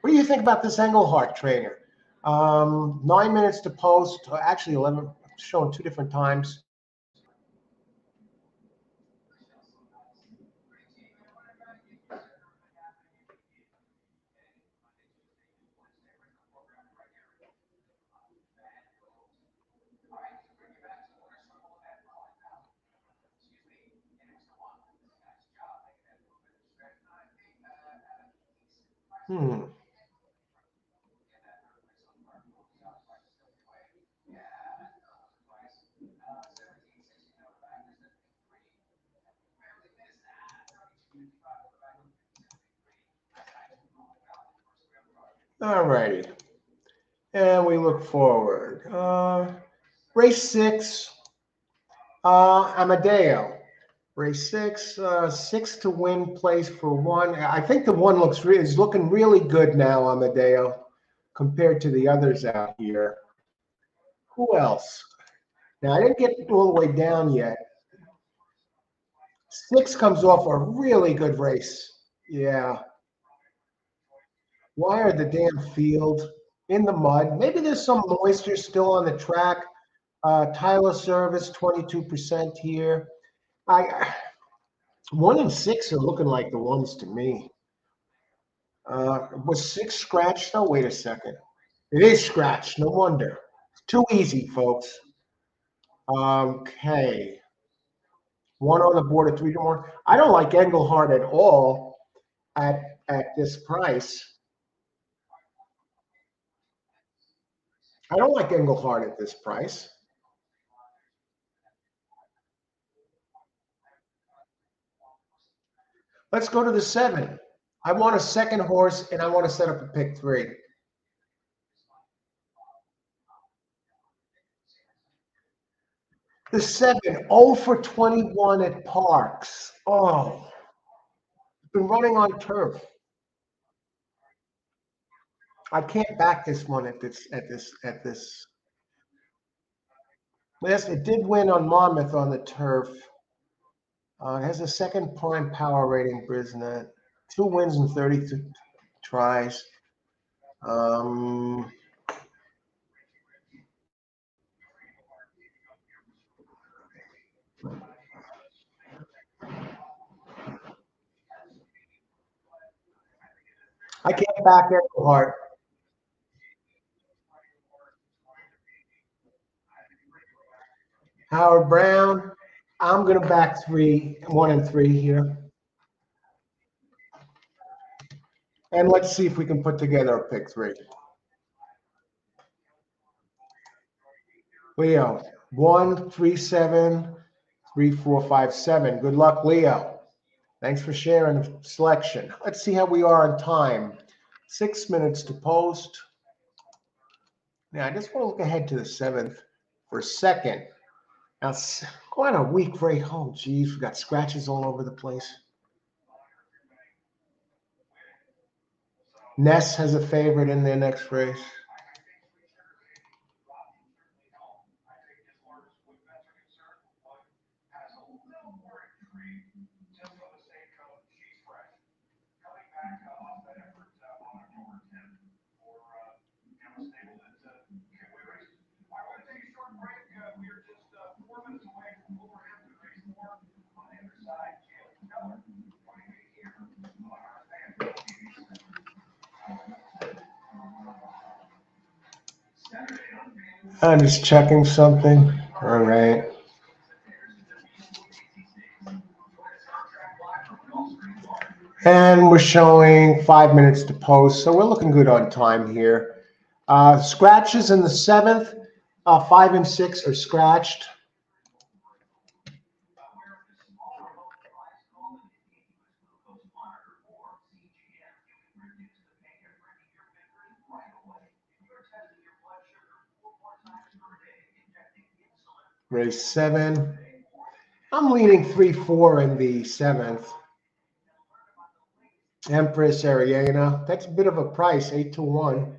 What do you think about this Engelhart trainer? 9 minutes to post. Actually, 11. Showing 2 different times. All righty. And we look forward. Race 6, Amadeo. Race 6, 6 to win, place for 1. I think the 1 is looking really good now, Amadeo, compared to the others out here. Who else? Now, I didn't get all the way down yet. 6 comes off a really good race. Yeah. Wired the damn field in the mud. Maybe there's some moisture still on the track. Tyler Service, 22% here. 1 and 6 are looking like the ones to me. Was 6 scratched? Oh, wait a second. It is scratched. No wonder. It's too easy, folks. Okay. 1 on the board at 3 to 1. I don't like Engelhart at all at this price. I don't like Engelhart at this price. Let's go to the 7. I want a second horse, and I want to set up a pick 3. The 7, 0 for 21 at Parx. Oh, been running on turf. I can't back this one at this. Yes, it did win on Monmouth on the turf. It has a 2nd prime power rating, Brisnet. 2 wins and 32 tries. I can't back Engelhart. Howard Brown. I'm going to back 1 and 3 here. And let's see if we can put together a pick 3. Leo, 1, 3, 7, 3, 4, 5, 7. Good luck, Leo. Thanks for sharing the selection. Let's see how we are on time. 6 minutes to post. Now, I just want to look ahead to the 7th for a second. Now, go on a week right home. Geez, we got scratches all over the place. Ness has a favorite in their next race. I'm just checking something. All right. And we're showing 5 minutes to post, so we're looking good on time here. Scratches in the 7th, 5 and 6 are scratched. Race 7. I'm leaning 3, 4 in the 7th. Empress Ariana. That's a bit of a price, 8-1.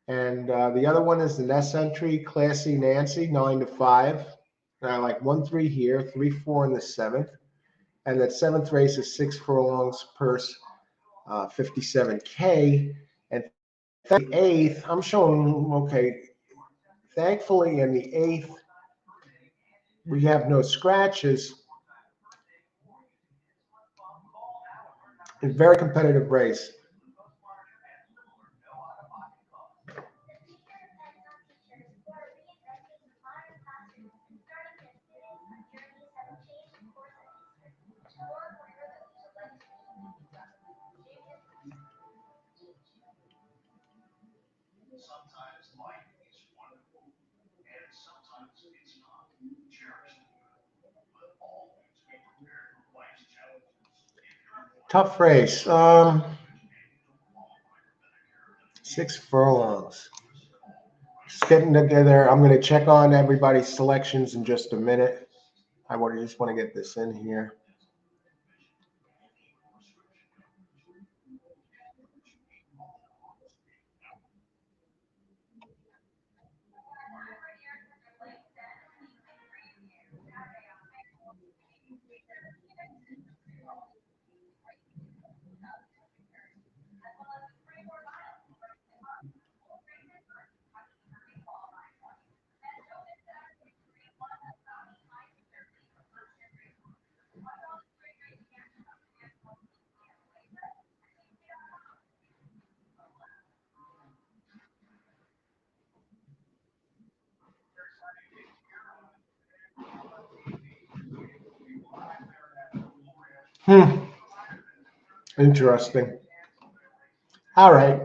And the other one is the Ness entry, Classy Nancy, 9-5. I like 1, 3 here, 3, 4 in the 7th. And that 7th race is 6 furlongs, purse 57K. And the 8th, I'm showing, okay, thankfully in the 8th, we have no scratches. A very competitive race. Tough race. 6 furlongs. Just getting together. I'm going to check on everybody's selections in just a minute. I just want to get this in here. Interesting. All right.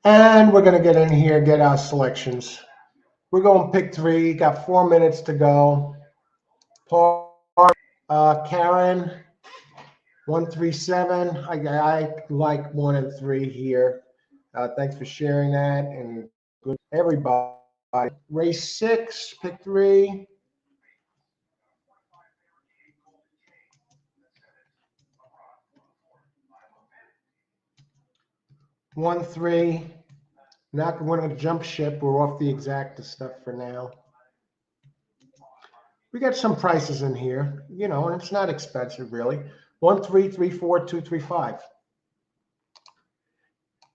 And we're going to get in here, get our selections. We're going pick 3. Got 4 minutes to go. Karen, 137. I like 1 and 3 here. Thanks for sharing that. And good everybody. Race 6, pick 3. One, 3. Not going to jump ship. We're off the exacta stuff for now. We got some prices in here, and it's not expensive really. 1, 3, 3, 4, 2, 3, 5.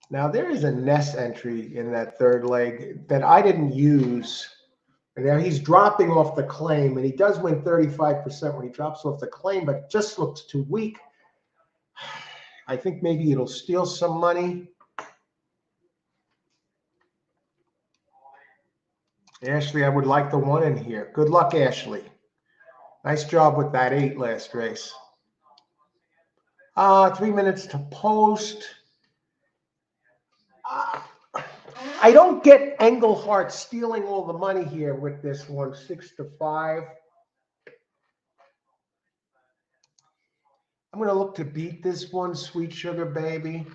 Now there is a Ness entry in that third leg that I didn't use. And now he's dropping off the claim, and he does win 35% when he drops off the claim, but just looks too weak. I think maybe it'll steal some money. Ashley, I would like the 1 in here. Good luck, Ashley. Nice job with that 8 last race. 3 minutes to post. Uh, I don't get Engelhart stealing all the money here with this one, 6-5. I'm going to look to beat this one, Sweet Sugar Baby.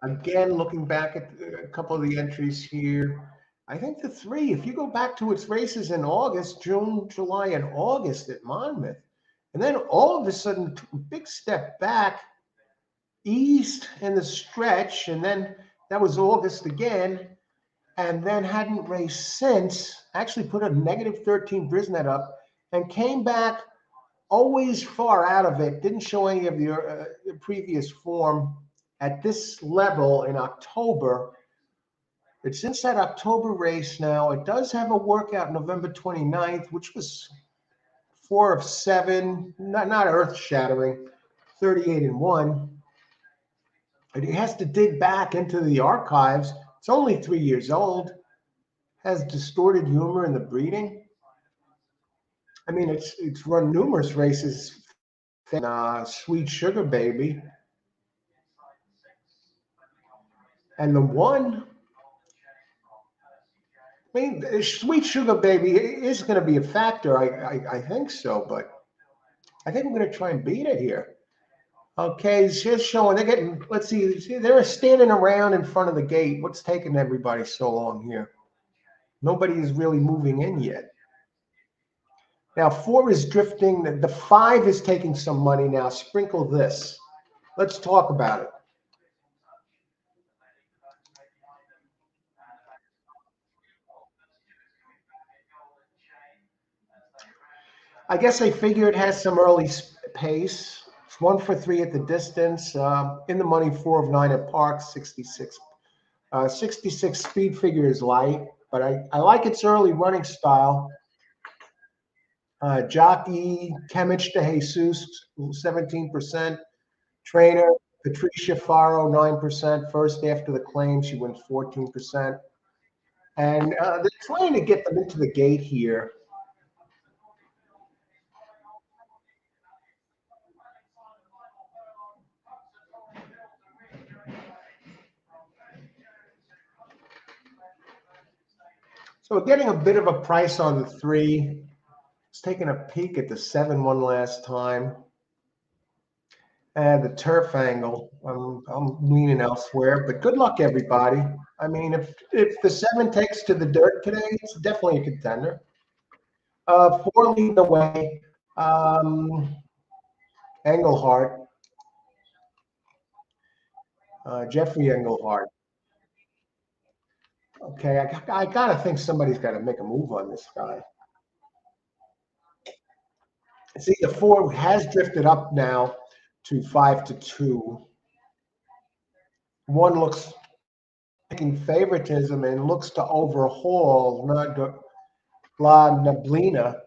Again, looking back at a couple of the entries here, I think the 3, if you go back to its races in August, June, July, and August at Monmouth, and then all of a sudden, took a big step back, eased in the stretch, and then that was August again, and then hadn't raced since, actually put a -13 Brisnet up, and came back always far out of it, didn't show any of the previous form at this level in October. But since that October race now, it does have a workout November 29th, which was 4 of 7, not earth-shattering, 38-1. And it has to dig back into the archives. It's only 3 years old, has distorted humor in the breeding. I mean, it's run numerous races. Sweet Sugar Baby. And the one, I mean, Sweet Sugar Baby is going to be a factor. I think so, but I think I'm going to try and beat it here. Okay, it's just showing they're getting, let's see, they're standing around in front of the gate. What's taking everybody so long here? Nobody is really moving in yet. Now, 4 is drifting. The 5 is taking some money now. Sprinkle this. Let's talk about it. I guess I figure it has some early pace. It's 1 for 3 at the distance. In the money, 4 of 9 at Parx, 66. 66 speed figure is light, but I like its early running style. Jockey Kemich de Jesus, 17%. Trainer Patricia Faro, 9%. First after the claim, she wins 14%. And they're trying to get them into the gate here. So we're getting a bit of a price on the 3. It's taking a peek at the 7 one last time. And the turf angle, I'm leaning elsewhere, but good luck, everybody. I mean, if the 7 takes to the dirt today, it's definitely a contender. 4 leading the way, Engelhart, Jeffrey Engelhart. Okay, I got to think somebody's got to make a move on this guy. See, the 4 has drifted up now to 5-2. 1 looks taking favoritism and looks to overhaul La Neblina.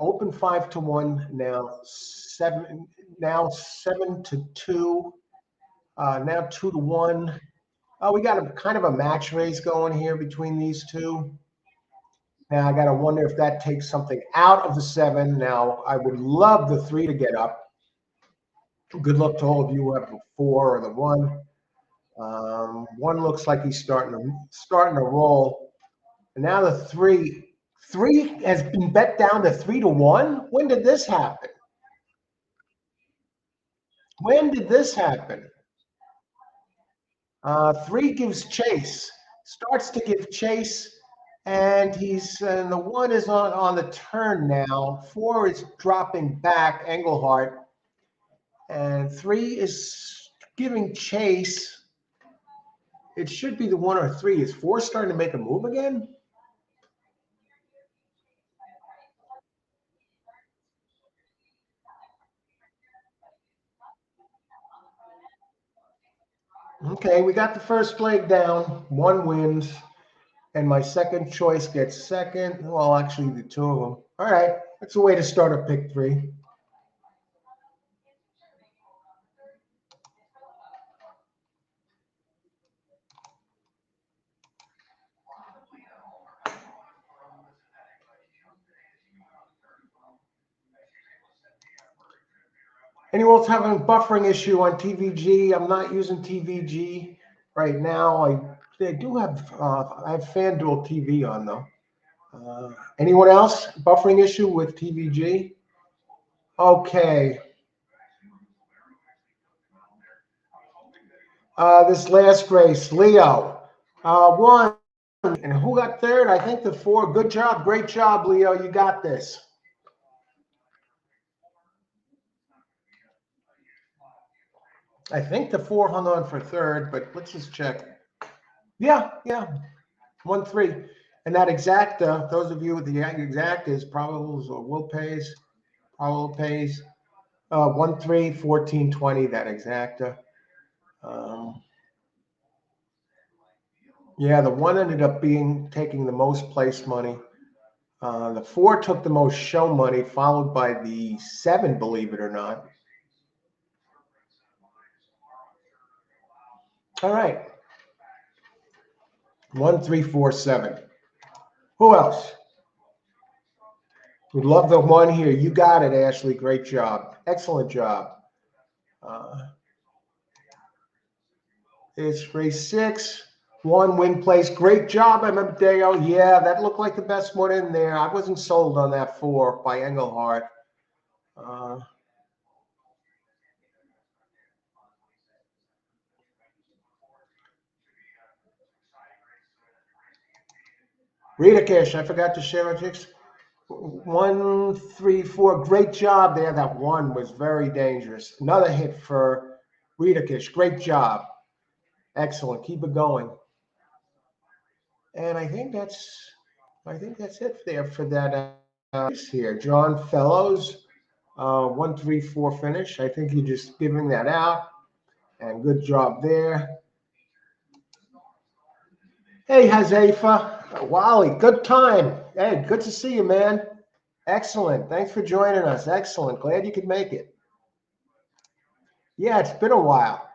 Open 5-1 now. 7-2. Now 2-1. We got a kind of a match race going here between these two. Now I got to wonder if that takes something out of the 7. Now I would love the 3 to get up. Good luck to all of you who have the 4 or the 1. 1 looks like he's starting to roll. And now the 3 has been bet down to 3-1. When did this happen? When did this happen? 3 gives chase, starts to give chase, and the 1 is on the turn now. 4 is dropping back, Engelhart, and 3 is giving chase. It should be the 1 or 3. Is 4 starting to make a move again? Okay, we got the first leg down. 1 wins, and my second choice gets second. Well, actually, the 2 of them. All right, that's a way to start a pick 3. Anyone's having a buffering issue on TVG? I'm not using TVG right now. They do have I have FanDuel TV on though. Anyone else buffering issue with TVG? Okay. This last race, Leo won. And who got third? I think the 4. Good job. Great job, Leo. You got this. I think the 4 hung on for third, but let's just check. Yeah. 1-3. And that exacta, those of you with the exactas, probables or will pays, probable pays, 1-3, 14-20, that exacta. Yeah, the 1 ended up taking the most place money. The 4 took the most show money, followed by the 7, believe it or not. All right. 1, 3, 4, 7. Who else? Would love the one here. You got it, Ashley. Great job. Excellent job. It's race 6. 1 win place. Great job, Deo. Yeah, that looked like the best one in there. I wasn't sold on that 4 by Engelhardt. Rita Kish, I forgot to share it. 1, 3, 4. Great job there. That 1 was very dangerous. Another hit for Rita Kish. Great job. Excellent. Keep it going. And I think that's it there for that here. John Fellows, 1, 3, 4 finish. I think you're just giving that out. And good job there. Hey, Hazefa. Wally, good time. Hey, good to see you, man. Excellent. Thanks for joining us. Excellent. Glad you could make it. Yeah, it's been a while.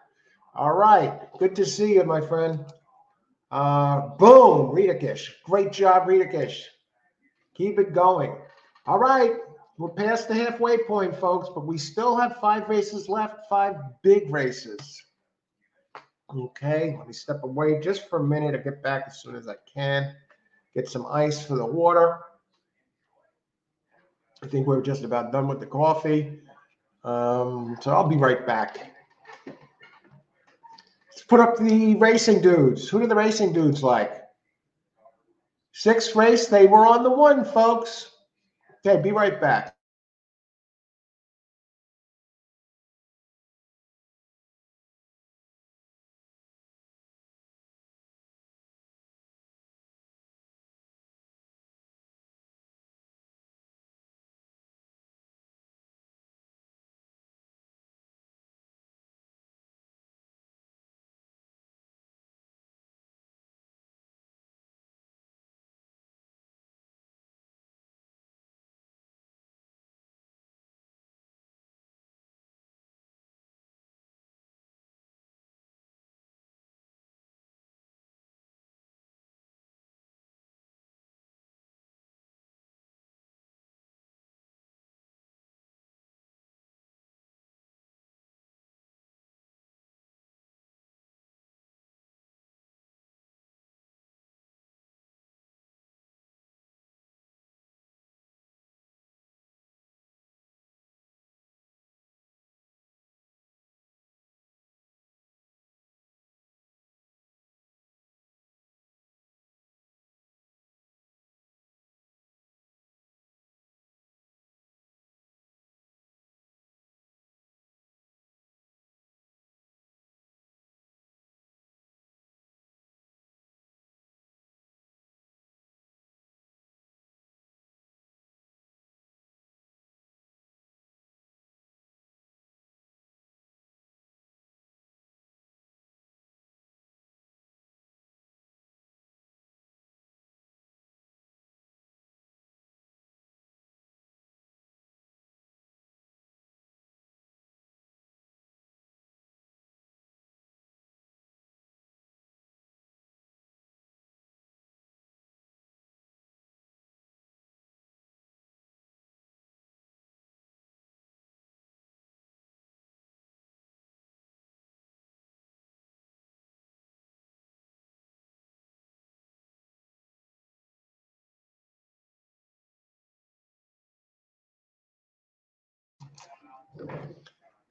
All right. Good to see you, my friend. Boom, Ritakish. Great job, Ritakish. Keep it going. All right. We're past the halfway point, folks, but we still have 5 races left, 5 big races. Okay, let me step away just for a minute. I'll get back as soon as I can. Get some ice for the water. I think we're just about done with the coffee. So I'll be right back. Let's put up the racing dudes. Who do the racing dudes like? 6th race, they were on the 1, folks. Okay, be right back.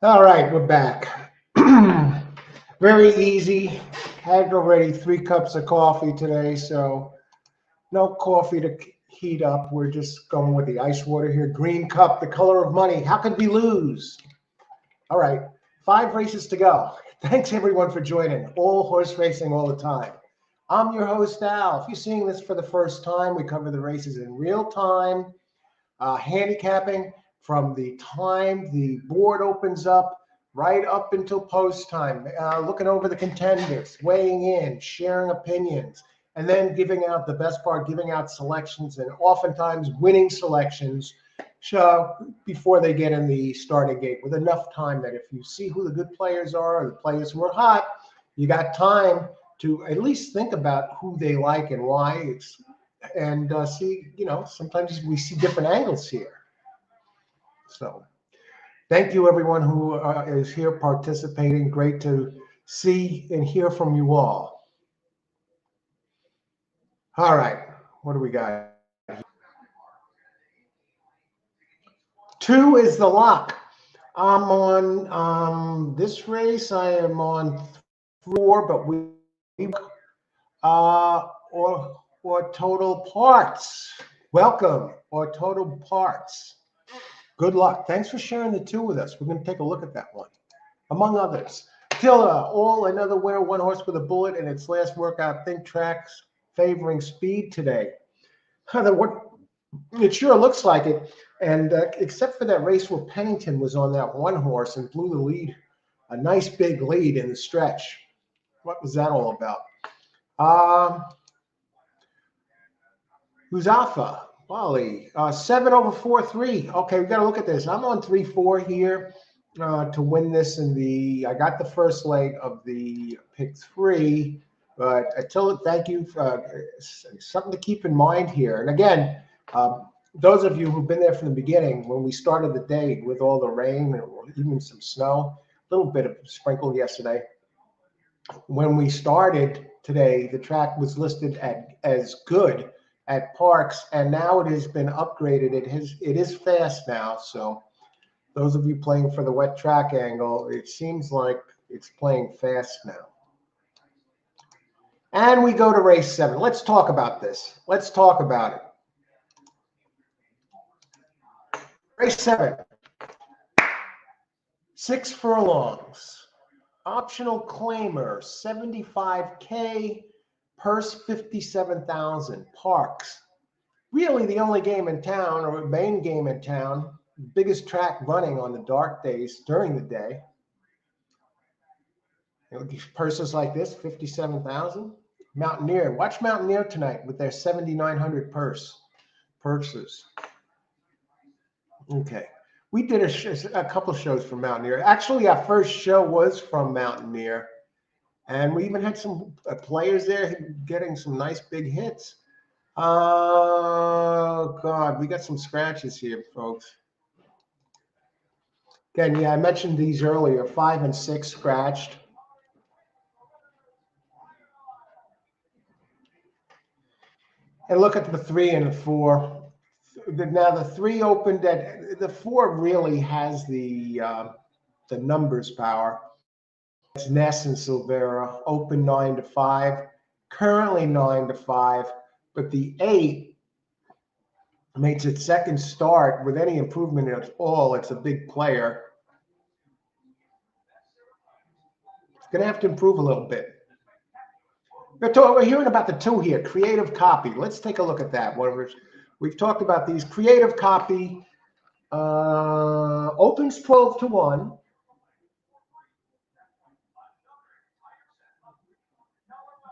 All right, we're back. Very easy. Had already 3 cups of coffee today, so no coffee to heat up. We're just going with the ice water here. Green cup, the color of money. How could we lose? All right, 5 races to go. Thanks everyone for joining. All horse racing all the time. I'm your host, Al. If you're seeing this for the first time, we cover the races in real time, handicapping from the time the board opens up right up until post time, looking over the contenders, weighing in, sharing opinions, and then giving out the best part, giving out selections and oftentimes winning selections before they get in the starting gate with enough time that if you see who the good players are or the players who are hot, you got time to at least think about who they like and why. And see, sometimes we see different angles here. So thank you, everyone who is here participating. Great to see and hear from you all. All right, what do we got? 2 is the lock. I'm on this race. I am on 4, but we or Total Parts. Welcome, or Total Parts. Good luck. Thanks for sharing the 2 with us. We're going to take a look at that one, among others. Tilla, all another winner, 1 horse with a bullet in its last workout. Think tracks favoring speed today. It sure looks like it. And except for that race where Pennington was on that 1 horse and blew the lead, a nice big lead in the stretch. What was that all about? Huzafa, Wally, 7 over 4-3. Okay, we got to look at this. I'm on 3-4 here to win this I got the first leg of the pick 3, but Attila, thank you. Something to keep in mind here. And again, those of you who've been there from the beginning, when we started the day with all the rain and even some snow, a little bit of sprinkle yesterday. When we started today, the track was listed as good at Parx, and now it has been upgraded. It is fast now. So those of you playing for the wet track angle, it seems like it's playing fast now. And we go to race 7. Let's talk about this. Let's talk about it. Race 7. 6 furlongs. Optional claimer, $75K. Purse, $57,000. Parx. Really the only game in town, or main game in town. Biggest track running on the dark days during the day. Purses like this, $57,000. Mountaineer. Watch Mountaineer tonight with their 7,900 purses. Okay. We did a couple shows from Mountaineer. Actually, our first show was from Mountaineer. And we even had some players there getting some nice big hits. Oh, God. We got some scratches here, folks. Again, yeah, I mentioned these earlier. 5 and 6 scratched. And look at the 3 and the 4. Now the 3 opened at the 4 really has the numbers power. It's Ness and Silvera, open 9-5, currently 9-5, but the 8 makes its second start with any improvement at all. It's a big player. It's going to have to improve a little bit. We're hearing about the 2 here, Creative Copy. Let's take a look at that. We've talked about these. Creative Copy opens 12-1.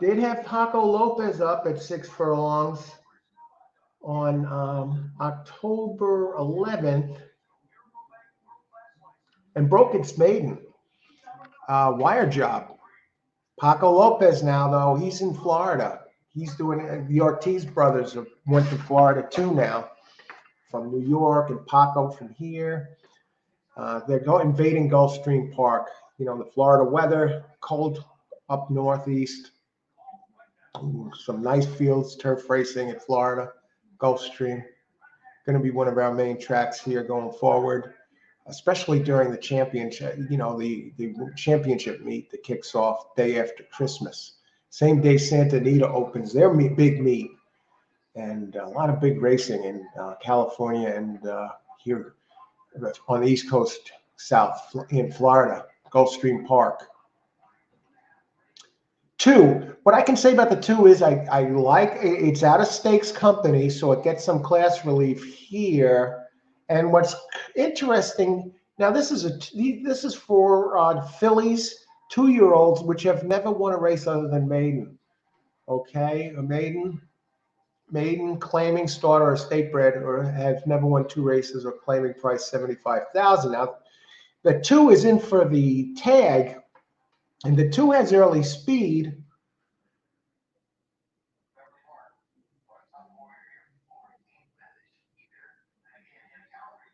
Did have Paco Lopez up at 6 furlongs on October 11th and broke its maiden wire job. Paco Lopez now, though, he's in Florida. He's doing the Ortiz brothers went to Florida too now, from New York, and Paco from here. They're invading Gulfstream Park. The Florida weather, cold up northeast. Some nice fields, turf racing at Florida, Gulfstream. Going to be one of our main tracks here going forward. especially during the championship, the championship meet that kicks off day after Christmas. Same day Santa Anita opens their big meet, and a lot of big racing in California and here on the East Coast, south in Florida, Gulfstream Park. 2, what I can say about the 2 is I like it's out of stakes company, so it gets some class relief here. And what's interesting now, this is for fillies, 2-year-olds, which have never won a race other than maiden. Okay, a maiden claiming starter or state bred, or has never won 2 races, or claiming price 75,000. Now, the 2 is in for the tag, and the 2 has early speed.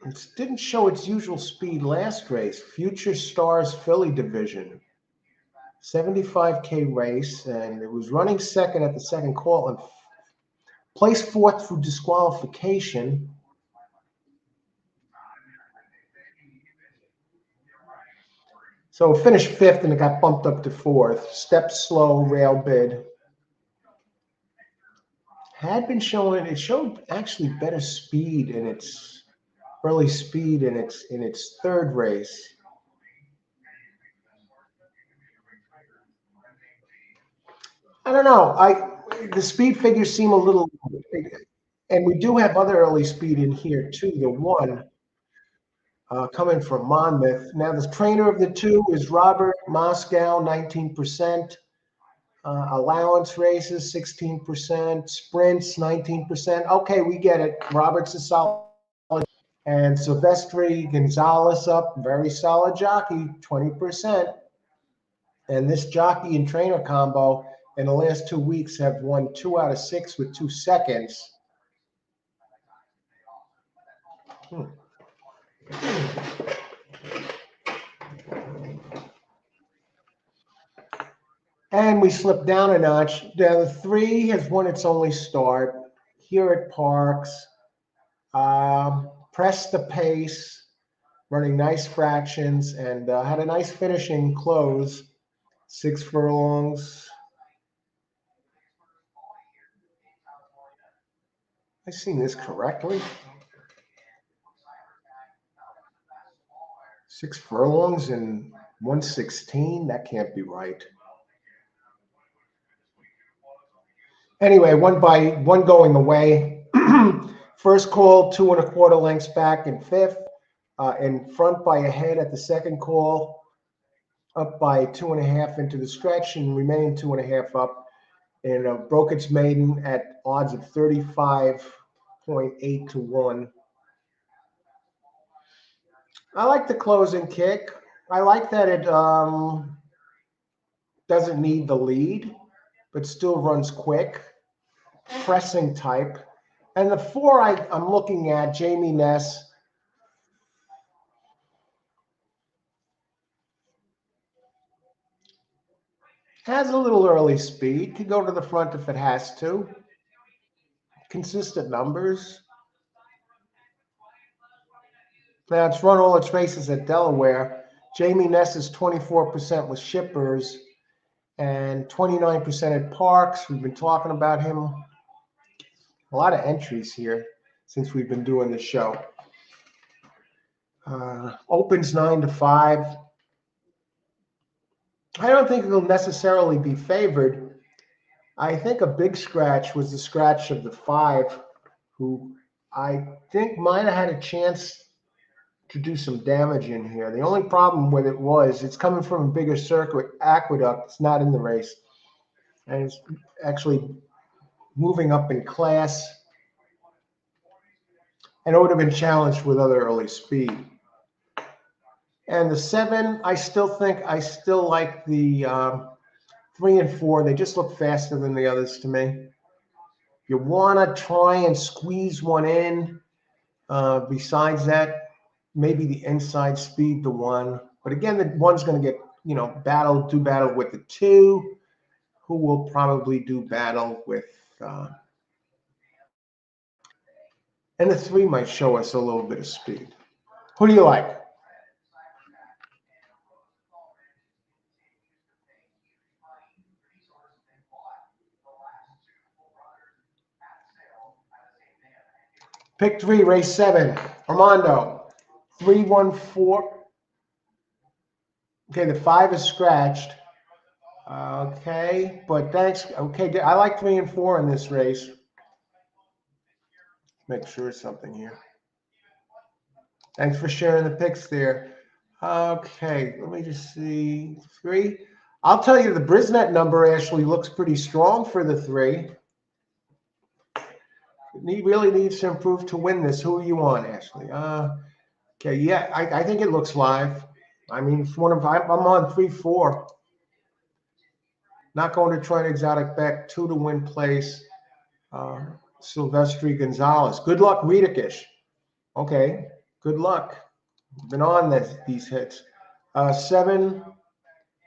It didn't show its usual speed last race. Future Stars Philly Division, 75K race, and it was running second at the second call and placed 4th through disqualification. So it finished 5th and it got bumped up to 4th. Step slow, rail bid. Had been showing, it showed actually better speed in its early speed in its 3rd race. I don't know. The speed figures seem a little, and we do have other early speed in here too. The 1 coming from Monmouth. Now the trainer of the 2 is Robert Moscow, 19%. Allowance races, 16%. Sprints, 19%. Okay, we get it. Robert's a solid. And Silvestri Gonzalez up, very solid jockey, 20%. And this jockey and trainer combo in the last 2 weeks have won 2 out of 6 with 2 seconds. And we slipped down a notch. Now, the 3 has won its only start here at Parx. Pressed the pace, running nice fractions, and had a nice finishing close. 6 furlongs. I seen this correctly. 6 furlongs and 116. That can't be right. Anyway, one going the way. First call, 2 1/4 lengths back in 5th. In front by a head at the second call. Up by 2.5 into the stretch, and remaining 2.5 up. And broke its maiden at odds of 35.8 to 1. I like the closing kick. I like that it doesn't need the lead, but still runs quick, pressing type. And the 4 I'm looking at, Jamie Ness. Has a little early speed. Could go to the front if it has to. Consistent numbers. Now, it's run all its races at Delaware. Jamie Ness is 24% with shippers and 29% at Parx. We've been talking about him. A lot of entries here since we've been doing the show. Opens 9 to 5. I don't think it'll necessarily be favored. I think a big scratch was the scratch of the 5, who I think might have had a chance to do some damage in here. The only problem with it was it's coming from a bigger circuit, Aqueduct. It's not in the race. And it's actually moving up in class. And it would have been challenged with other early speed. And the 7, I still like the 3 and 4. They just look faster than the others to me. You want to try and squeeze one in. Besides that, maybe the inside speed, the 1. But again, the 1's going to get, do battle with the 2, who will probably do battle with, and the 3 might show us a little bit of speed. Who do you like? Pick 3, race 7. Armando, 314. Okay, the 5 is scratched. Okay, but thanks. Okay, I like 3 and 4 in this race. Make sure something here. Thanks for sharing the picks there. Okay, let me just see. 3. I'll tell you the Brisnet number actually looks pretty strong for the 3. He really needs to improve to win this. Who are you on, Ashley? Okay, yeah, I think it looks live. I mean, it's one of I'm on 3-4. Not going to try an exotic back 2 to win place. Silvestri Gonzalez. Good luck, Redikish. Okay, good luck. Been on these hits. 7,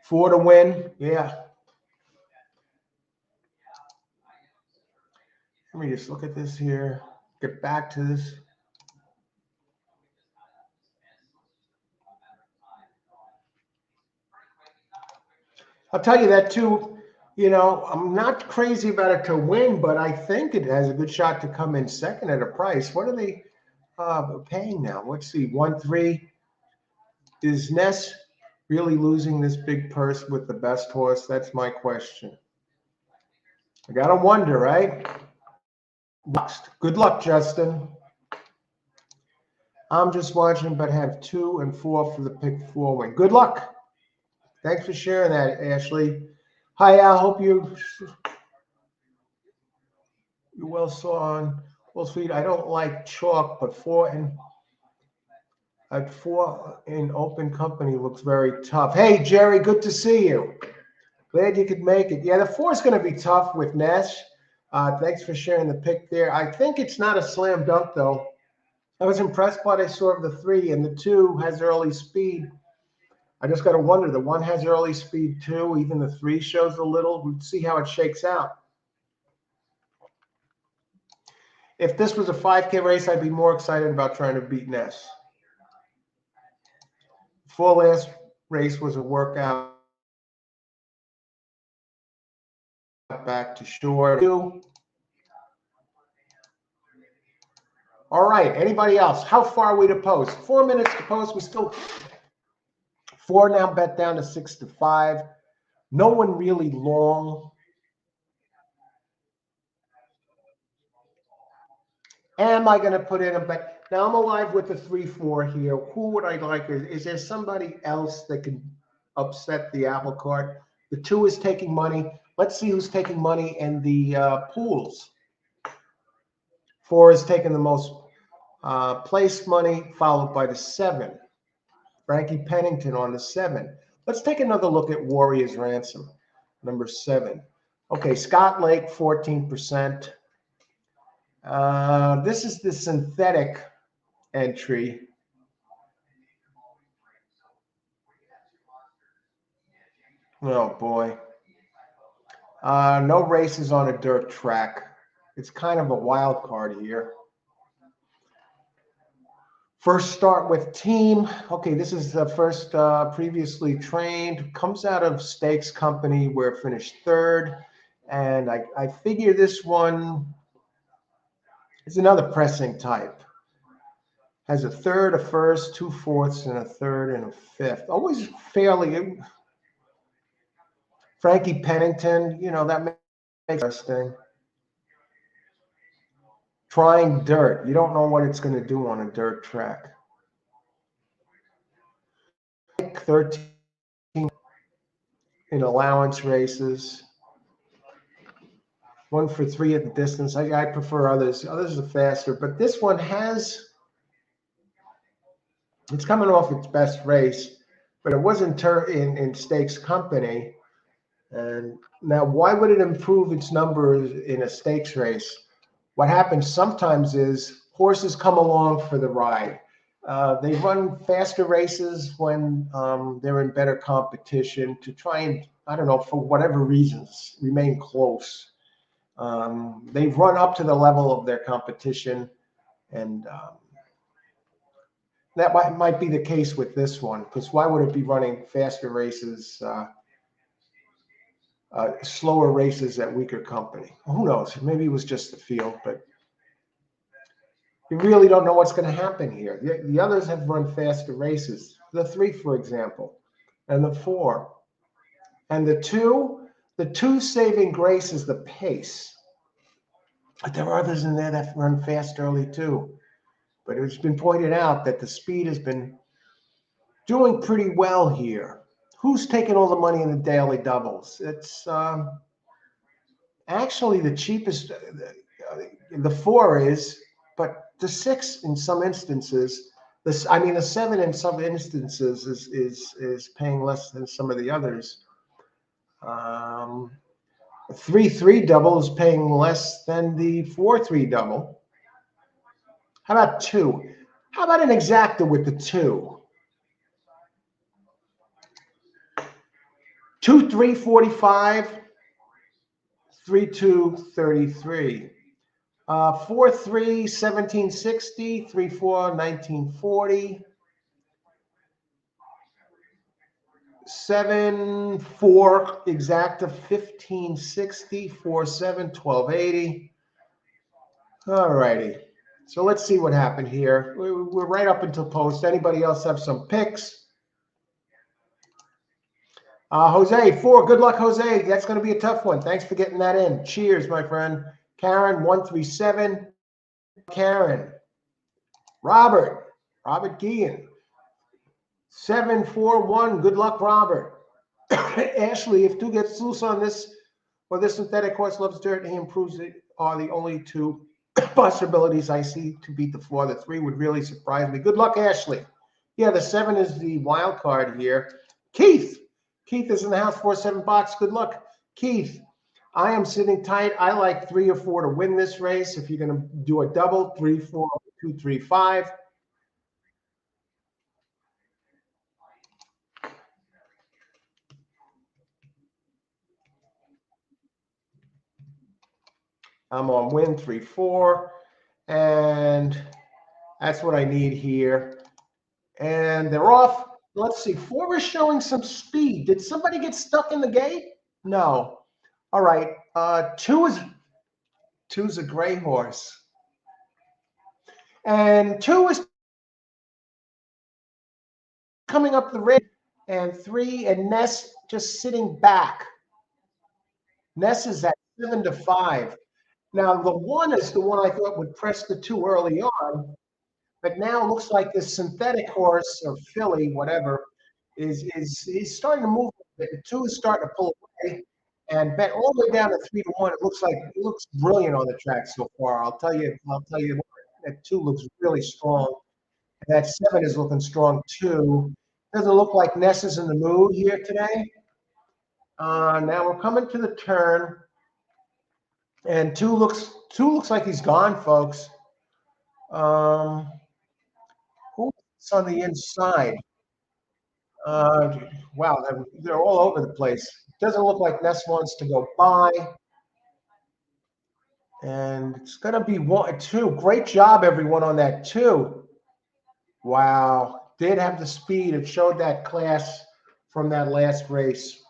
4 to win. Yeah. Let me just look at this here. Get back to this. I'll tell you that too. You know, I'm not crazy about it to win, but I think it has a good shot to come in second at a price. What are they paying now? Let's see. 1-3. Is Ness really losing this big purse with the best horse? That's my question. I gotta wonder, right? Good luck, Justin. I'm just watching, but have 2 and 4 for the pick 4 win. Good luck. Thanks for sharing that, Ashley. Hi, Al. Hope you well saw on Wall Street. I don't like chalk, but 4 in open company looks very tough. Hey, Jerry, good to see you. Glad you could make it. Yeah, the 4 is going to be tough with Nash. Thanks for sharing the pick there. I think it's not a slam dunk, though. I was impressed by what I saw of the 3, and the 2 has early speed. I just got to wonder, the 1 has early speed too. Even the 3 shows a little. We'll see how it shakes out. If this was a 5K race, I'd be more excited about trying to beat Ness. Full last race was a workout. Back to short. All right. Anybody else? How far are we to post? 4 minutes to post. We still 4 now, bet down to 6 to 5. No one really long. Am I going to put in a bet? Now I'm alive with the 3-4 here. Who would I like? Is there somebody else that can upset the apple cart? The 2 is taking money. Let's see who's taking money in the pools. 4 is taking the most placed money, followed by the 7. Frankie Pennington on the 7. Let's take another look at Warriors Ransom, number 7. Okay, Scott Lake, 14%. This is the synthetic entry. Oh, boy. No races on a dirt track. It's kind of a wild card here. First start with team. Okay, this is the first previously trained. Comes out of Stakes Company where it finished 3rd. And I figure this one is another pressing type. Has a 3rd, a 1st, 2 4ths, and a 3rd and a 5th. Always fairly. Frankie Pennington, you know, that makes interesting. Trying dirt. You don't know what it's going to do on a dirt track. 13 in allowance races. 1 for 3 at the distance. I prefer others. Others are faster, but this one it's coming off its best race, but it wasn't in Stakes Company. And now, why would it improve its numbers in a stakes race? What happens sometimes is horses come along for the ride. They run faster races when they're in better competition to try and, I don't know, for whatever reasons, remain close. They've run up to the level of their competition, and that might be the case with this one, because why would it be running faster races, slower races at weaker company? Who knows? Maybe it was just the field, but you really don't know what's going to happen here. The others have run faster races. The 3, for example, and the 4. And the two saving grace is the pace. But there are others in there that run fast early too. But it's been pointed out that the speed has been doing pretty well here. Who's taking all the money in the daily doubles? It's actually the cheapest. The 4 is, but the 6 in some instances. The 7 in some instances is paying less than some of the others. 3-3 double is paying less than the 4-3 double. How about 2? How about an exacta with the 2? 2-3 45, 3-2 33. 4-3 1760, 3-4 1940. 7-4 exacta 1560, 4-7 1280. All righty. So let's see what happened here. We're right up until post. Anybody else have some picks? Jose, 4. Good luck, Jose. That's going to be a tough one. Thanks for getting that in. Cheers, my friend. Karen, 137. Karen. Robert Guillen. 741. Good luck, Robert. Ashley, if 2 gets loose on this, or this synthetic horse loves dirt and he improves it, are the only 2 possibilities I see to beat the 4. The 3 would really surprise me. Good luck, Ashley. Yeah, the 7 is the wild Card here. Keith is in the house, 4-7 box. Good luck, Keith. I am sitting tight. I like 3 or 4 to win this race. If you're going to do a double, 3, 4, 2, 3, 5. I'm on win 3, 4, and that's what I need here. And they're off. Let's see. 4 is showing some speed. Did somebody get stuck in the gate? No. All right. 2's a gray horse, and 2 is coming up the ridge, and 3 and Ness just sitting back. Ness is at 7-5. Now the 1 is the one I thought would press the 2 early on, but now it looks like this synthetic horse or filly, whatever, is starting to move a bit. The 2 is starting to pull away and bet all the way down to 3-1. It looks brilliant on the track so far. I'll tell you that 2 looks really strong. And that 7 is looking strong too. Doesn't look like Ness is in the mood here today. Now we're coming to the turn, and 2 looks like he's gone, folks. Who's on the inside? Wow, they're all over the place. Doesn't look like Ness wants to go by. And it's going to be 1, 2. Great job, everyone, on that 2. Wow. Did have the speed. It showed that class from that last race.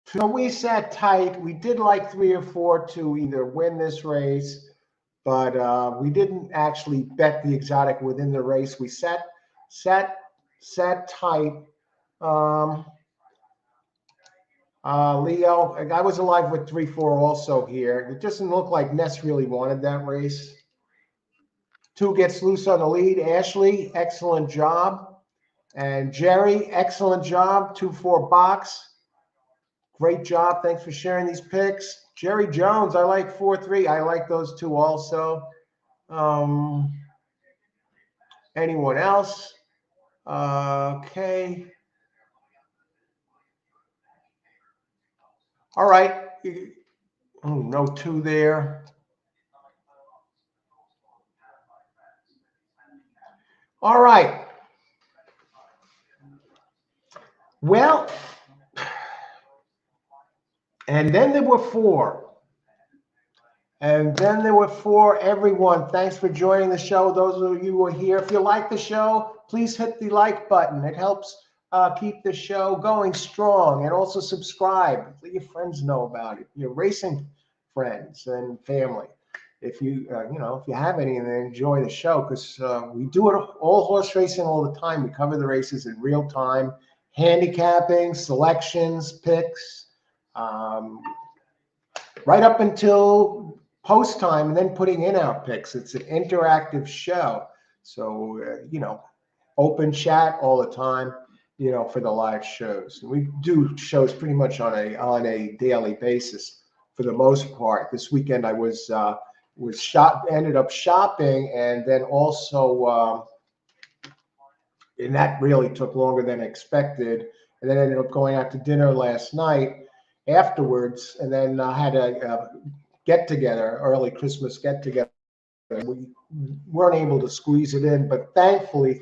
So we sat tight. We did like 3 or 4 to either win this race, but we didn't actually bet the exotic within the race. We sat tight. Leo, I was alive with 3-4 also here. It doesn't look like Ness really wanted that race. 2 gets loose on the lead. Ashley, excellent job. And Jerry, excellent job. 2-4 box. Great job. Thanks for sharing these picks. Jerry Jones, I like 4-3. I like those 2 also. Anyone else? Okay. All right. Oh, no 2 there. All right. Well, and then there were 4. And then there were 4. Everyone, thanks for joining the show. Those of you who are here, if you like the show, please hit the like button. It helps keep the show going strong. And also subscribe. Let your friends know about it, your racing friends and family. if you if you have any, and enjoy the show, because we do it all horse racing all the time. We cover the races in real time, handicapping, selections, picks, um, right up until post time, and then putting in our picks. It's an interactive show, so open chat all the time. For the live shows, and we do shows pretty much on a daily basis for the most part. This weekend I ended up shopping, and then also and that really took longer than expected, and then ended up going out to dinner last night afterwards, and then I had a get together, early Christmas get together. We weren't able to squeeze it in, but thankfully,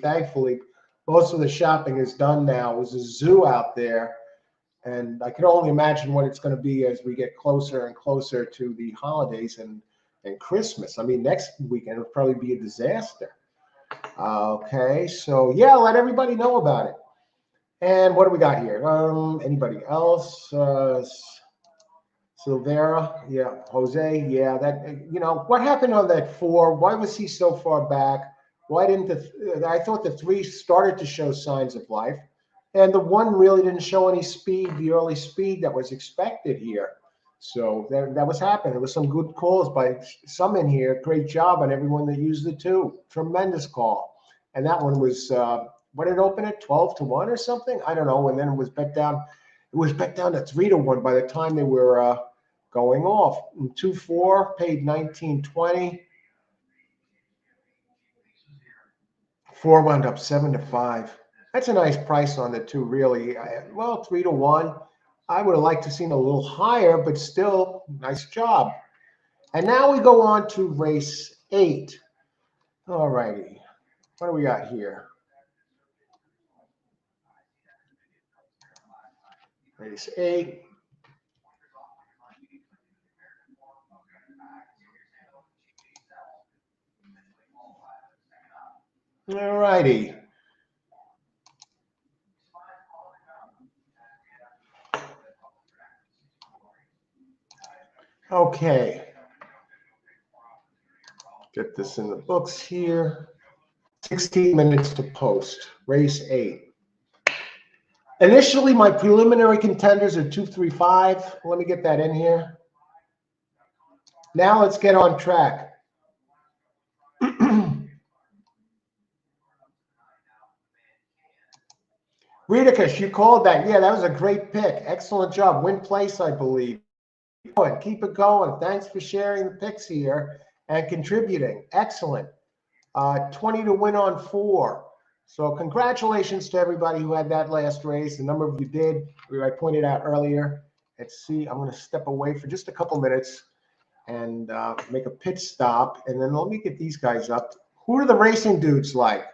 most of the shopping is done now. It was a zoo out there, and I can only imagine what it's going to be as we get closer and closer to the holidays and Christmas. I mean, next weekend will probably be a disaster. Okay, so yeah, let everybody know about it. And what do we got here? Anybody else? Silvera, yeah. Jose, yeah. That what happened on that 4? Why was he so far back? Why didn't I thought the 3 started to show signs of life, and the 1 really didn't show any speed, the early speed that was expected here. So that was happening. There was some good calls by some in here. Great job on everyone that used the 2. Tremendous call. And that one was what did it open at, 12-1 or something? I don't know. And then it was bet down. It was bet down to 3-1 by the time they were going off. 2-4 paid 19.20. 4 wound up 7-5. That's a nice price on the 2, really. Well, 3-1. I would have liked to seen a little higher, but still, nice job. And now we go on to race 8. All righty. What do we got here? Race 8. All righty. Okay. Get this in the books here. 16 minutes to post. Race 8. Initially, my preliminary contenders are 2, 3, 5. Let me get that in here. Now let's get on track. Ritakus, you called that. Yeah, that was a great pick. Excellent job. Win place, I believe. Keep it going. Thanks for sharing the picks here and contributing. Excellent. 20 to win on 4. So congratulations to everybody who had that last race. A number of you did. I pointed out earlier. Let's see. I'm going to step away for just a couple minutes and make a pit stop. And then let me get these guys up. Who are the racing dudes like?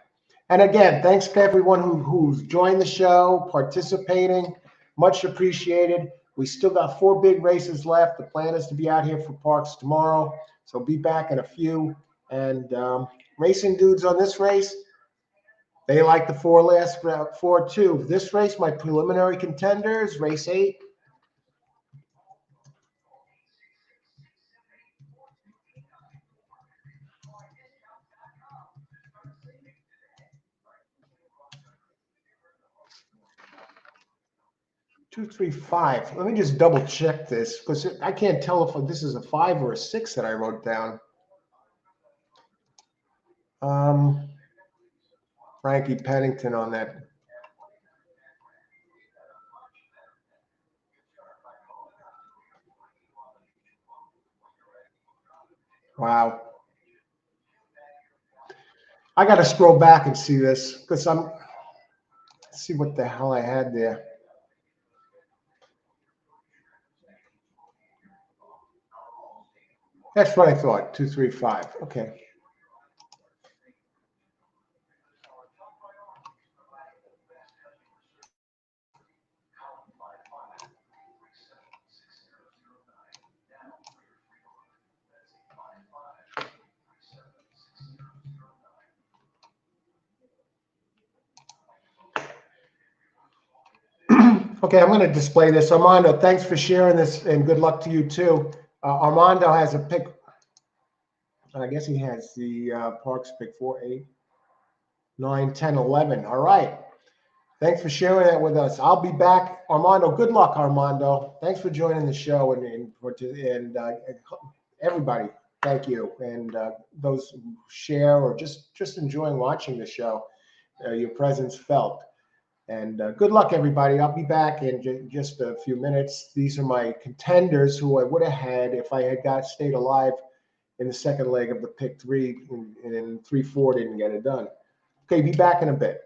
And again, thanks to everyone who's joined the show, participating. Much appreciated. We still got 4 big races left. The plan is to be out here for Parx tomorrow. So be back in a few. And racing dudes on this race, they like the 4 too. This race, my preliminary contenders, race 8. Two, 3, 5. Let me just double check this because I can't tell if this is a 5 or a 6 that I wrote down. Frankie Pennington on that. Wow. I got to scroll back and see this because let's see what the hell I had there. That's what I thought. 2, 3, 5. Okay. Okay, I'm going to display this. Armando, thanks for sharing this, and good luck to you too. Armando has a pick. I guess he has the Parx pick 4, 8, 9, 10, 11. All right. Thanks for sharing that with us. I'll be back. Armando, good luck, Armando. Thanks for joining the show and everybody. Thank you. And those who share or just enjoying watching the show, your presence felt. And good luck, everybody. I'll be back in just a few minutes. These are my contenders who I would have had if I had stayed alive in the second leg of the pick 3, and in 3, 4 didn't get it done. Okay, be back in a bit.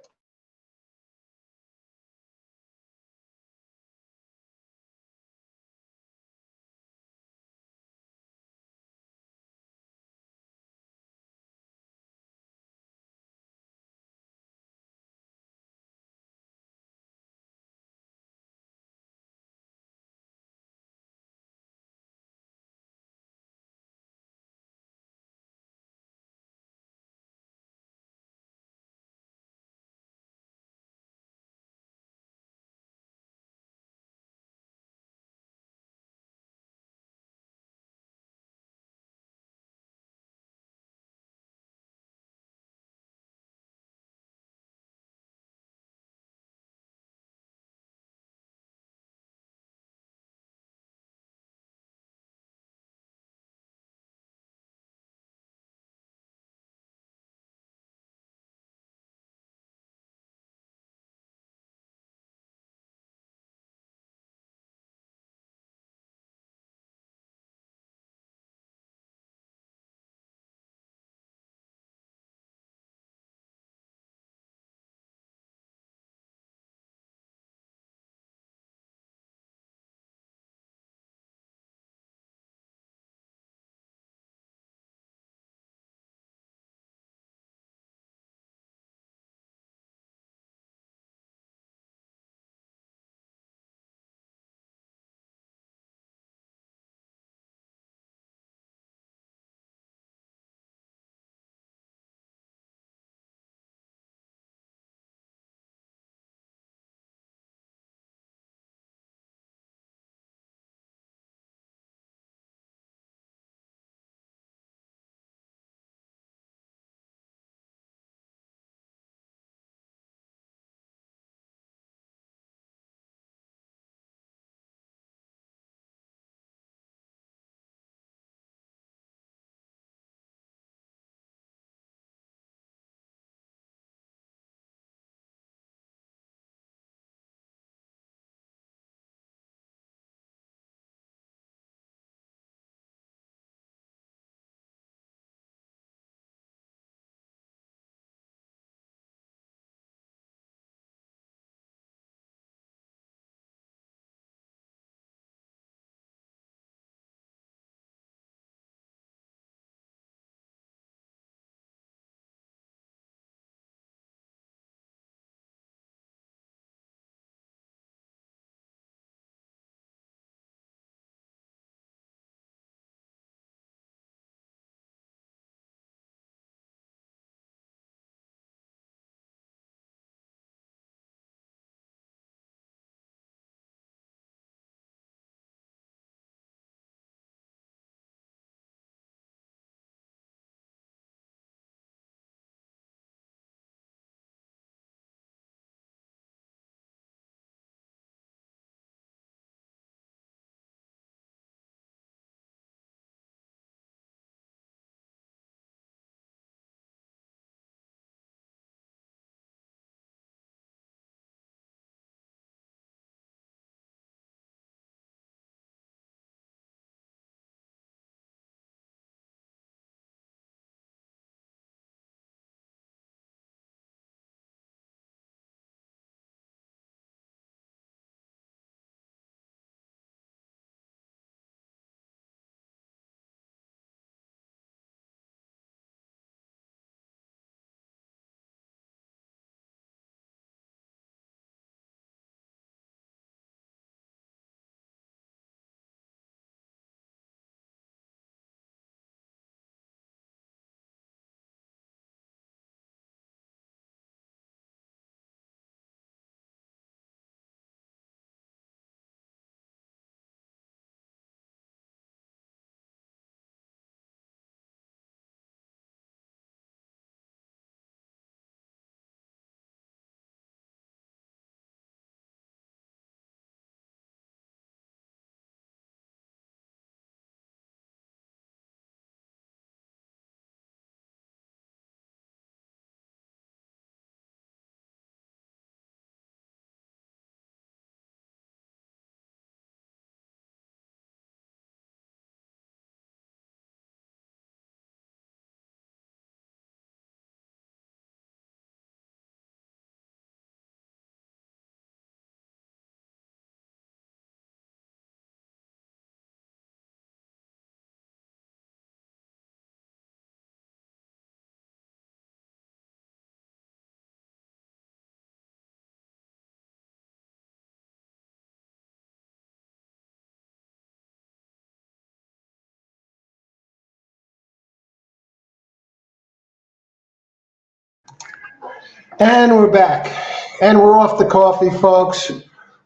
And we're back. And we're off the coffee, folks.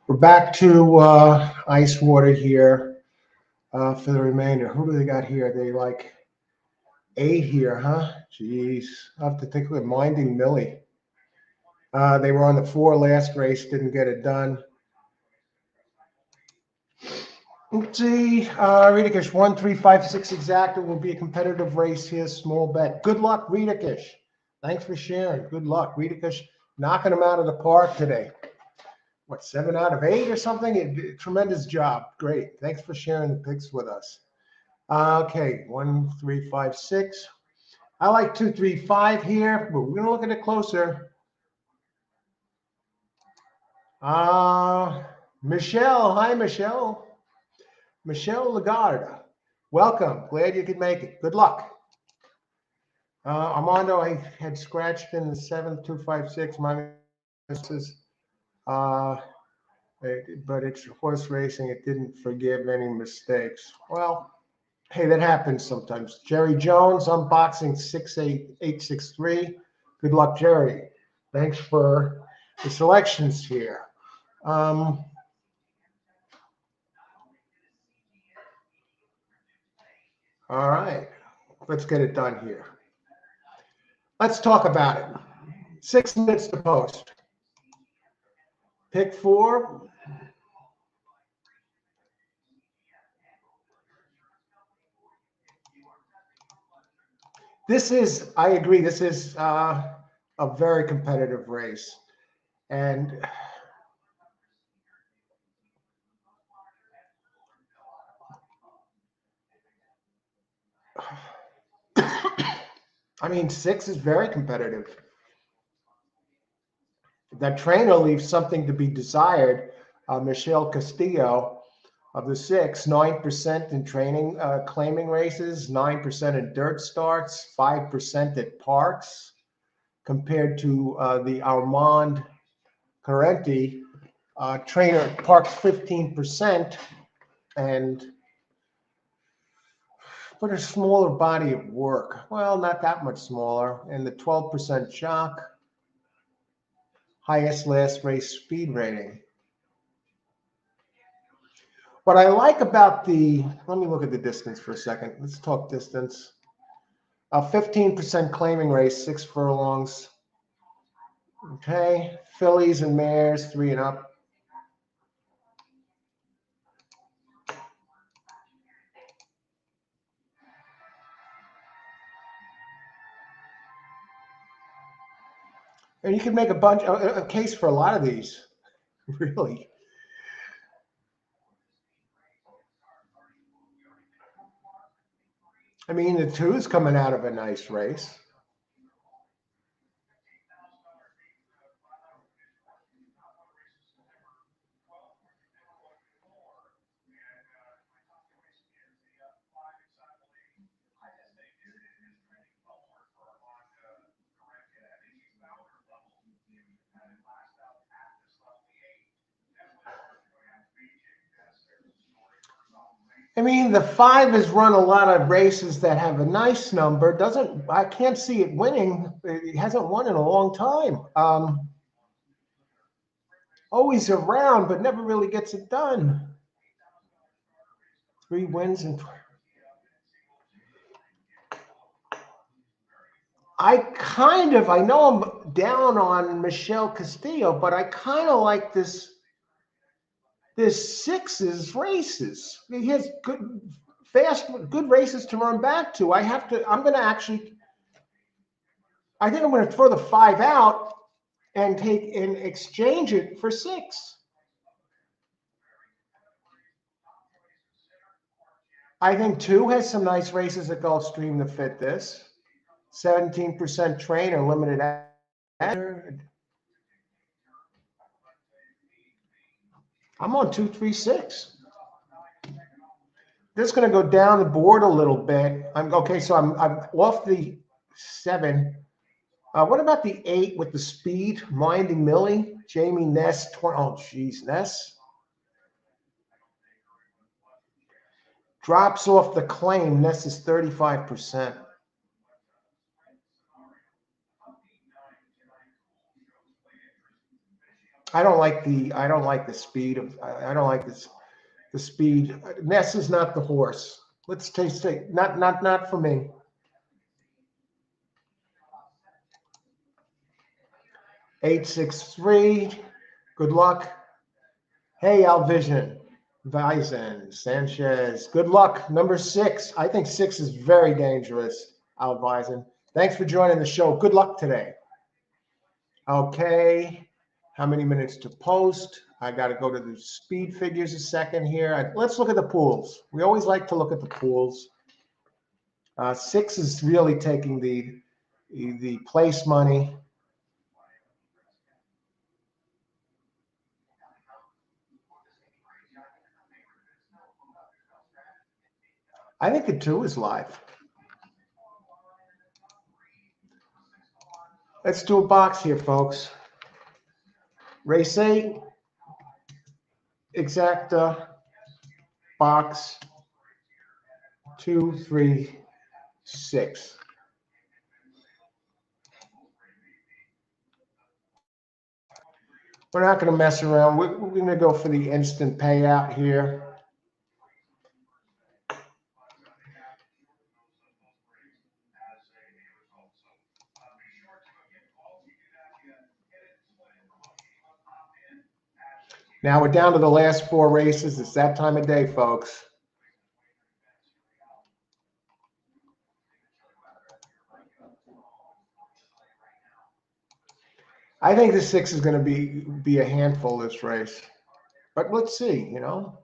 We're back to ice water here for the remainder. Who do they got here? They like 8 here, huh? Jeez. I have to think of Minding Millie. They were on the 4 last race, didn't get it done. Let's see. Ritakish, 1-3-5-6 exact. It will be a competitive race here. Small bet. Good luck, Ritakish. Thanks for sharing. Good luck, Ritakish. Knocking them out of the park today. What, 7 out of 8 or something? Tremendous job. Great. Thanks for sharing the picks with us. Okay, 1-3-5-6. I like 2-3-5 here, but we're going to look at it closer. Michelle. Hi, Michelle. Michelle Lagarde. Welcome. Glad you could make it. Good luck. Armando, I had scratched in the 7th, 2-5-6. My misses. But it's horse racing. It didn't forgive any mistakes. Well, hey, that happens sometimes. Jerry Jones, unboxing 68863. Good luck, Jerry. Thanks for the selections here. All right, let's get it done here. Let's talk about it. 6 minutes to post. Pick 4. This is, I agree, this is a very competitive race. And I mean, 6 is very competitive. That trainer leaves something to be desired. Michelle Castillo of the 6, 9% in training, claiming races, 9% in dirt starts, 5% at Parx, compared to the Armand Carenti trainer at Parx, 15%, and but a smaller body of work. Well, not that much smaller, and the 12% shock, highest last race speed rating. What I like about let me look at the distance for a second. Let's talk distance. 15% claiming race, 6 furlongs. Okay, fillies and mares, 3 and up. And you can make a case for a lot of these, really. I mean, the 2 is coming out of a nice race. I mean, the 5 has run a lot of races that have a nice number. I can't see it winning. It hasn't won in a long time. Always around, but never really gets it done. 3 wins and I know I'm down on Michelle Castillo, but I kind of like this 6's races. He has good races to run back to. I think I'm going to throw the 5 out and exchange it for 6. I think 2 has some nice races at Gulfstream to fit this. 17% trainer, limited. I'm on 2-3-6. This is going to go down the board a little bit. I'm off the 7. What about the 8 with the speed? Minding Millie, Jamie Ness. Oh, geez, Ness drops off the claim. Ness is 35%. I don't like the speed of, I don't like this, the speed. Ness is not the horse. Let's taste it. Not for me. 863. Good luck. Hey, Alvision, Visen, Sanchez. Good luck. Number 6. I think 6 is very dangerous, Alvisen. Thanks for joining the show. Good luck today. Okay. How many minutes to post? I got to go to the speed figures a second here. Let's look at the pools. We always like to look at the pools. 6 is really taking the place money. I think the 2 is live. Let's do a box here, folks. Race 8, exacta, box 2, 3, 6. We're not going to mess around. We're going to go for the instant payout here. Now we're down to the last 4 races. It's that time of day, folks. I think the 6 is going to be a handful this race. But let's see, you know.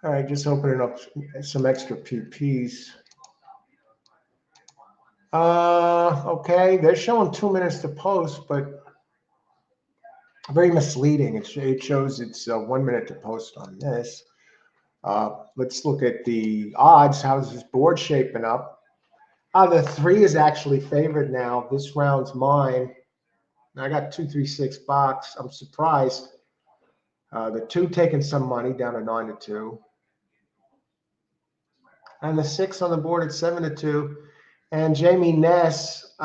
All right, just opening up some extra PPs. Okay, they're showing 2 minutes to post, but very misleading. It shows it's 1 minute to post on this. Let's look at the odds. How's this board shaping up? The 3 is actually favored now. This round's mine. I got 236 box. I'm surprised. The 2 taking some money down to 9-2. And the 6 on the board at 7-2. And Jamie Ness,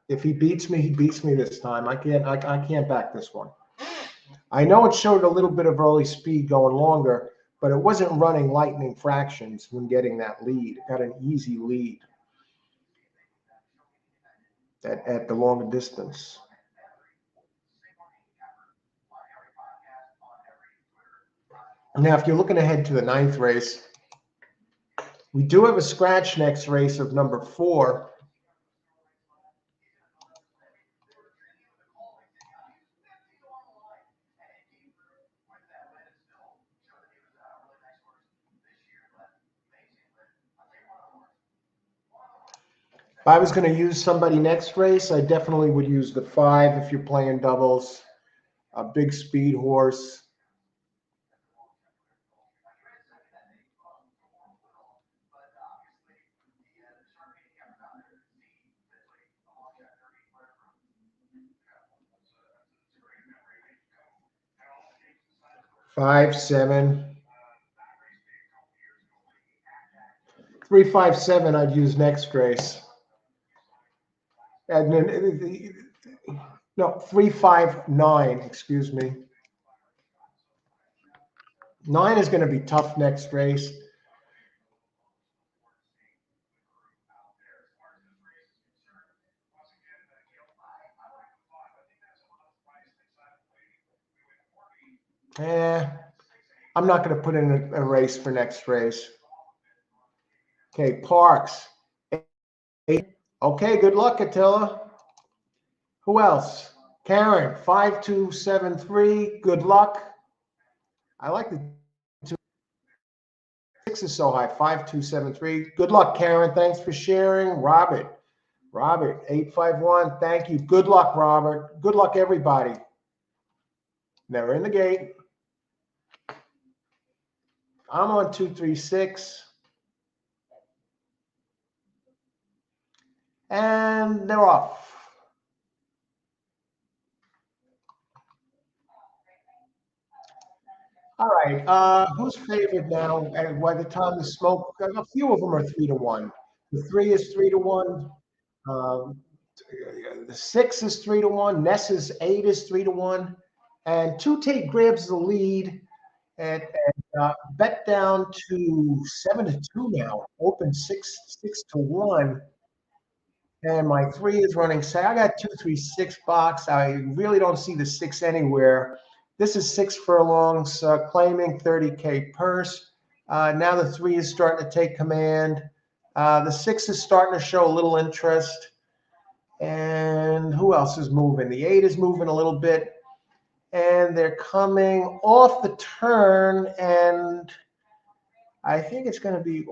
if he beats me, he beats me this time. I can't back this one. I know it showed a little bit of early speed going longer, but it wasn't running lightning fractions when getting that lead. It got an easy lead at the longer distance. Now, if you're looking ahead to the 9th race, we do have a scratch next race of number 4. If I was going to use somebody next race, I definitely would use the 5 if you're playing doubles. A big speed horse. Five, 7. 3, 5, 7 I'd use next race. And then, no, 3, 5, 9, excuse me. 9 is going to be tough next race. I'm not going to put in a race for next race. Okay, Parx. 8. Okay, good luck, Attila. Who else? Karen, 5273. Good luck. I like the 2. 6 is so high. 5273. Good luck, Karen. Thanks for sharing. Robert, 851. Thank you. Good luck, Robert. Good luck, everybody. Never in the gate. I'm on 236. And they're off. All right. Who's favored now? And by the time the smoke, a few of them are 3-1. The 3 is 3-1. Um, the 6 is 3-1. Ness's 8 is 3-1. And Two Tate grabs the lead and bet down to 7-2 now. Open 6-1. And my 3 is running. Say I got 2-3-6 box. I really don't see the 6 anywhere. This is 6 furlongs, claiming 30K purse. Now the 3 is starting to take command. The 6 is starting to show a little interest. And who else is moving? The 8 is moving a little bit. And they're coming off the turn. And I think it's going to be,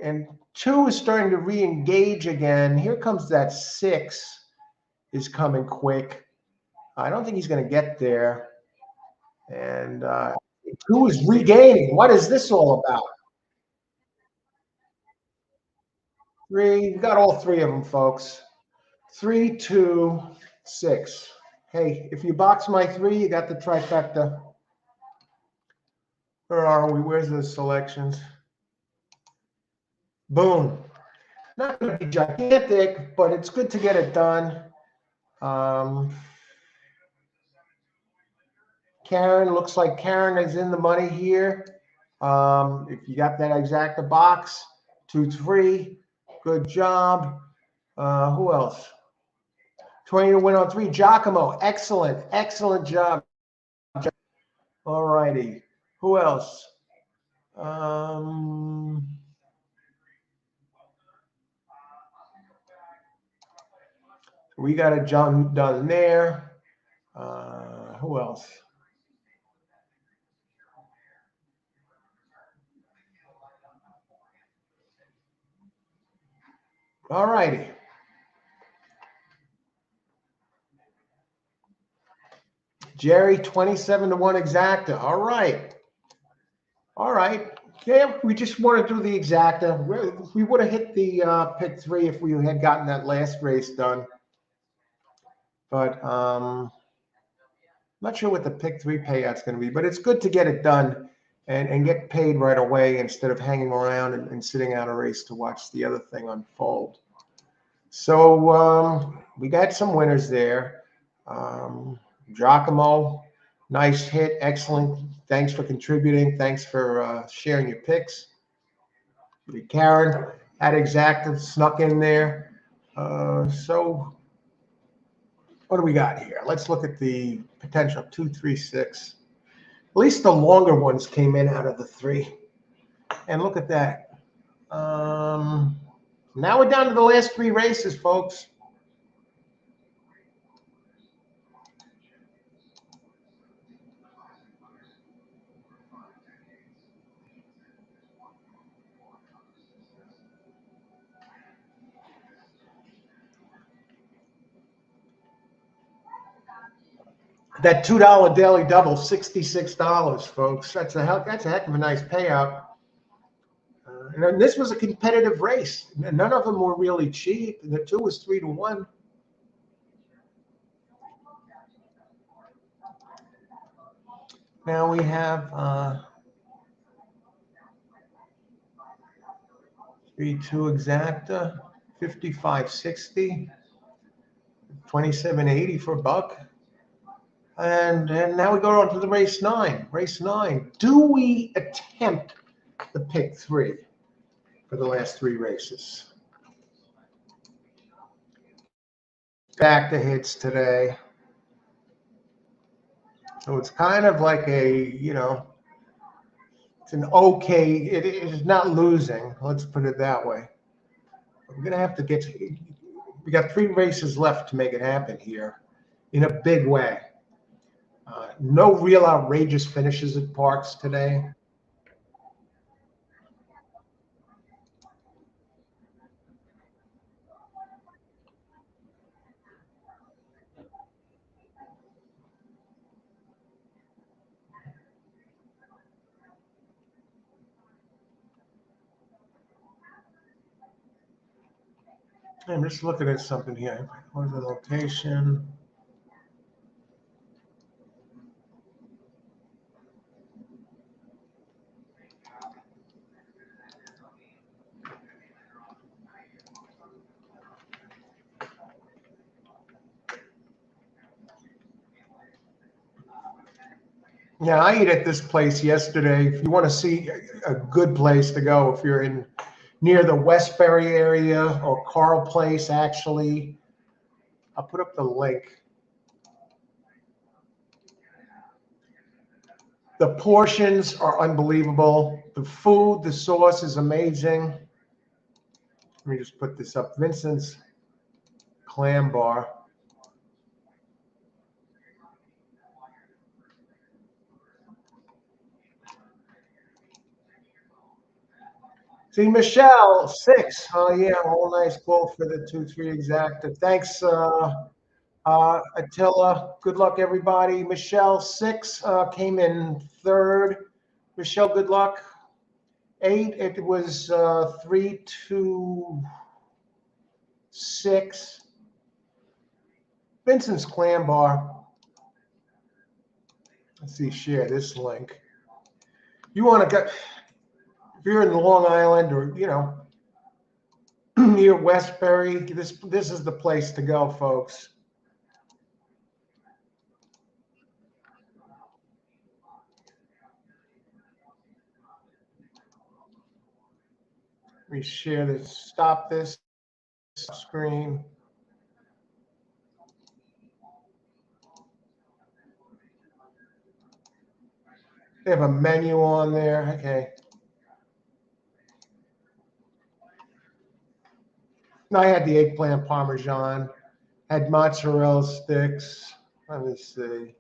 and 2 is starting to re-engage again. Here comes that 6 is coming quick. I don't think he's going to get there. And 2 is regaining. What is this all about? 3, we got all 3 of them, folks. 3, 2, 6. Hey, if you box my 3, you got the trifecta. Where are we? Where's the selections? Boom. Not going to be gigantic, but it's good to get it done. Karen, looks like Karen is in the money here. If you got that exacta box, 2-3, good job. Who else? 20 to win on 3. Giacomo, excellent job. All righty. Who else? We got a John done there. Who else? All righty. Jerry, 27 to 1 exacta. All right. All right. Yeah, we just want to do the exacta. We would have hit the pick 3 if we had gotten that last race done. But not sure what the pick 3 payout's going to be, but it's good to get it done and get paid right away instead of hanging around and sitting out a race to watch the other thing unfold. So we got some winners there. Giacomo, nice hit, excellent. Thanks for contributing. Thanks for sharing your picks. Karen had exacta, snuck in there. So what do we got here? Let's look at the potential 2, 3, 6. At least the longer ones came in out of the 3. And look at that. Now we're down to the last 3 races, folks. That $2 daily double, $66, folks. That's a heck of a nice payout. And this was a competitive race. None of them were really cheap. The 2 was 3-1. Now we have 3-2 exacta, 55.60, 27.80 for a buck. And now we go on to the race 9. Race 9. Do we attempt the pick 3 for the last 3 races? Back to hits today. So it's kind of like it's an okay, it is not losing. Let's put it that way. We're going to have to we got 3 races left to make it happen here in a big way. No real outrageous finishes at Parx today. I'm just looking at something here. Where's the location? Yeah, I ate at this place yesterday. If you want to see a good place to go, if you're in near the Westbury area or Carl Place, actually, I'll put up the link. The portions are unbelievable. The food, the sauce is amazing. Let me just put this up. Vincent's Clam Bar. See, Michelle, 6. Oh, yeah, all nice quote for the 2-3 exacta. Thanks, Attila. Good luck, everybody. Michelle, 6, came in third. Michelle, good luck. 8, it was 3, 2, 6. Vincent's Clam Bar. Let's see, share this link. You want to get, if you're in Long Island or, near Westbury, this is the place to go, folks. Let me share this, stop this screen. They have a menu on there. Okay. I had the eggplant parmesan, had mozzarella sticks. Let me see.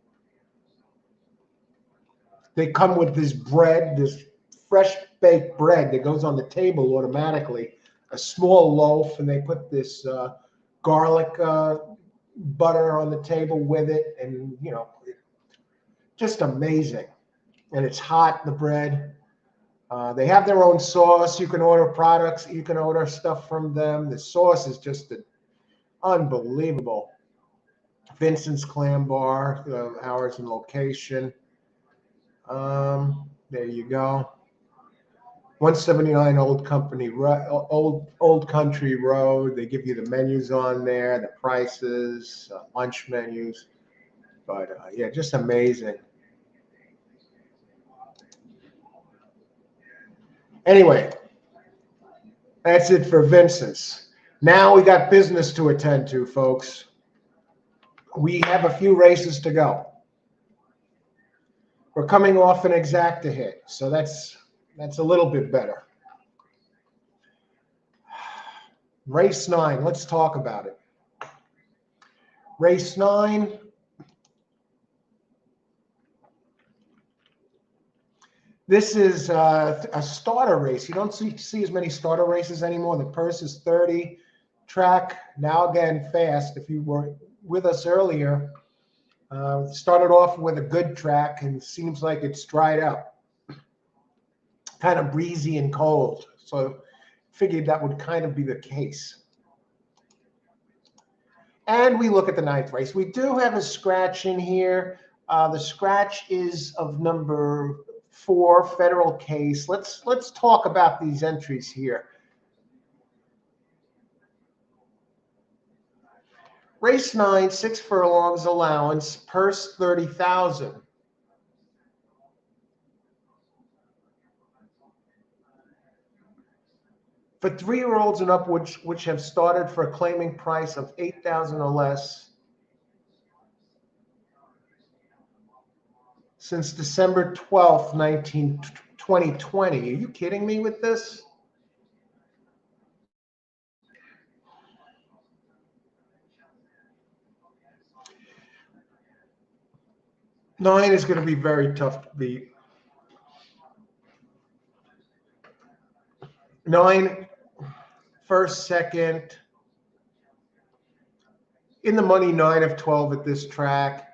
They come with this bread, this fresh baked bread that goes on the table automatically, a small loaf, and they put this garlic butter on the table with it, and just amazing. And it's hot, the bread. They have their own sauce. You can order products. You can order stuff from them. The sauce is just unbelievable. Vincent's Clam Bar, hours and location. There you go. 179 Old Country Road. They give you the menus on there, the prices, lunch menus. But yeah, just amazing. Anyway, that's it for Vincent's. Now we got business to attend to, folks. We have a few races to go. We're coming off an exacta hit, so that's a little bit better. Race 9, let's talk about it. Race 9. This is a starter race. You don't see as many starter races anymore. The purse is 30. Track, now again, fast. If you were with us earlier, started off with a good track and seems like it's dried up. Kind of breezy and cold. So figured that would kind of be the case. And we look at the 9th race. We do have a scratch in here. The scratch is of number 4, Federal Case. Let's talk about these entries here. Race 9, 6 furlongs allowance, purse 30,000. For 3-year-olds and upwards, which have started for a claiming price of 8,000 or less since December 12th, 2020. Are you kidding me with this? Nine is going to be very tough to beat. 9, first, second. In the money, 9 of 12 at this track.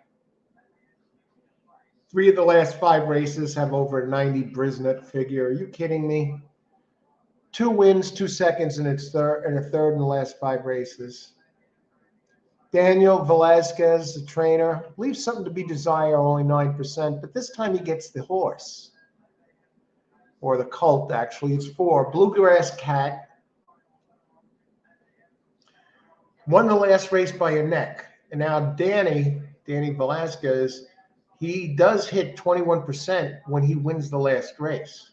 3 of the last 5 races have over a 90 Brisnet figure. Are you kidding me? 2 wins, 2 seconds in its third and a third in the last 5 races. Daniel Velasquez, the trainer, leaves something to be desired, only 9%, but this time he gets the horse. Or the colt, actually. It's 4. Bluegrass Cat. Won the last race by a neck. And now Danny Velasquez, he does hit 21% when he wins the last race.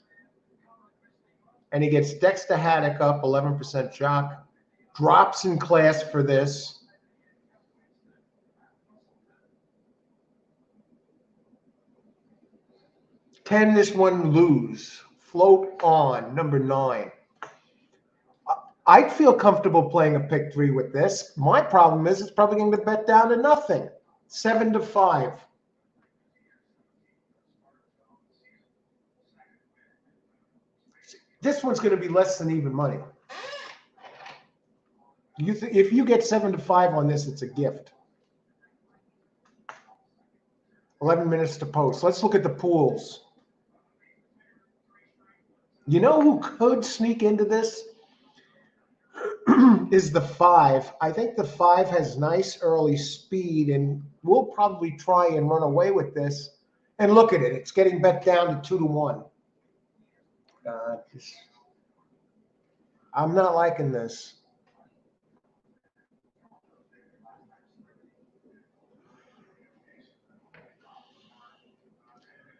And he gets Dexter Haddock up, 11% jock. Drops in class for this. Can this one lose? Float on, number 9. I'd feel comfortable playing a pick 3 with this. My problem is it's probably going to bet down to nothing. 7-5. This one's going to be less than even money. If you get 7-5 on this, it's a gift. 11 minutes to post. Let's look at the pools. You know who could sneak into this? Is the 5. I think the 5 has nice early speed, and we'll probably try and run away with this. And look at it. It's getting bet down to 2-1. I'm not liking this.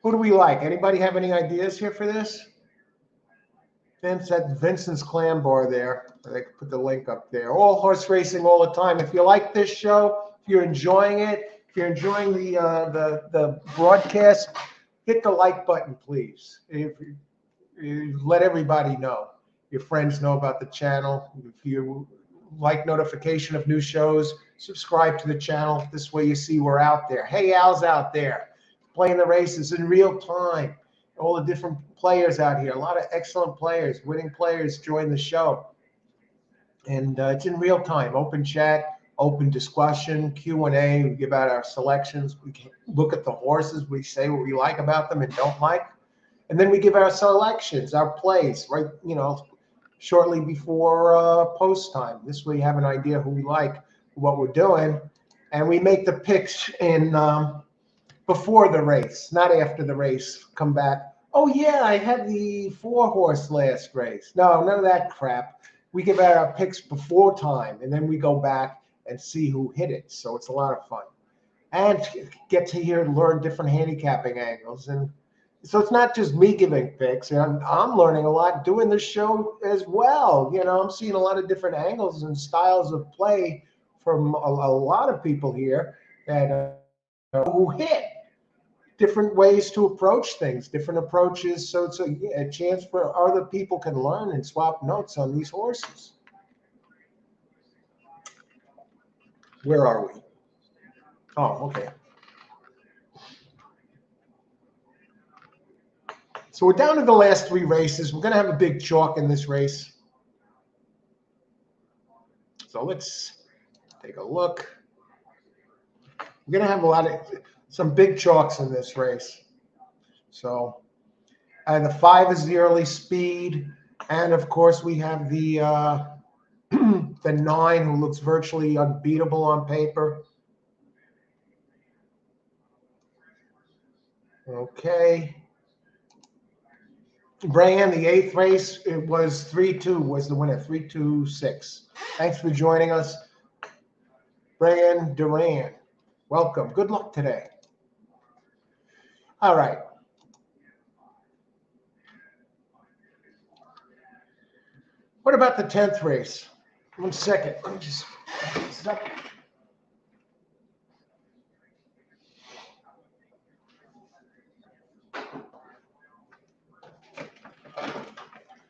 Who do we like? Anybody have any ideas here for this? Vincent's Clam Bar there. I can put the link up there. All horse racing all the time. If you like this show, if you're enjoying it, if you're enjoying the broadcast, hit the like button, please. If you let everybody know. Your friends know about the channel. If you like notification of new shows, subscribe to the channel. This way you see we're out there. Hey, Al's out there playing the races in real time. All the different players out here. A lot of excellent players, winning players join the show. And it's in real time. Open chat, open discussion, Q&A. We give out our selections. We can look at the horses. We say what we like about them and don't like. And then we give our selections, our plays, right, shortly before post time. This way you have an idea who we like, what we're doing. And we make the picks in before the race, not after the race. Come back. Oh, yeah, I had the 4-horse last race. No, none of that crap. We give out our picks before time, and then we go back and see who hit it. So it's a lot of fun. And get to hear and learn different handicapping angles. And so it's not just me giving picks. And I'm learning a lot doing this show as well. I'm seeing a lot of different angles and styles of play from a lot of people here that who hit. Different ways to approach things, different approaches. So it's a chance for other people can learn and swap notes on these horses. Where are we? Oh, okay. So we're down to the last 3 races. We're going to have a big chalk in this race. So let's take a look. We're going to have some big chalks in this race. So the 5 is the early speed. And, of course, we have the the 9, who looks virtually unbeatable on paper. Okay. Brian, the 8th race, it was 3-2 was the winner, 3-2-6. Thanks for joining us. Brian Duran, welcome. Good luck today. All right. What about the 10th race? 1 second. Let me just this up.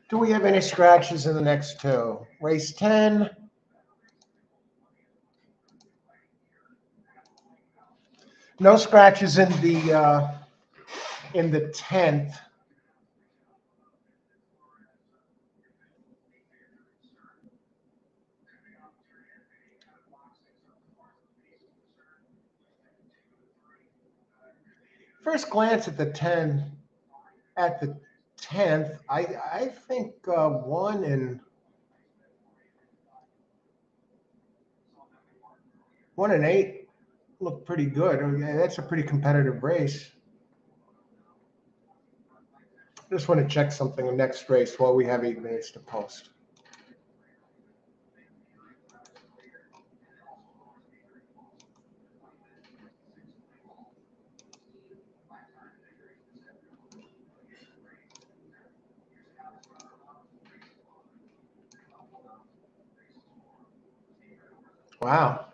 Do we have any scratches in the next 2? Race 10. No scratches in the 10th. First glance at the 10, at the 10th. I think 1 and 8 look pretty good. That's a pretty competitive race. Just want to check something in next race while we have 8 minutes to post. Wow.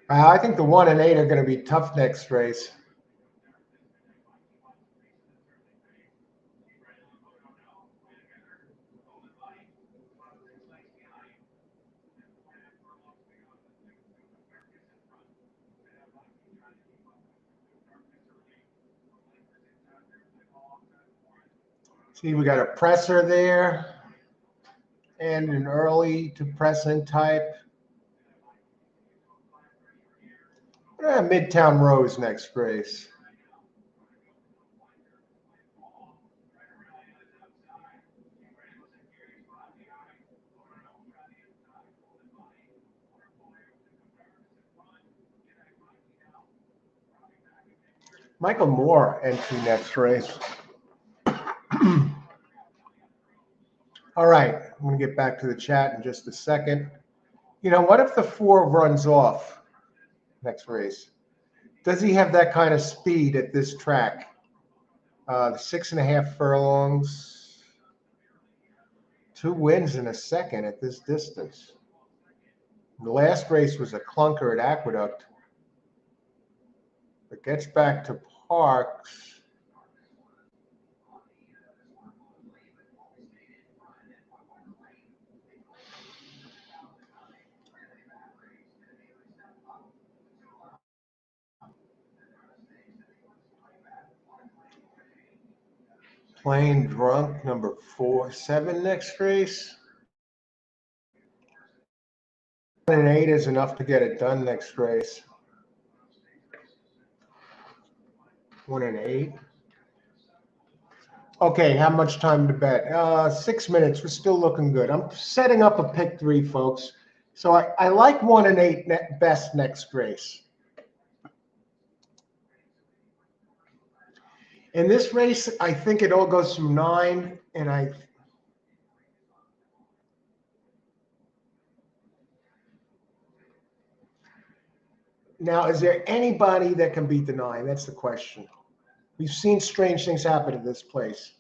I think the 1 and 8 are going to be tough next race. See, we got a presser there and an early to press in type. Midtown Rose next race. Michael Moore entry next race. All right, I'm going to get back to the chat in just a second. You know, what if the 4 runs off next race? Does he have that kind of speed at this track? 6.5 furlongs, 2 wins in a second at this distance. The last race was a clunker at Aqueduct. It gets back to Parx. Plain Drunk, number 7 next race. 1 and 8 is enough to get it done next race. 1 and 8. Okay, how much time to bet? 6 minutes. We're still looking good. I'm setting up a pick 3, folks. So I like 1 and 8 best next race. In this race, I think it all goes through 9, and now, is there anybody that can beat the 9? That's the question. We've seen strange things happen at this place.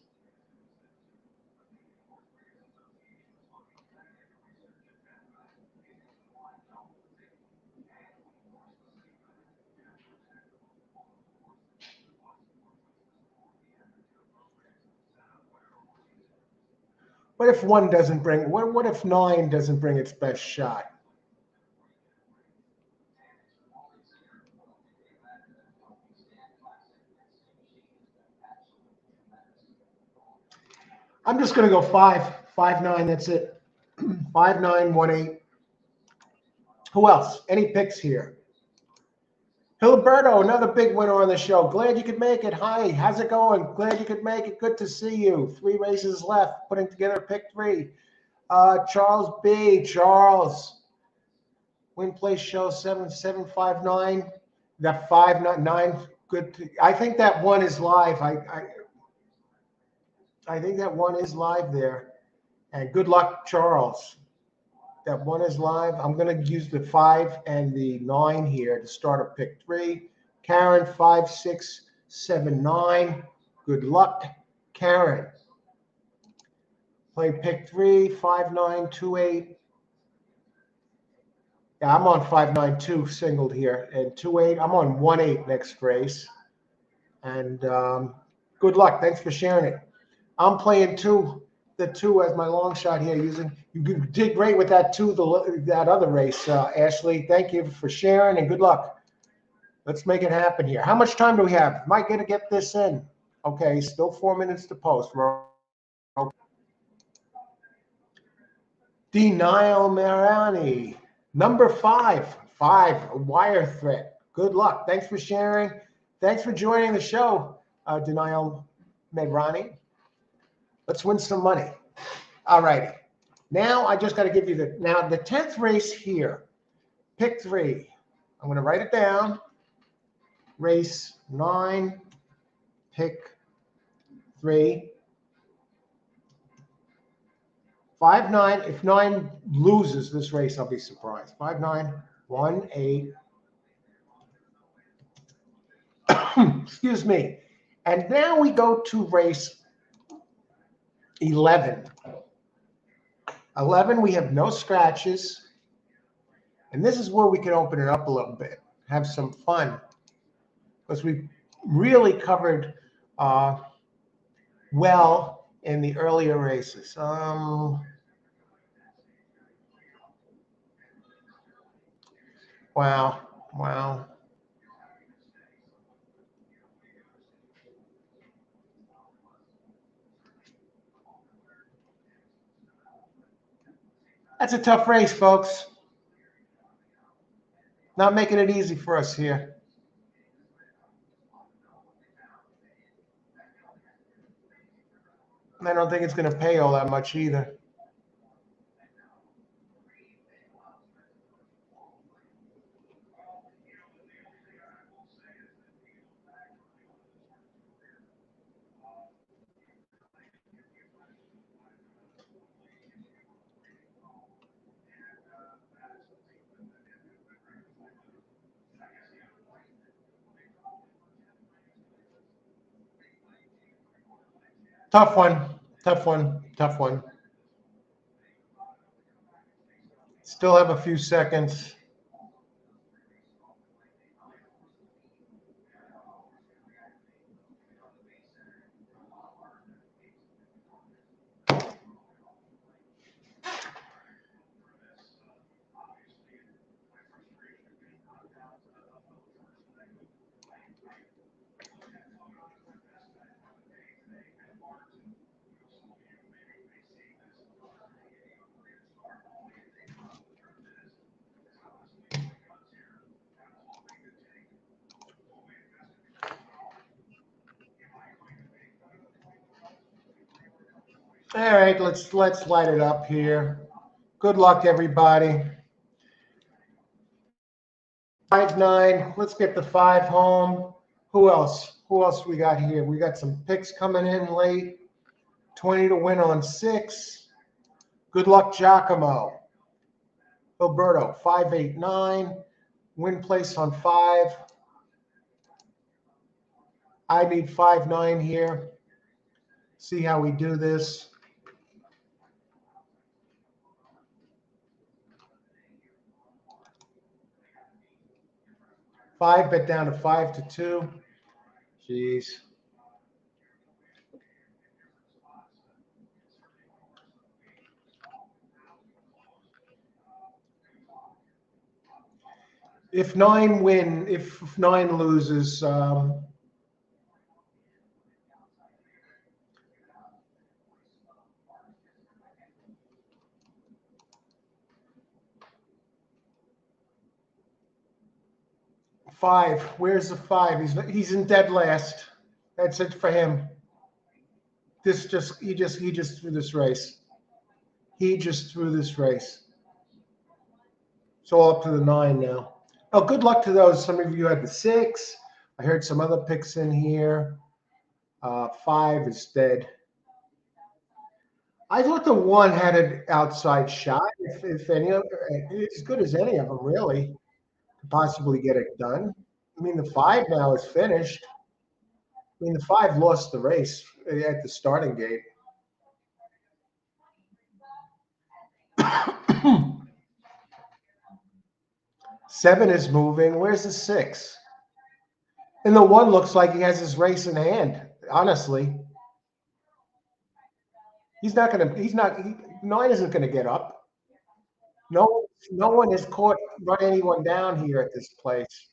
What if 1 doesn't bring? What if 9 doesn't bring its best shot? I'm just going to go 5-9. That's it. 5-9, 1-8. Who else? Any picks here? Gilberto, another big winner on the show. Glad you could make it. Hi, how's it going? Glad you could make it. Good to see you. 3 races left. Putting together pick 3. Charles B. Charles. Win place show 7-7-5-9. That 5-9. Good. I think that 1 is live. I think that 1 is live there. And good luck, Charles. That 1 is live. I'm going to use the 5 and the 9 here to start a pick 3. Karen, 5, 6, 7, 9. Good luck, Karen. Play pick 3, 5, 9, 2, 8. Yeah, I'm on 5, 9, 2 singled here. And 2, 8. I'm on 1, 8 next race. And good luck. Thanks for sharing it. I'm playing 2. The 2 as my long shot here. You did great with that 2, that other race, Ashley. Thank you for sharing and good luck. Let's make it happen here. How much time do we have? Am I going to get this in? Okay, still 4 minutes to post. Denial Marani, number 5, 5, a wire threat. Good luck. Thanks for sharing. Thanks for joining the show, Denial Medrani. Let's win some money. All righty. Now I just got to give you the 10th race here. Pick 3. I'm going to write it down. Race 9, pick 3. 5-9. If 9 loses this race, I'll be surprised. 5-9, 1-8. Excuse me. And now we go to race 11. 11, we have no scratches. And this is where we can open it up a little bit, have some fun. Because we really covered well in the earlier races. Wow. That's a tough race, folks. Not making it easy for us here. And I don't think it's going to pay all that much either. Tough one. Still have a few seconds. All right, let's light it up here. Good luck, everybody. 5-9. Let's get the 5 home. Who else? Who else we got here? We got some picks coming in late. 20 to win on 6. Good luck, Giacomo. Alberto, 5-8-9. Win place on 5. I need 5-9 here. See how we do this. Five bet down to 5-2. Jeez. If 9 loses, 5. Where's the 5? He's in dead last. That's it for him. He just threw this race. He just threw this race. So up to the 9 now. Oh, good luck to those. Some of you had the 6. I heard some other picks in here. 5 is dead. I thought the 1 had an outside shot. If any of as good as any of them, really, to possibly get it done. I mean, the 5 now is finished. I mean, the 5 lost the race at the starting gate. Seven is moving. Where's the 6? And the 1 looks like he has his race in hand. Honestly, he's not. 9 isn't gonna get up. No one has run anyone down here at this place.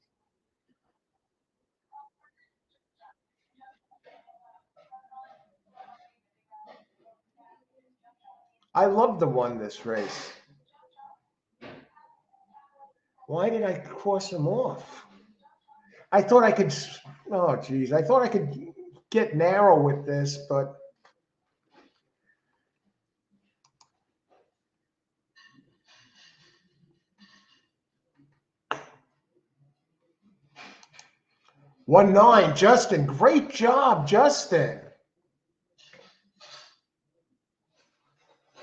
I love the 1 this race. Why did I cross him off? I thought I could, oh geez, I thought I could get narrow with this, but one nine, Justin. Great job, Justin.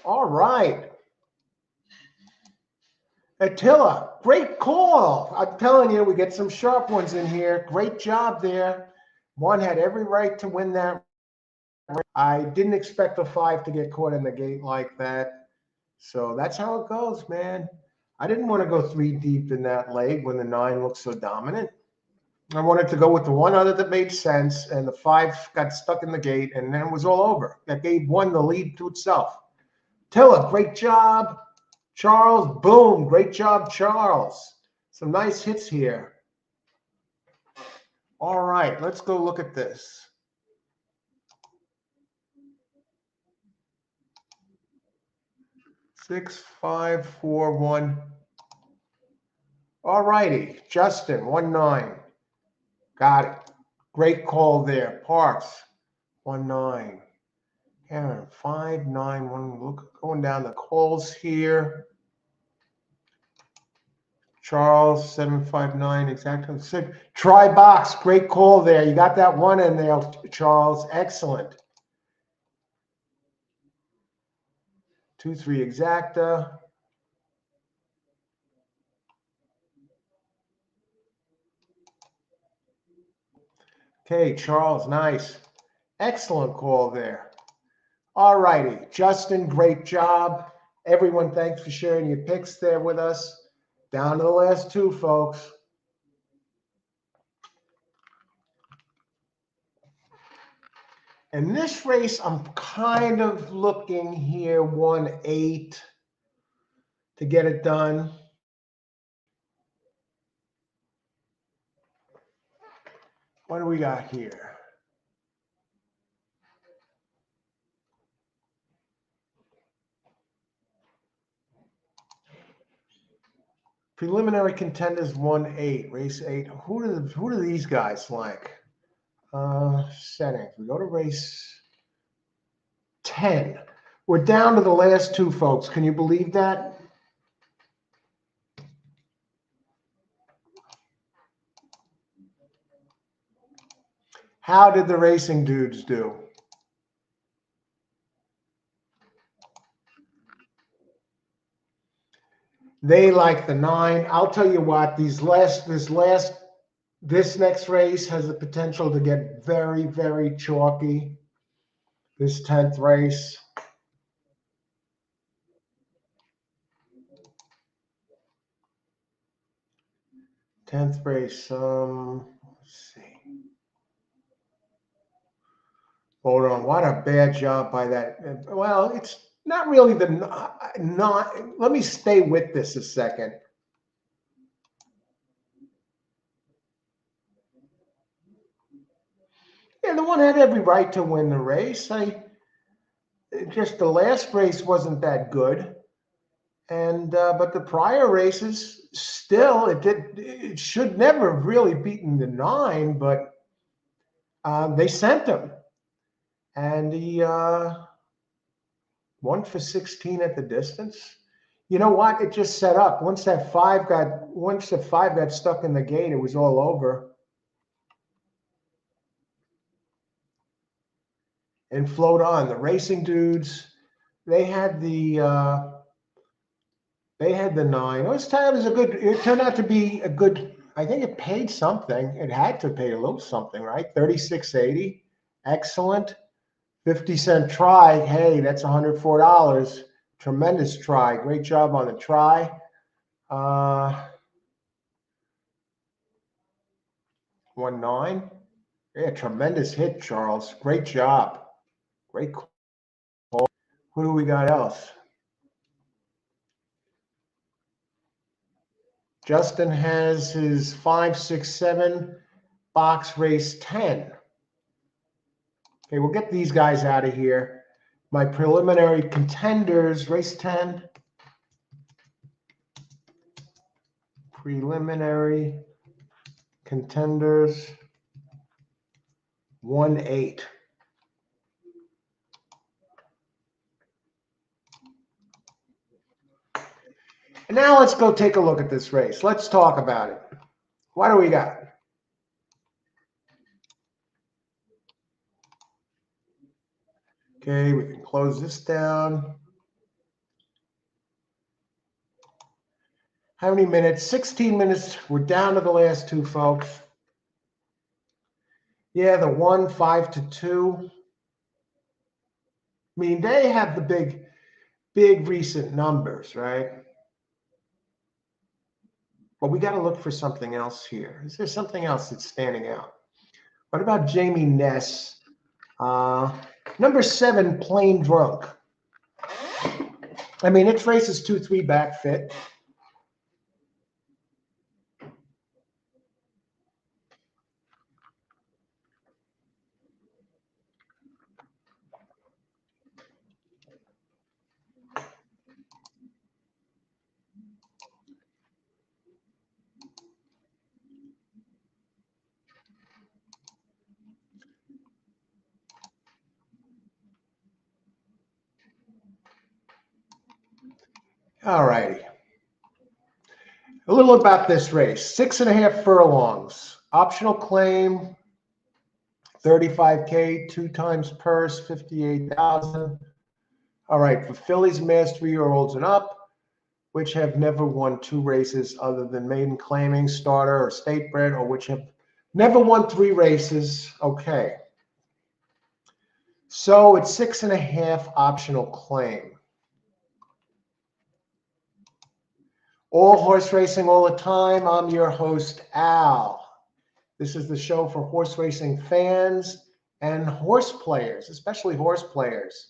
All right. Attila, great call. I'm telling you, we get some sharp ones in here. Great job there. One had every right to win that. I didn't expect the 5 to get caught in the gate like that. So that's how it goes, man. I didn't want to go 3 deep in that leg when the 9 looked so dominant. I wanted to go with the one other that made sense, and the 5 got stuck in the gate, and then it was all over. That gave 1 the lead to itself. Tilla, great job. Charles, boom, great job, Charles. Some nice hits here. All right, let's go look at this. Six, 5, 4, 1. All righty, Justin, 1-9. Got it. Great call there. Parx, 1-9. Karen, 5-9. Look, going down the calls here. Charles, 759, exactly. Try box, great call there. You got that one in there, Charles. Excellent. 2-3 exacta. Okay, Charles, nice. Excellent call there. All righty, Justin, great job. Everyone, thanks for sharing your picks there with us. Down to the last 2, folks. In this race, I'm kind of looking here 1-8 to get it done. What do we got here? Preliminary contenders 1-8, race 8. Who do these guys like? Settings. We go to race 10. We're down to the last 2, folks. Can you believe that? How did the racing dudes do? They like the 9. I'll tell you what, this next race has the potential to get very, very chalky. This 10th race. Let's see. Hold on, what a bad job by that. Well, it's not really let me stay with this a second. Yeah, the one had every right to win the race. Just the last race wasn't that good. And but the prior races still it should never have really beaten the 9, but they sent him. And he 1 for 16 at the distance. You know what? It just set up. Once the 5 got stuck in the gate, it was all over. And flowed on. The racing dudes, they had the 9. It turned out to be a good. I think it paid something. It had to pay a little something, right? $36.80. Excellent. 50-cent try. Hey, that's $104. Tremendous try. Great job on the try. 1-9. Yeah, tremendous hit, Charles. Great job. Great call. Who do we got else? Justin has his 5, 6, 7 box race 10. Okay, we'll get these guys out of here. My preliminary contenders, race 10. Preliminary contenders 1-8. And now let's go take a look at this race. Let's talk about it. What do we got? Okay, we can close this down. How many minutes? 16 minutes. We're down to the last two, folks. Yeah, the 1, 5 to 2. I mean, they have the big recent numbers, right? But we got to look for something else here. Is there something else that's standing out? What about Jamie Ness? Number 7, Plain Drunk. I mean, its race is 2-3 back fit. All righty. A little about this race. 6.5 furlongs. Optional claim, 35K, 2 times purse, 58,000. All right, for fillies, masked 3-year-olds and up, which have never won 2 races other than maiden claiming, starter, or state bred, or which have never won 3 races. Okay. So it's 6.5 optional claim. All horse racing all the time. I'm your host, Al. This is the show for horse racing fans and horse players, especially horse players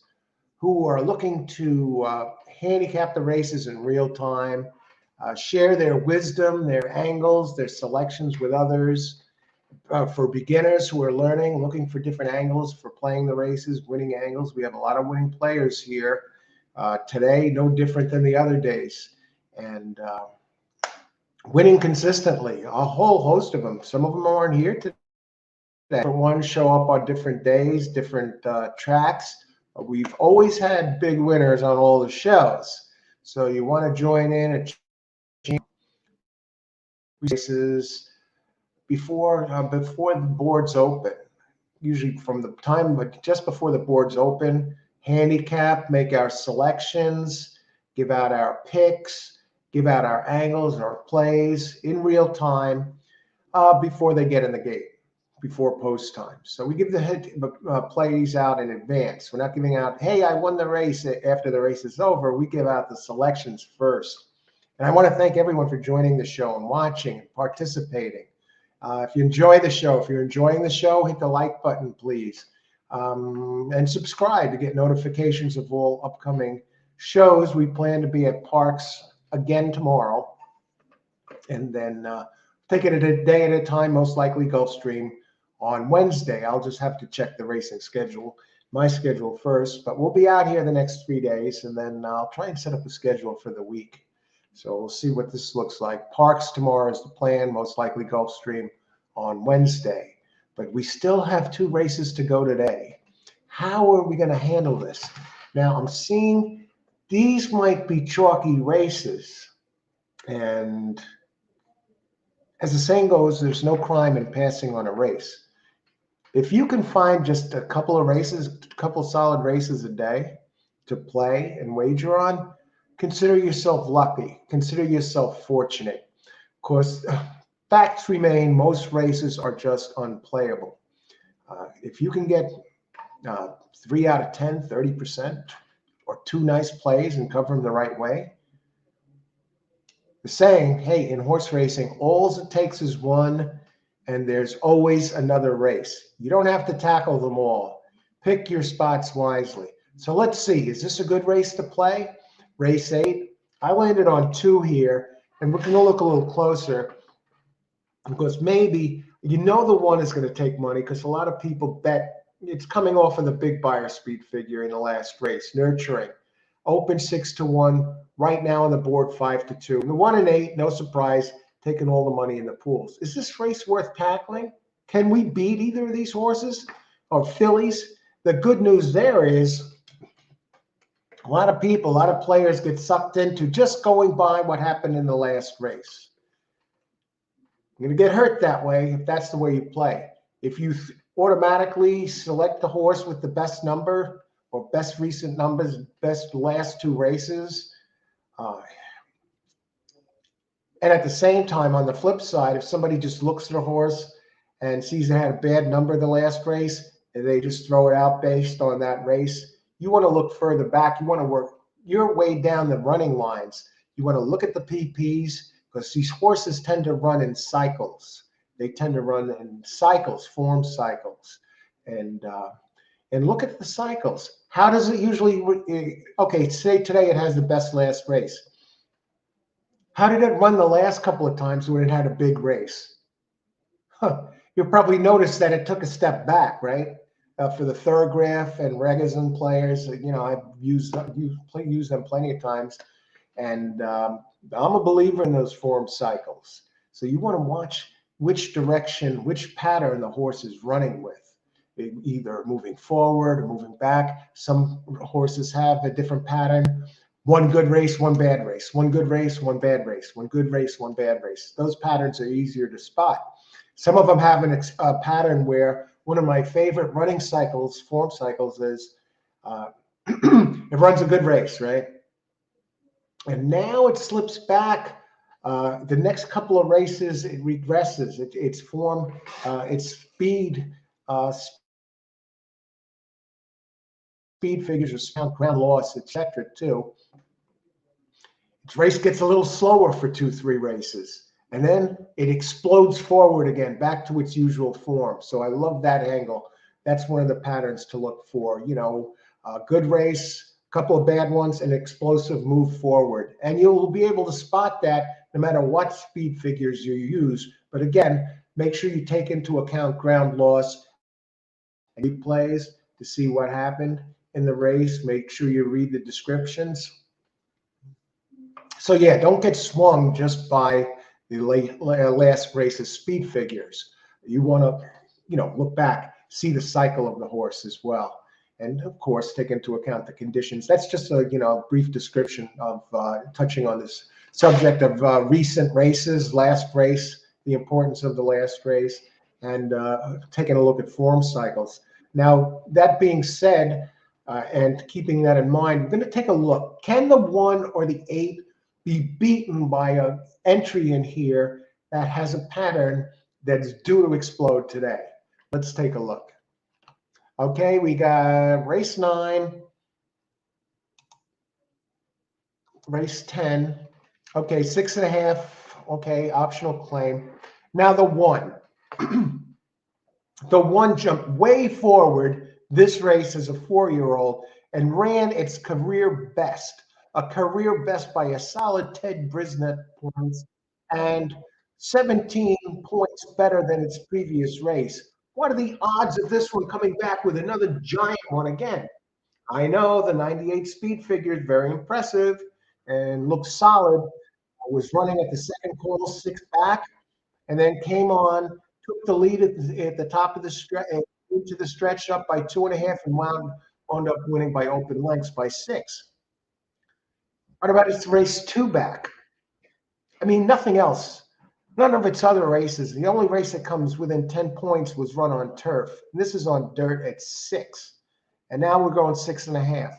who are looking to handicap the races in real time, share their wisdom, their angles, their selections with others. For beginners who are learning, looking for different angles for playing the races, winning angles. We have a lot of winning players here today, no different than the other days. And winning consistently, a whole host of them. Some of them aren't here today. Different ones show up on different days, different tracks. We've always had big winners on all the shows. So you want to join in at races before the boards open. Usually from the time, but just before the boards open, handicap, make our selections, give out our picks, give out our angles and our plays in real time before they get in the gate, before post time. So we give the plays out in advance. We're not giving out, hey, I won the race after the race is over. We give out the selections first. And I want to thank everyone for joining the show and watching and participating. If you enjoy the show, if you're enjoying the show, hit the like button, please. And subscribe to get notifications of all upcoming shows. We plan to be at Parx again tomorrow. And then take it a day at a time, most likely Gulfstream on Wednesday. I'll just have to check the racing schedule, my schedule first. But we'll be out here the next 3 days, and then I'll try and set up a schedule for the week. So we'll see what this looks like. Parx tomorrow is the plan, most likely Gulfstream on Wednesday. But we still have 2 races to go today. How are we going to handle this? Now, I'm seeing these might be chalky races. And as the saying goes, there's no crime in passing on a race. If you can find just a couple of races, a couple solid races a day to play and wager on, consider yourself lucky. Consider yourself fortunate. Of course, facts remain, most races are just unplayable. If you can get 3 out of 10, 30%, or 2 nice plays and cover them the right way, the saying, hey, in horse racing, all it takes is one, and there's always another race. You don't have to tackle them all. Pick your spots wisely. So let's see, is this a good race to play? Race 8. I landed on 2 here, and we're going to look a little closer because maybe the 1 is going to take money because a lot of people bet it's coming off of the big buyer speed figure in the last race. Nurturing. Open 6-1. Right now on the board 5-2. The 1 and 8, no surprise. taking all the money in the pools. Is this race worth tackling? Can we beat either of these horses or fillies? The good news there is a lot of people, a lot of players get sucked into just going by what happened in the last race. You're going to get hurt that way if that's the way you play. If you automatically select the horse with the best number or best recent numbers, best last two races, and at the same time, on the flip side, if somebody just looks at a horse and sees it had a bad number the last race, and they just throw it out based on that race, you want to look further back. You want to work your way down the running lines. You want to look at the PPs because these horses tend to run in cycles. They tend to run in cycles, form cycles, and look at the cycles. How does it usually? Okay, say today it has the best last race. How did it run the last couple of times when it had a big race? You'll probably notice that it took a step back, right? For the Thurgraph and Regazin players, I've used them plenty of times, and I'm a believer in those form cycles. So you want to watch which direction, which pattern the horse is running with, either moving forward or moving back. Some horses have a different pattern. One good race, one bad race. One good race, one bad race. One good race, one bad race. Those patterns are easier to spot. Some of them have a pattern where one of my favorite running cycles, form cycles, is it runs a good race, right? And now it slips back. The next couple of races, it regresses. Its form, its speed figures are ground loss, etc. too. Its race gets a little slower for 2-3 races, and then it explodes forward again, back to its usual form. So I love that angle. That's one of the patterns to look for. A good race, a couple of bad ones, an explosive move forward. And you'll be able to spot that no matter what speed figures you use. But again, make sure you take into account ground loss and replays to see what happened in the race. Make sure you read the descriptions. So yeah, don't get swung just by the last race's speed figures. You want to, look back, see the cycle of the horse as well, and of course take into account the conditions. That's just a brief description of touching on this subject of recent races, last race, the importance of the last race, and taking a look at form cycles. Now, that being said, and keeping that in mind, we're going to take a look. Can the 1 or the 8 be beaten by an entry in here that has a pattern that's due to explode today? Let's take a look. Okay, we got race 9, race 10. Okay, 6.5. Okay, optional claim. Now the 1. The 1 jumped way forward this race as a 4-year-old and ran its career best. A career best by a solid Ted Brisnet points and 17 points better than its previous race. What are the odds of this one coming back with another giant one again? I know the 98 speed figure is very impressive and looks solid. I was running at the second call, 6 back, and then came on, took the lead at the top of the stretch, into the stretch up by 2.5 and wound up winning by open lengths by 6. What about its race 2 back? I mean, nothing else. None of its other races. The only race that comes within 10 points was run on turf. And this is on dirt at 6. And now we're going 6.5.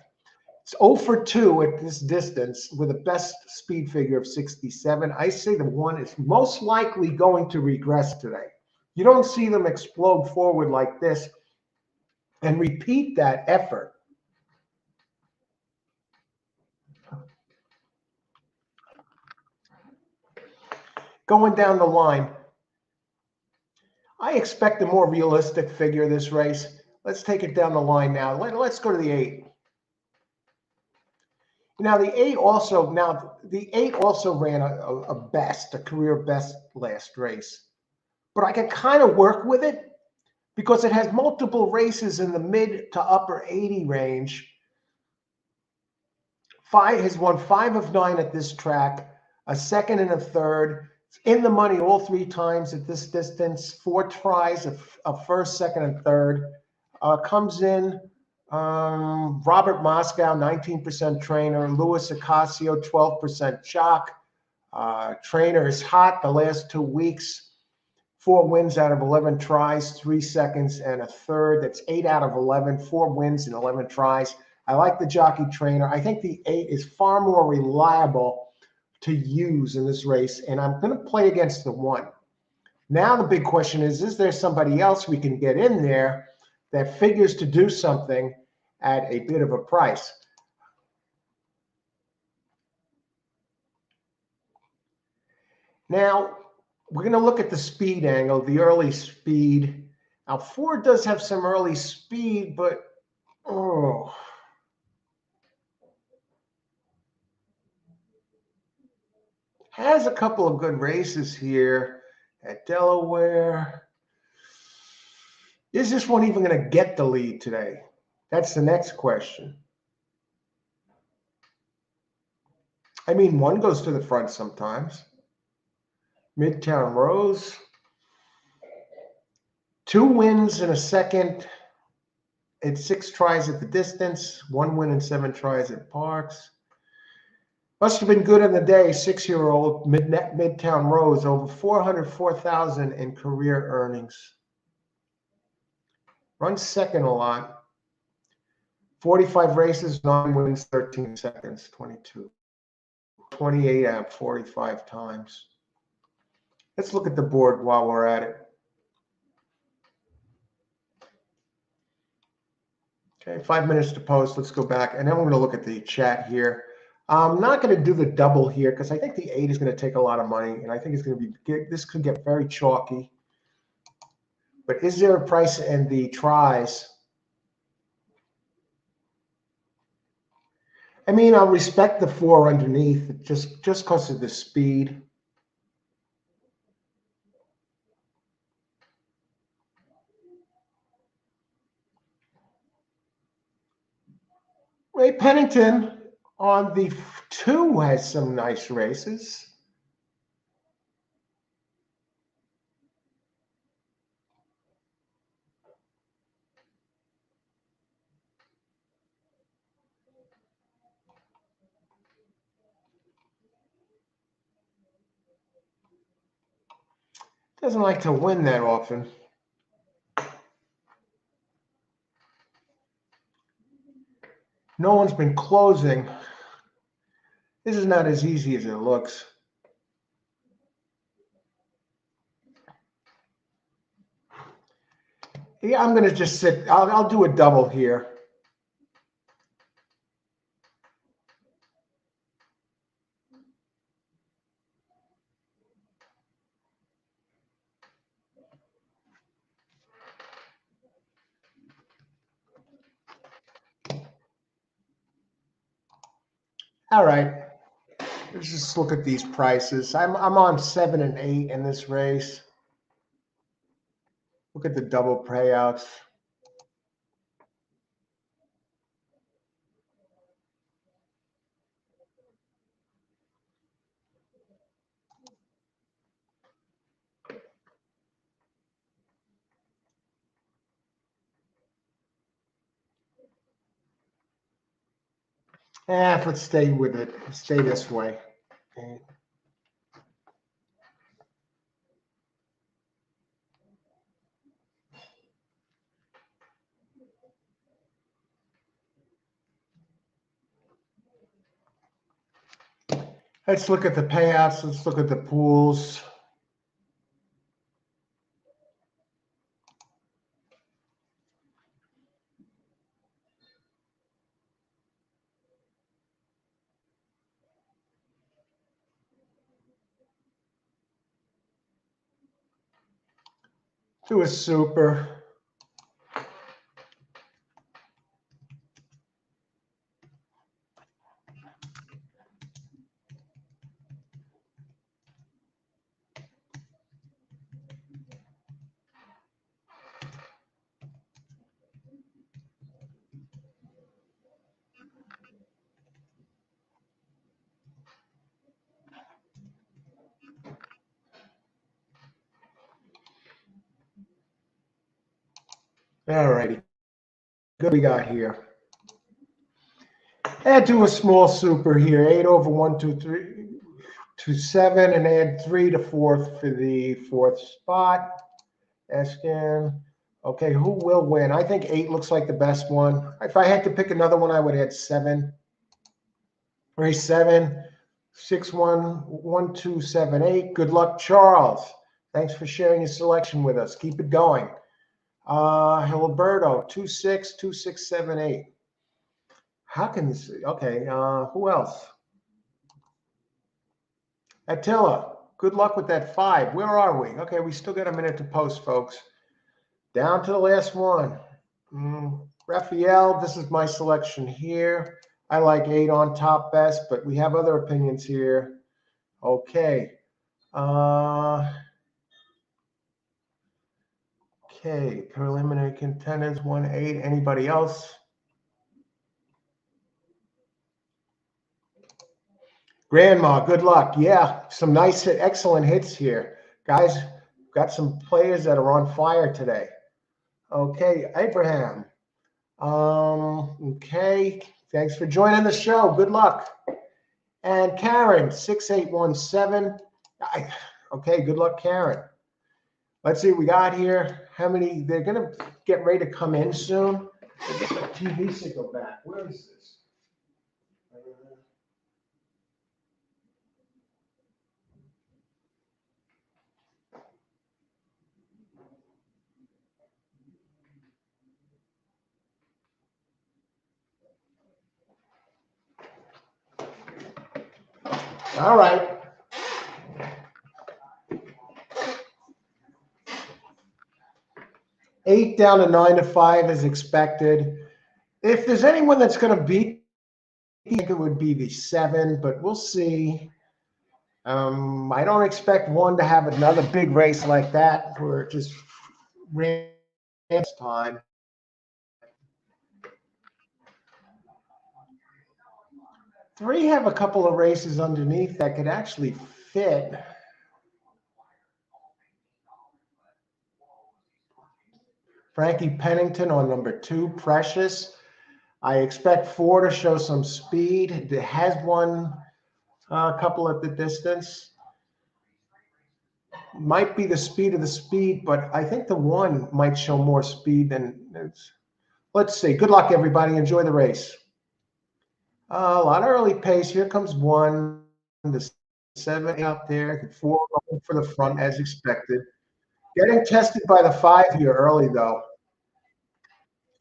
It's 0 for 2 at this distance with a best speed figure of 67. I say the 1 is most likely going to regress today. You don't see them explode forward like this and repeat that effort. Going down the line, I expect a more realistic figure this race. Let's take it down the line now. Let's go to the 8. Now the 8 also ran a career best last race. But I can kind of work with it because it has multiple races in the mid to upper 80 range. Has won 5 of 9 at this track, a second and a third, It's in the money all 3 times at this distance. 4 tries of first, second, and third. Comes in Robert Moscow, 19% trainer. Luis Ocasio, 12% chalk. Trainer is hot the last 2 weeks. 4 wins out of 11 tries, 3 seconds, and a third. That's 8 out of 11, 4 wins and 11 tries. I like the jockey trainer. I think the 8 is far more reliable to use in this race, and I'm going to play against the 1. Now the big question is there somebody else we can get in there that figures to do something at a bit of a price? Now, we're going to look at the speed angle, the early speed. Now, Ford does have some early speed, but has a couple of good races here at Delaware. Is this one even going to get the lead today? That's the next question. I mean, 1 goes to the front sometimes. Midtown Rose. 2 wins in a second. It's 6 tries at the distance. 1 win and 7 tries at Parx. Must have been good in the day. 6-year-old Midtown Rose, over $404,000 in career earnings. Runs second a lot. 45 races, 9 wins, 13 seconds, 22. 28 out of 45 times. Let's look at the board while we're at it. Okay, 5 minutes to post. Let's go back. And then we're going to look at the chat here. I'm not going to do the double here because I think the 8 is going to take a lot of money. And I think it's going to be, this could get very chalky. But is there a price in the tries? I mean, I'll respect the 4 underneath just because of the speed. Ray Pennington on the 2 has some nice races. Doesn't like to win that often. No one's been closing. This is not as easy as it looks. Yeah, I'm going to just sit. I'll do a double here. All right. Let's just look at these prices. I'm on 7 and 8 in this race. Look at the double payouts. Let's stay with it. Stay this way. Okay. Let's look at the payouts. Let's look at the pools. Do a super. All righty. Good we got here. Add to a small super here. 8 over 1, 2, 3 to 7, and add 3 to 4th for the 4th spot. Eskin. Okay, who will win? I think 8 looks like the best one. If I had to pick another one, I would add 7. Race 7, 6, 1, 1, 2, 7, 8. Good luck, Charles. Thanks for sharing your selection with us. Keep it going. Hiliberto, 2, 6, 2, 6, 7, 8. How can this? Okay, who else? Attila, good luck with that 5. Where are we? Okay, we still got a minute to post, folks. Down to the last one. Raphael, this is my selection here. I like 8 on top best, but we have other opinions here. Okay. Okay, preliminary contenders, 1, 8. Anybody else? Grandma, good luck. Yeah, some nice, excellent hits here. Guys, got some players that are on fire today. Okay, Abraham. Okay, thanks for joining the show. Good luck. And Karen, 6817. Okay, good luck, Karen. Let's see what we got here. How many? They're going to get ready to come in soon. Get the TV signal back. Where is this? All right. Eight down to 9 to 5 as expected. If there's anyone that's going to beat, I think it would be the 7, but we'll see. I don't expect 1 to have another big race like that where it just ran this time. 3 have a couple of races underneath that could actually fit. Frankie Pennington on number 2, Precious. I expect 4 to show some speed. It has won a couple at the distance. Might be the speed of the speed, but I think the 1 might show more speed than it's. Let's see. Good luck, everybody. Enjoy the race. A lot of early pace. Here comes 1. The 7 out there. 4 going for the front as expected. Getting tested by the 5 here early, though.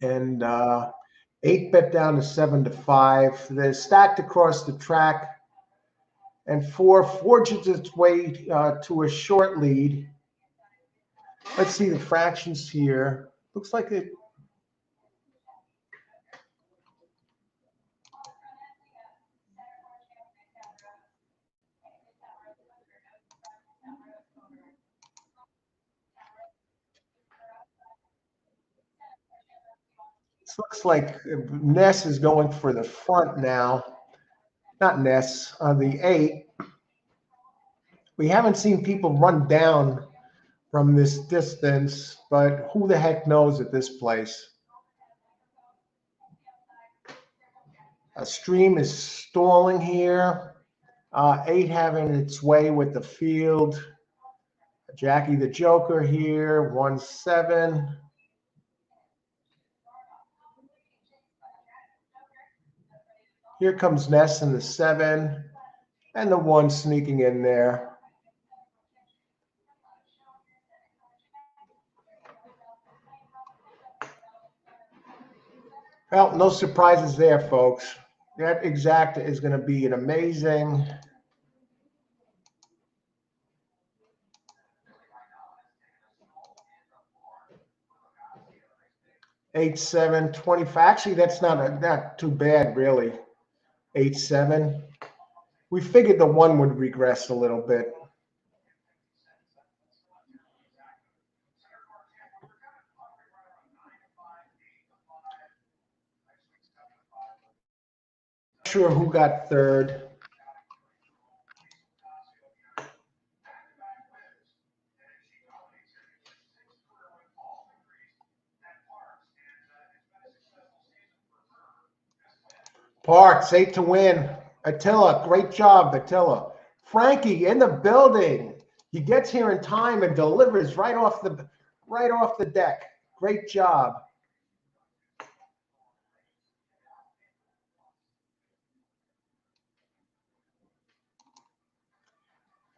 And 8 bet down to 7 to 5. They're stacked across the track. And 4 forges its way to a short lead. Let's see the fractions here. Looks like it. This looks like Ness is going for the front now. Not Ness, the 8. We haven't seen people run down from this distance, but who the heck knows at this place? A stream is stalling here. 8 having its way with the field. Jackie the Joker here, 1-7. Here comes Ness in the 7, and the 1 sneaking in there. Well, no surprises there, folks. That exacta is going to be an amazing. 8-7, 25. Actually, that's not too bad, really. 8-7. We figured the 1 would regress a little bit. Not sure who got 3rd. Parx, 8 to win. Attila, great job, Attila. Frankie in the building. He gets here in time and delivers right off the deck. Great job.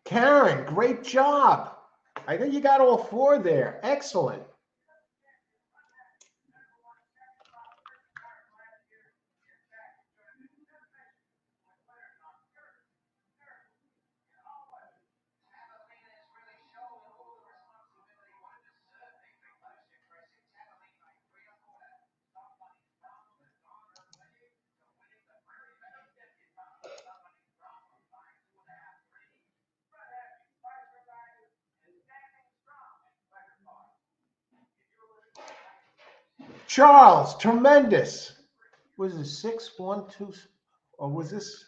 Karen, great job. I think you got all 4 there. Excellent. Charles, tremendous. Was it 6, 1, 2, or was this?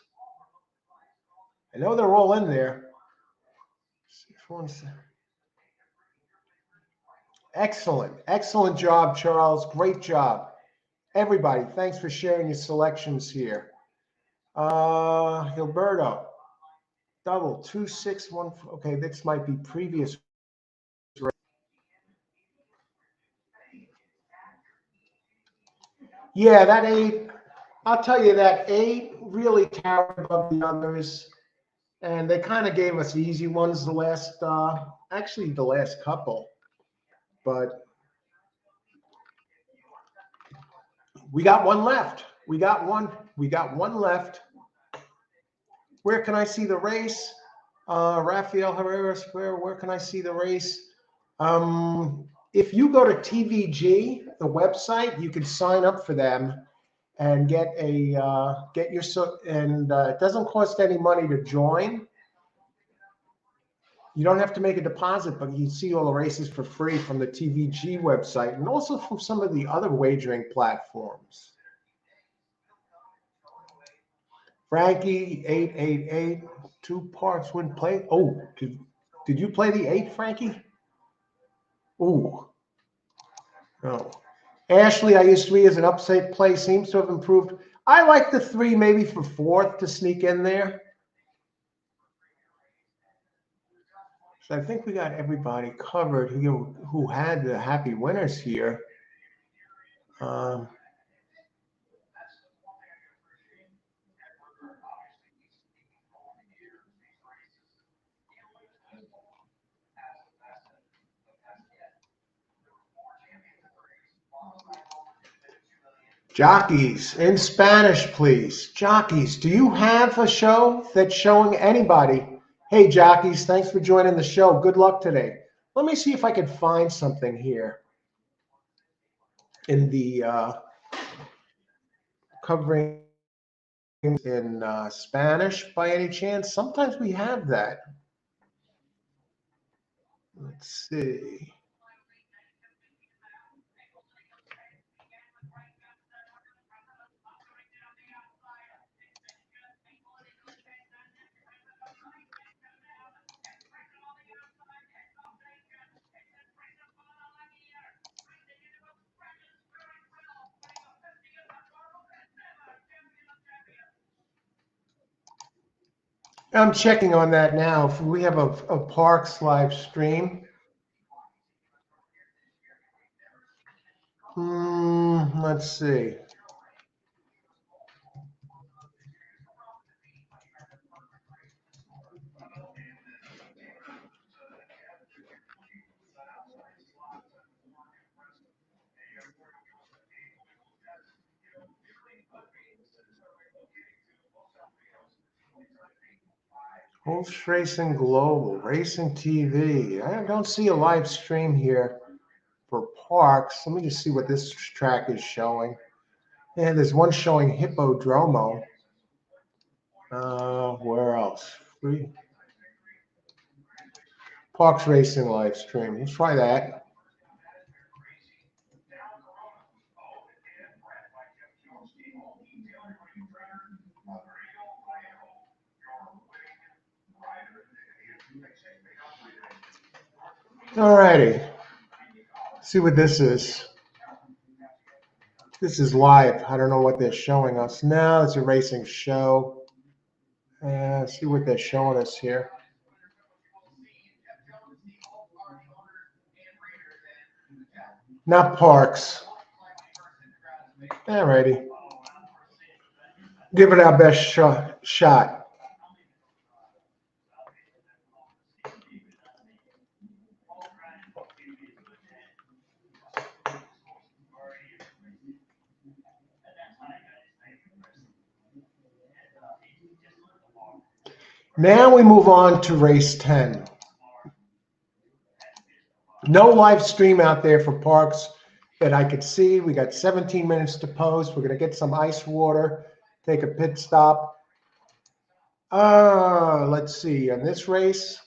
I know they're all in there. 6, 1, 7. Excellent. Excellent job, Charles. Great job. Everybody, thanks for sharing your selections here. Gilberto, double, 2, 6, 1. Okay, this might be previous. Yeah, that 8, I'll tell you that 8 really towered above the others. And they kind of gave us easy ones the last couple. But we got one left. We got one left. Where can I see the race? Rafael Herrera Square, where can I see the race? If you go to TVG, the website, you can sign up for them and get it doesn't cost any money to join. You don't have to make a deposit, but you see all the races for free from the TVG website and also from some of the other wagering platforms. Frankie, 888, 2 parts wouldn't play. Oh, did you play the 8, Frankie? Ooh. No. Ashley, I used 3 as an upset play. Seems to have improved. I like the 3 maybe for 4th to sneak in there. So I think we got everybody covered who had the happy winners here. Jockeys, in Spanish, please. Jockeys, do you have a show that's showing anybody? Hey, jockeys, thanks for joining the show. Good luck today. Let me see if I can find something here in the covering in Spanish by any chance. Sometimes we have that. Let's see. I'm checking on that now. If we have a Parx live stream. Let's see. Horse Racing Global, Racing TV. I don't see a live stream here for Parx. Let me just see what this track is showing. And there's one showing Hippodromo. Where else? Parx Racing live stream. Let's try that. All righty. See what this is. This is live. I don't know what they're showing us now. It's a racing show. See what they're showing us here. Not Parx. Alrighty. Give it our best shot. Now we move on to race 10. No live stream out there for Parx that I could see. We got 17 minutes to post. We're going to get some ice water, take a pit stop. Let's see. On this race,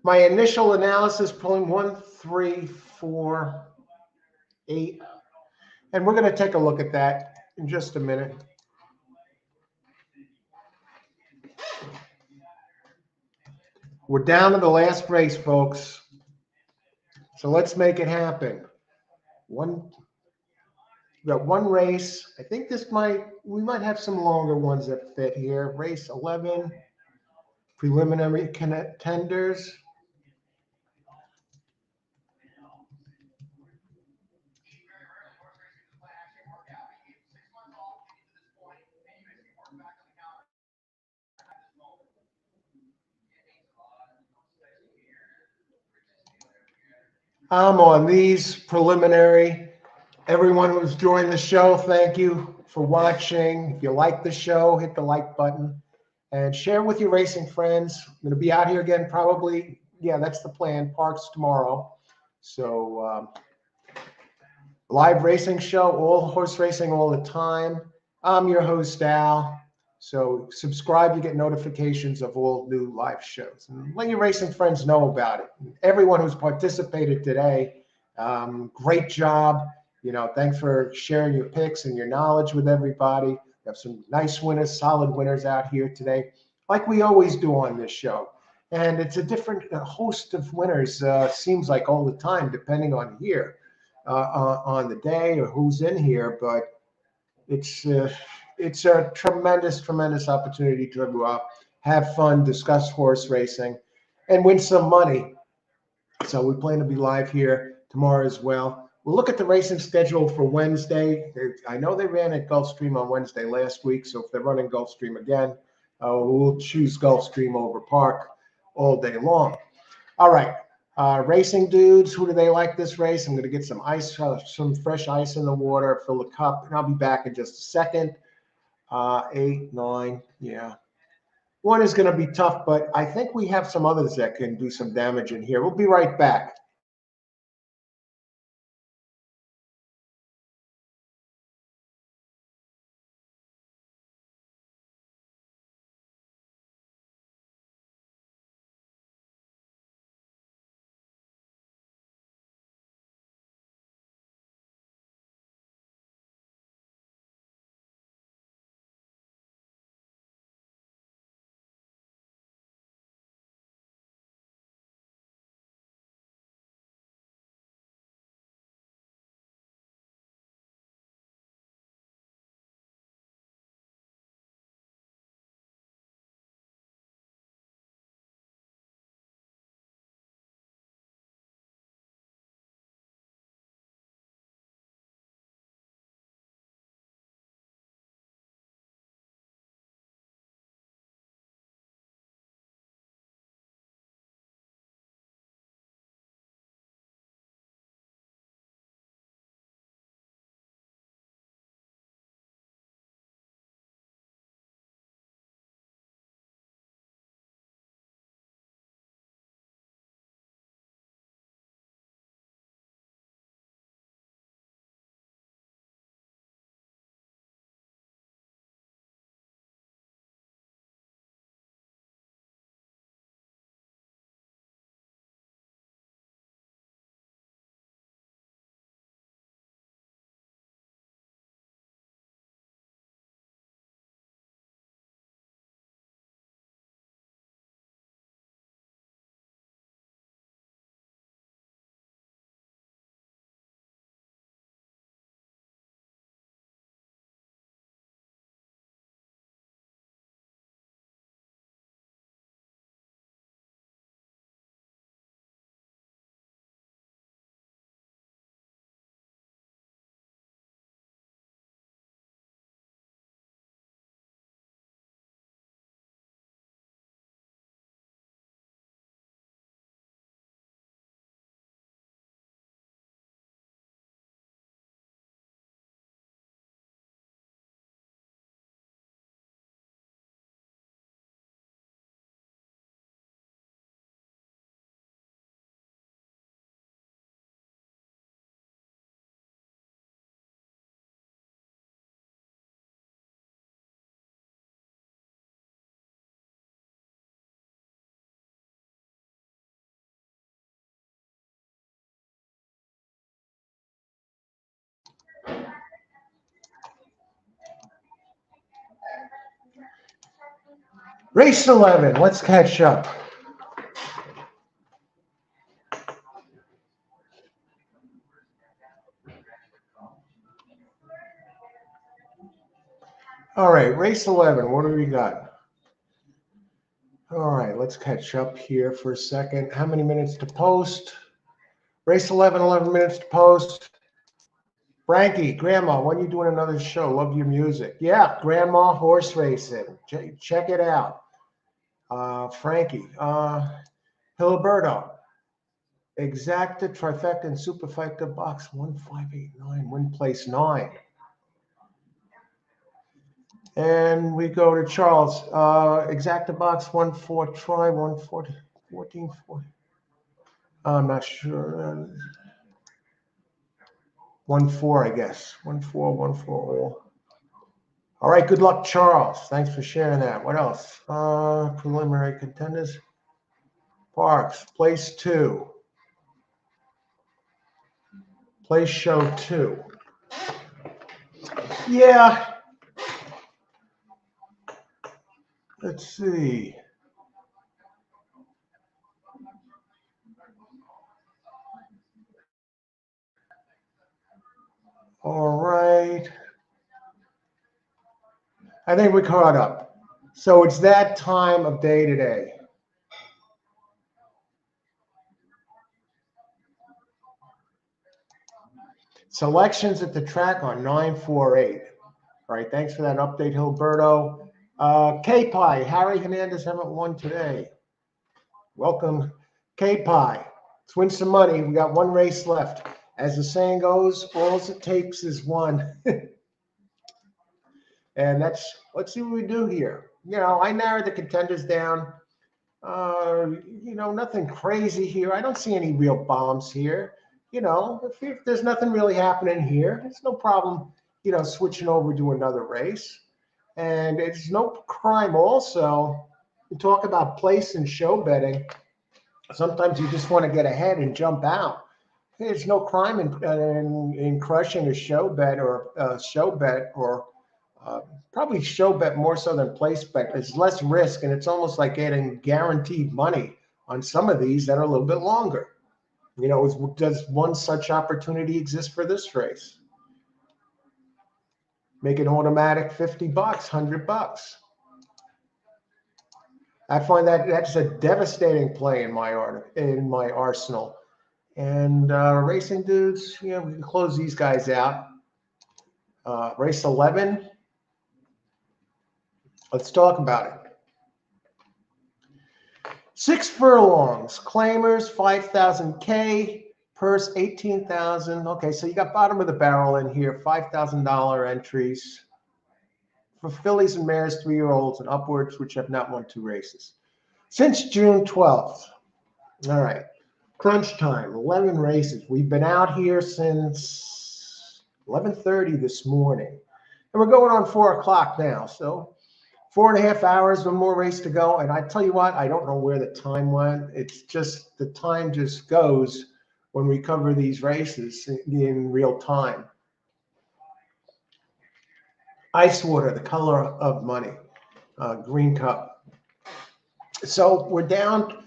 my initial analysis pulling 1, 3, 4, 8. And we're going to take a look at that in just a minute. We're down to the last race, folks. So let's make it happen. We got one race. I think we might have some longer ones that fit here. Race 11, preliminary contenders. I'm on these preliminary. Everyone who's joined the show, thank you for watching. If you like the show, hit the like button and share with your racing friends. I'm going to be out here again probably. Yeah, that's the plan. Parx tomorrow. So live racing show, all horse racing all the time. I'm your host, Al. So subscribe, you get notifications of all new live shows. And let your racing friends know about it. Everyone who's participated today, great job. Thanks for sharing your picks and your knowledge with everybody. We have some nice winners, solid winners out here today, like we always do on this show. And it's a different host of winners, seems like all the time, depending on on the day or who's in here. But it's a tremendous opportunity to have fun, discuss horse racing, and win some money. So we plan to be live here tomorrow as well. We'll look at the racing schedule for Wednesday. I know they ran at Gulfstream on Wednesday last week, so if they're running Gulfstream again, we'll choose Gulfstream over Park all day long. All right. Racing dudes, who do they like this race? I'm going to get some ice, some fresh ice in the water, fill the cup, and I'll be back in just a second. 8, 9, yeah. One is going to be tough, but I think we have some others that can do some damage in here. We'll be right back. Race 11, let's catch up. All right, race 11, what do we got? All right, let's catch up here for a second. How many minutes to post? Race 11, 11 minutes to post. Frankie, Grandma, when are you doing another show? Love your music. Yeah, Grandma Horse Racing. Check it out. Frankie, Hiliberto, Exacta, Trifecta, and Superfecta box 1589, win place 9. And we go to Charles, Exacta box 14, try 114, 14, 14. I'm not sure. 1-4, I guess. 1-4, 1-4 all. All right, good luck, Charles. Thanks for sharing that. What else? Preliminary contenders. Parx, place 2. Place show 2. Yeah. Let's see. All right. I think we caught up. So it's that time of day today. Selections at the track on 948. All right, thanks for that update, Hilberto. K-Pie, Harry Hernandez haven't won today. Welcome, K-Pie. Let's win some money. We got one race left. As the saying goes, all it takes is one. And let's see what we do here. You know, I narrowed the contenders down. You know, nothing crazy here. I don't see any real bombs here. You know, if there's nothing really happening here, it's no problem, you know, switching over to another race. And it's no crime also to talk about place and show betting. Sometimes you just want to get ahead and jump out. There's no crime in crushing a show bet or probably show bet more so than place bet. It's less risk, and it's almost like getting guaranteed money on some of these that are a little bit longer. You know, does one such opportunity exist for this race? Make an automatic $50, $100. I find that's a devastating play in my arsenal. And racing dudes, you know, we can close these guys out. Race 11. Let's talk about it. 6 furlongs, claimers 5,000 K, purse 18,000. Okay, so you got bottom of the barrel in here, $5,000 entries for fillies and mares, 3-year-olds and upwards, which have not won 2 races since June 12th. All right, crunch time, 11 races. We've been out here since 11:30 this morning, and we're going on 4 o'clock now. So 4.5 hours, one more race to go. And I tell you what, I don't know where the time went. It's just the time just goes when we cover these races in real time. Ice water, the color of money, green cup. So we're down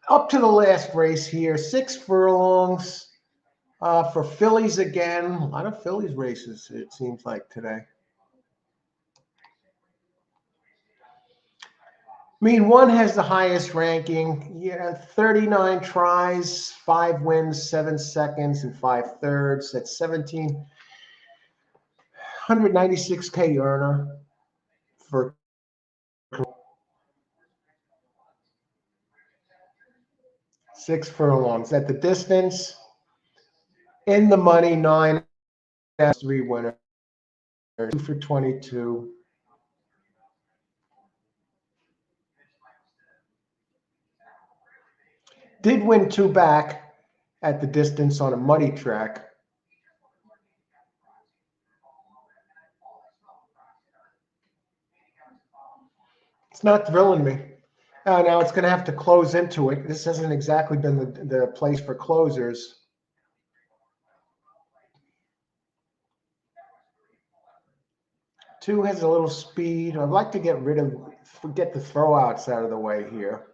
up to the last race here, 6 furlongs for fillies again. A lot of fillies races, it seems like today. I mean, one has the highest ranking, 39 tries, 5 wins, 7 seconds, and 5 thirds. That's 1,796K earner for 6 furlongs. At the distance, in the money, 9 3 winners, 2 for 22. Did win 2 back at the distance on a muddy track. It's not thrilling me. Now it's going to have to close into it. This hasn't exactly been the place for closers. 2 has a little speed. I'd like to get the throwouts out of the way here.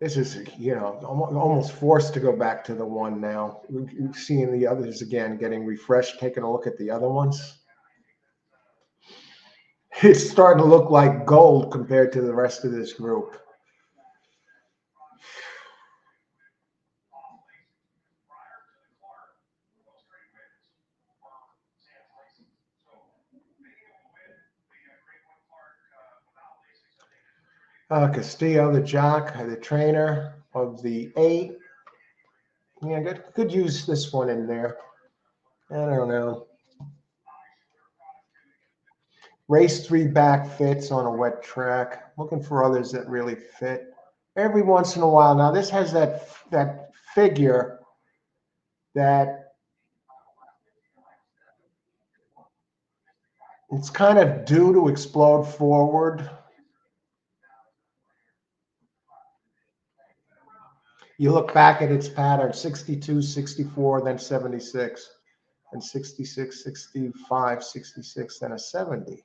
This is, almost forced to go back to the 1 now. We're seeing the others again, getting refreshed, taking a look at the other ones. It's starting to look like gold compared to the rest of this group. Castillo, the jock, the trainer of the 8. Yeah, could use this one in there. I don't know. Race 3 back fits on a wet track. Looking for others that really fit. Every once in a while. Now this has that figure that it's kind of due to explode forward. You look back at its pattern, 62, 64, then 76, and 66, 65, 66, then a 70.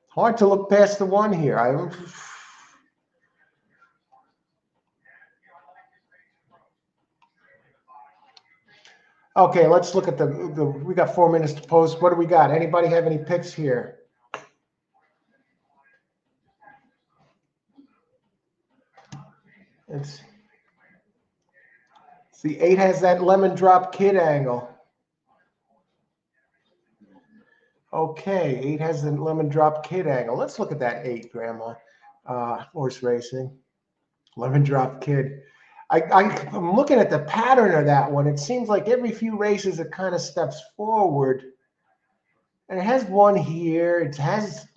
Hard to look past the 1 here. Okay, let's look at we got 4 minutes to post. What do we got? Anybody have any picks here? It's the 8 has that lemon drop kid angle. Okay, 8 has the lemon drop kid angle. Let's look at that 8, Grandma. Horse racing, lemon drop kid. I'm looking at the pattern of that one. It seems like every few races it kind of steps forward. And it has 1 here. It has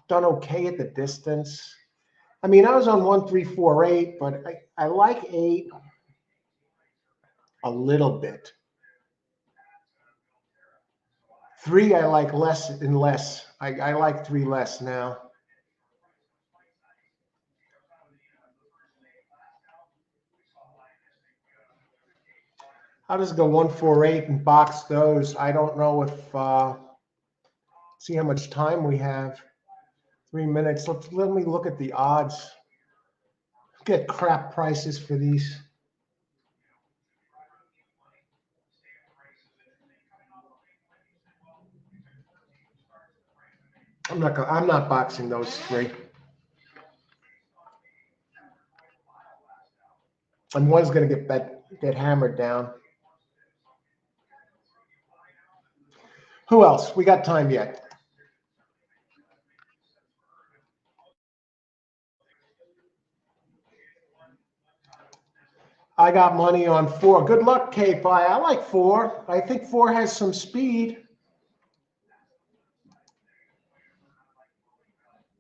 done okay at the distance. I mean, I was on 1, 3, 4, 8, but I like 8 a little bit. 3 I like less and less. I like 3 less now. I'll just go 1, 4, 8 and box those. I don't know if see how much time we have. 3 minutes. Let me look at the odds. Get crap prices for these. I'm not boxing those 3. And one's going to get hammered down. Who else? We got time yet. I got money on 4. Good luck, K-Pie. I like 4. I think 4 has some speed.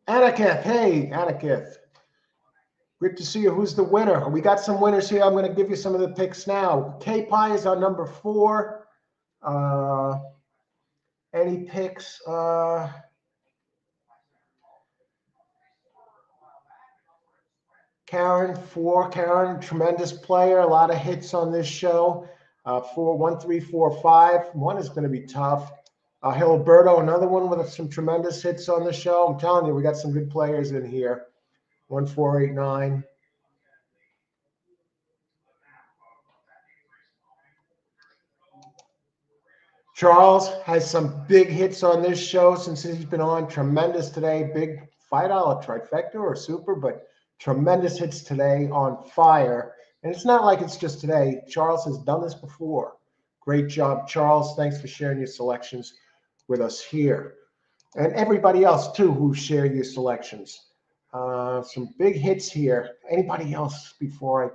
Anaketh. Hey, Anaketh. Good to see you. Who's the winner? We got some winners here. I'm going to give you some of the picks now. K-Pie is our number 4. Any picks? Karen, 4. Karen, tremendous player. A lot of hits on this show. 4, 1, 3, 4, 5. 1 is going to be tough. Gilberto, another one with some tremendous hits on the show. I'm telling you, we got some good players in here. 1, 4, 8, 9. Charles has some big hits on this show since he's been on. Tremendous today. Big $5 trifecta or super, but tremendous hits today on fire. And it's not like it's just today. Charles has done this before. Great job, Charles. Thanks for sharing your selections with us here. And everybody else, too, who shared your selections. Some big hits here. Anybody else before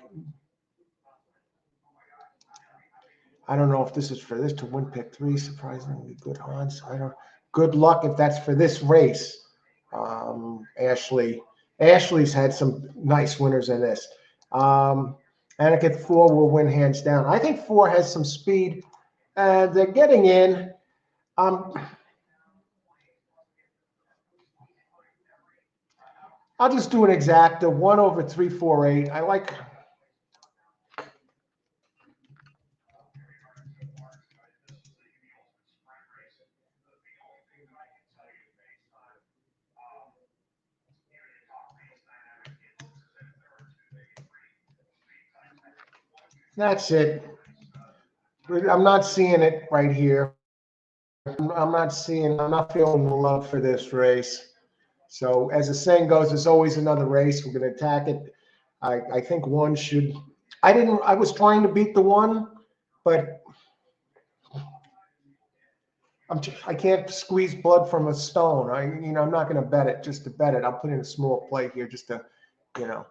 I don't know if this is for this to win pick 3. Surprisingly good odds. Good luck if that's for this race. Ashley's had some nice winners in this. Anakin 4 will win hands down. I think 4 has some speed. They're getting in. I'll just do an exacta 1/348. I like. That's it. I'm not seeing it right here. I'm not feeling the love for this race. So as the saying goes, there's always another race. We're going to attack it. I think one should. I was trying to beat the one, but I can't squeeze blood from a stone. I'm not going to bet it just to bet it. I'll put in a small play here just to, you know,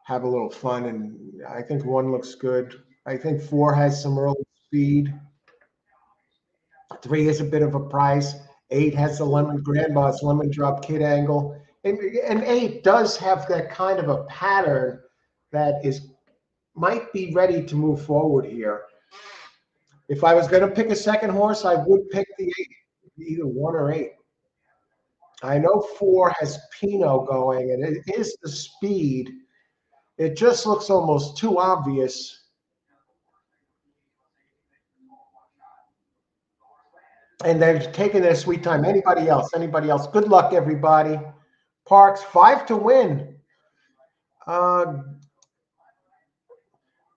have a little fun. And I think one looks good. I think 4 has some early speed. 3 is a bit of a price. 8 has the lemon grandma's lemon drop kid angle. And 8 does have that kind of a pattern that might be ready to move forward here. If I was going to pick a second horse, I would pick the 8, either 1 or 8. I know 4 has Pinot going, and it is the speed. It just looks almost too obvious. And they're taking their sweet time. Anybody else? Anybody else? Good luck, everybody. Parx, 5 to win.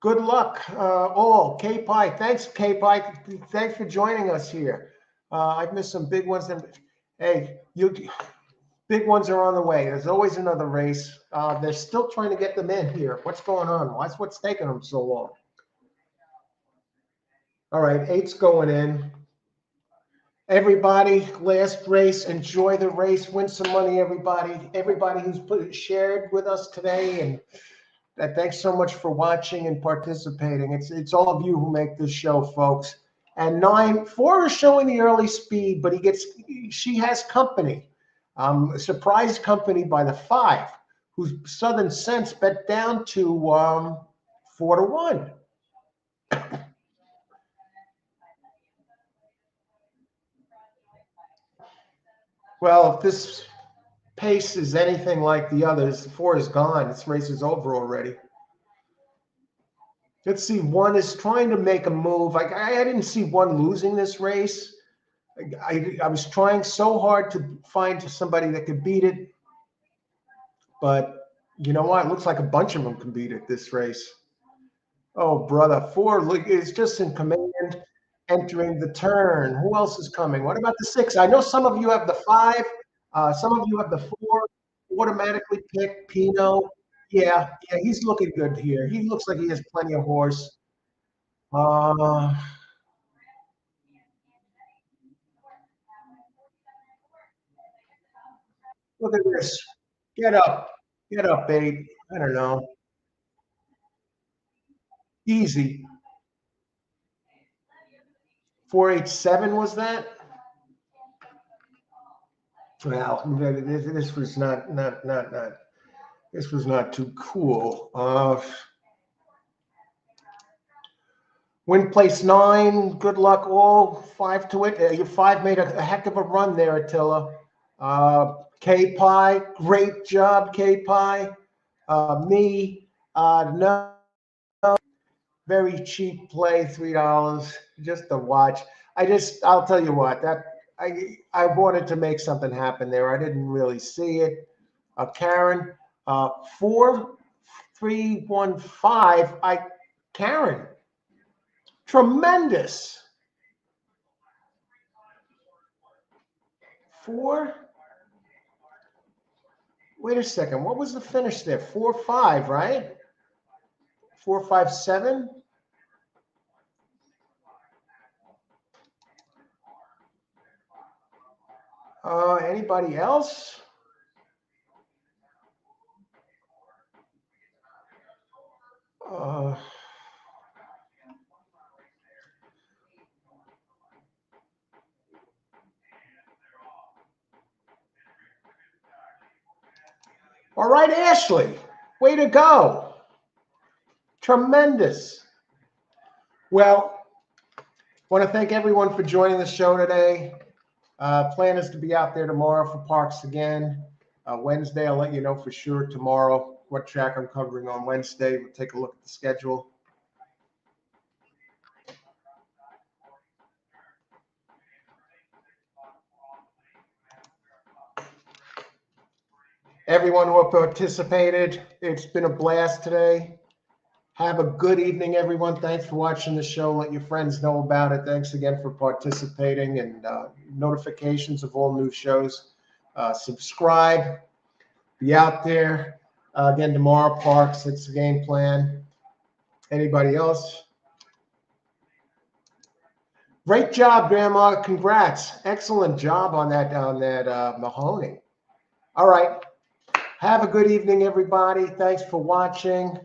Good luck, all. K-Pie, thanks, K-Pie. Thanks for joining us here. I've missed some big ones. Hey, big ones are on the way. There's always another race. They're still trying to get them in here. What's going on? What's taking them so long? All right, 8's going in. Everybody, last race. Enjoy the race. Win some money, everybody. Everybody who's shared with us today, and thanks so much for watching and participating. It's all of you who make this show, folks. And 4 is showing the early speed, but she has company. Surprise company by the 5, whose Southern Sense bet down to 4 to 1. Well, if this pace is anything like the others, 4 is gone. This race is over already. Let's see. 1 is trying to make a move. I didn't see 1 losing this race. I was trying so hard to find somebody that could beat it. But you know what? It looks like a bunch of them can beat it this race. Oh, brother. 4 is just in command, entering the turn. Who else is coming? What about the 6? I know some of you have the 5. Some of you have the 4. Automatically pick Pinot. Yeah, he's looking good here. He looks like he has plenty of horse. Look at this. Get up. Get up, babe. I don't know. Easy. 487 was that? Well, this was not. This was not too cool. Win place 9. Good luck, all. 5 to it. Your 5 made a heck of a run there, Attila. K-Pie, great job, K-Pie. Me, no. Very cheap play, $3 just to watch. I'll tell you what, that I wanted to make something happen there. I didn't really see it. Karen, 4-3-1-5. Karen, tremendous. 4. Wait a second. What was the finish there? 4-5, right? 4-5-7. Anybody else? All right, Ashley, way to go. Tremendous. Well, I want to thank everyone for joining the show today. Plan is to be out there tomorrow for Parx again. Wednesday, I'll let you know for sure tomorrow what track I'm covering on Wednesday. We'll take a look at the schedule. Everyone who participated, it's been a blast today. Have a good evening, everyone. Thanks for watching the show. Let your friends know about it. Thanks again for participating, and notifications of all new shows. Subscribe. Be out there. Again, tomorrow, Parx. It's the game plan. Anybody else? Great job, Grandma. Congrats. Excellent job on that Mahoney. All right. Have a good evening, everybody. Thanks for watching.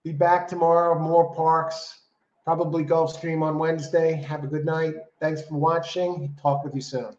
Be back tomorrow. More Parx. Probably Gulfstream on Wednesday. Have a good night. Thanks for watching. Talk with you soon.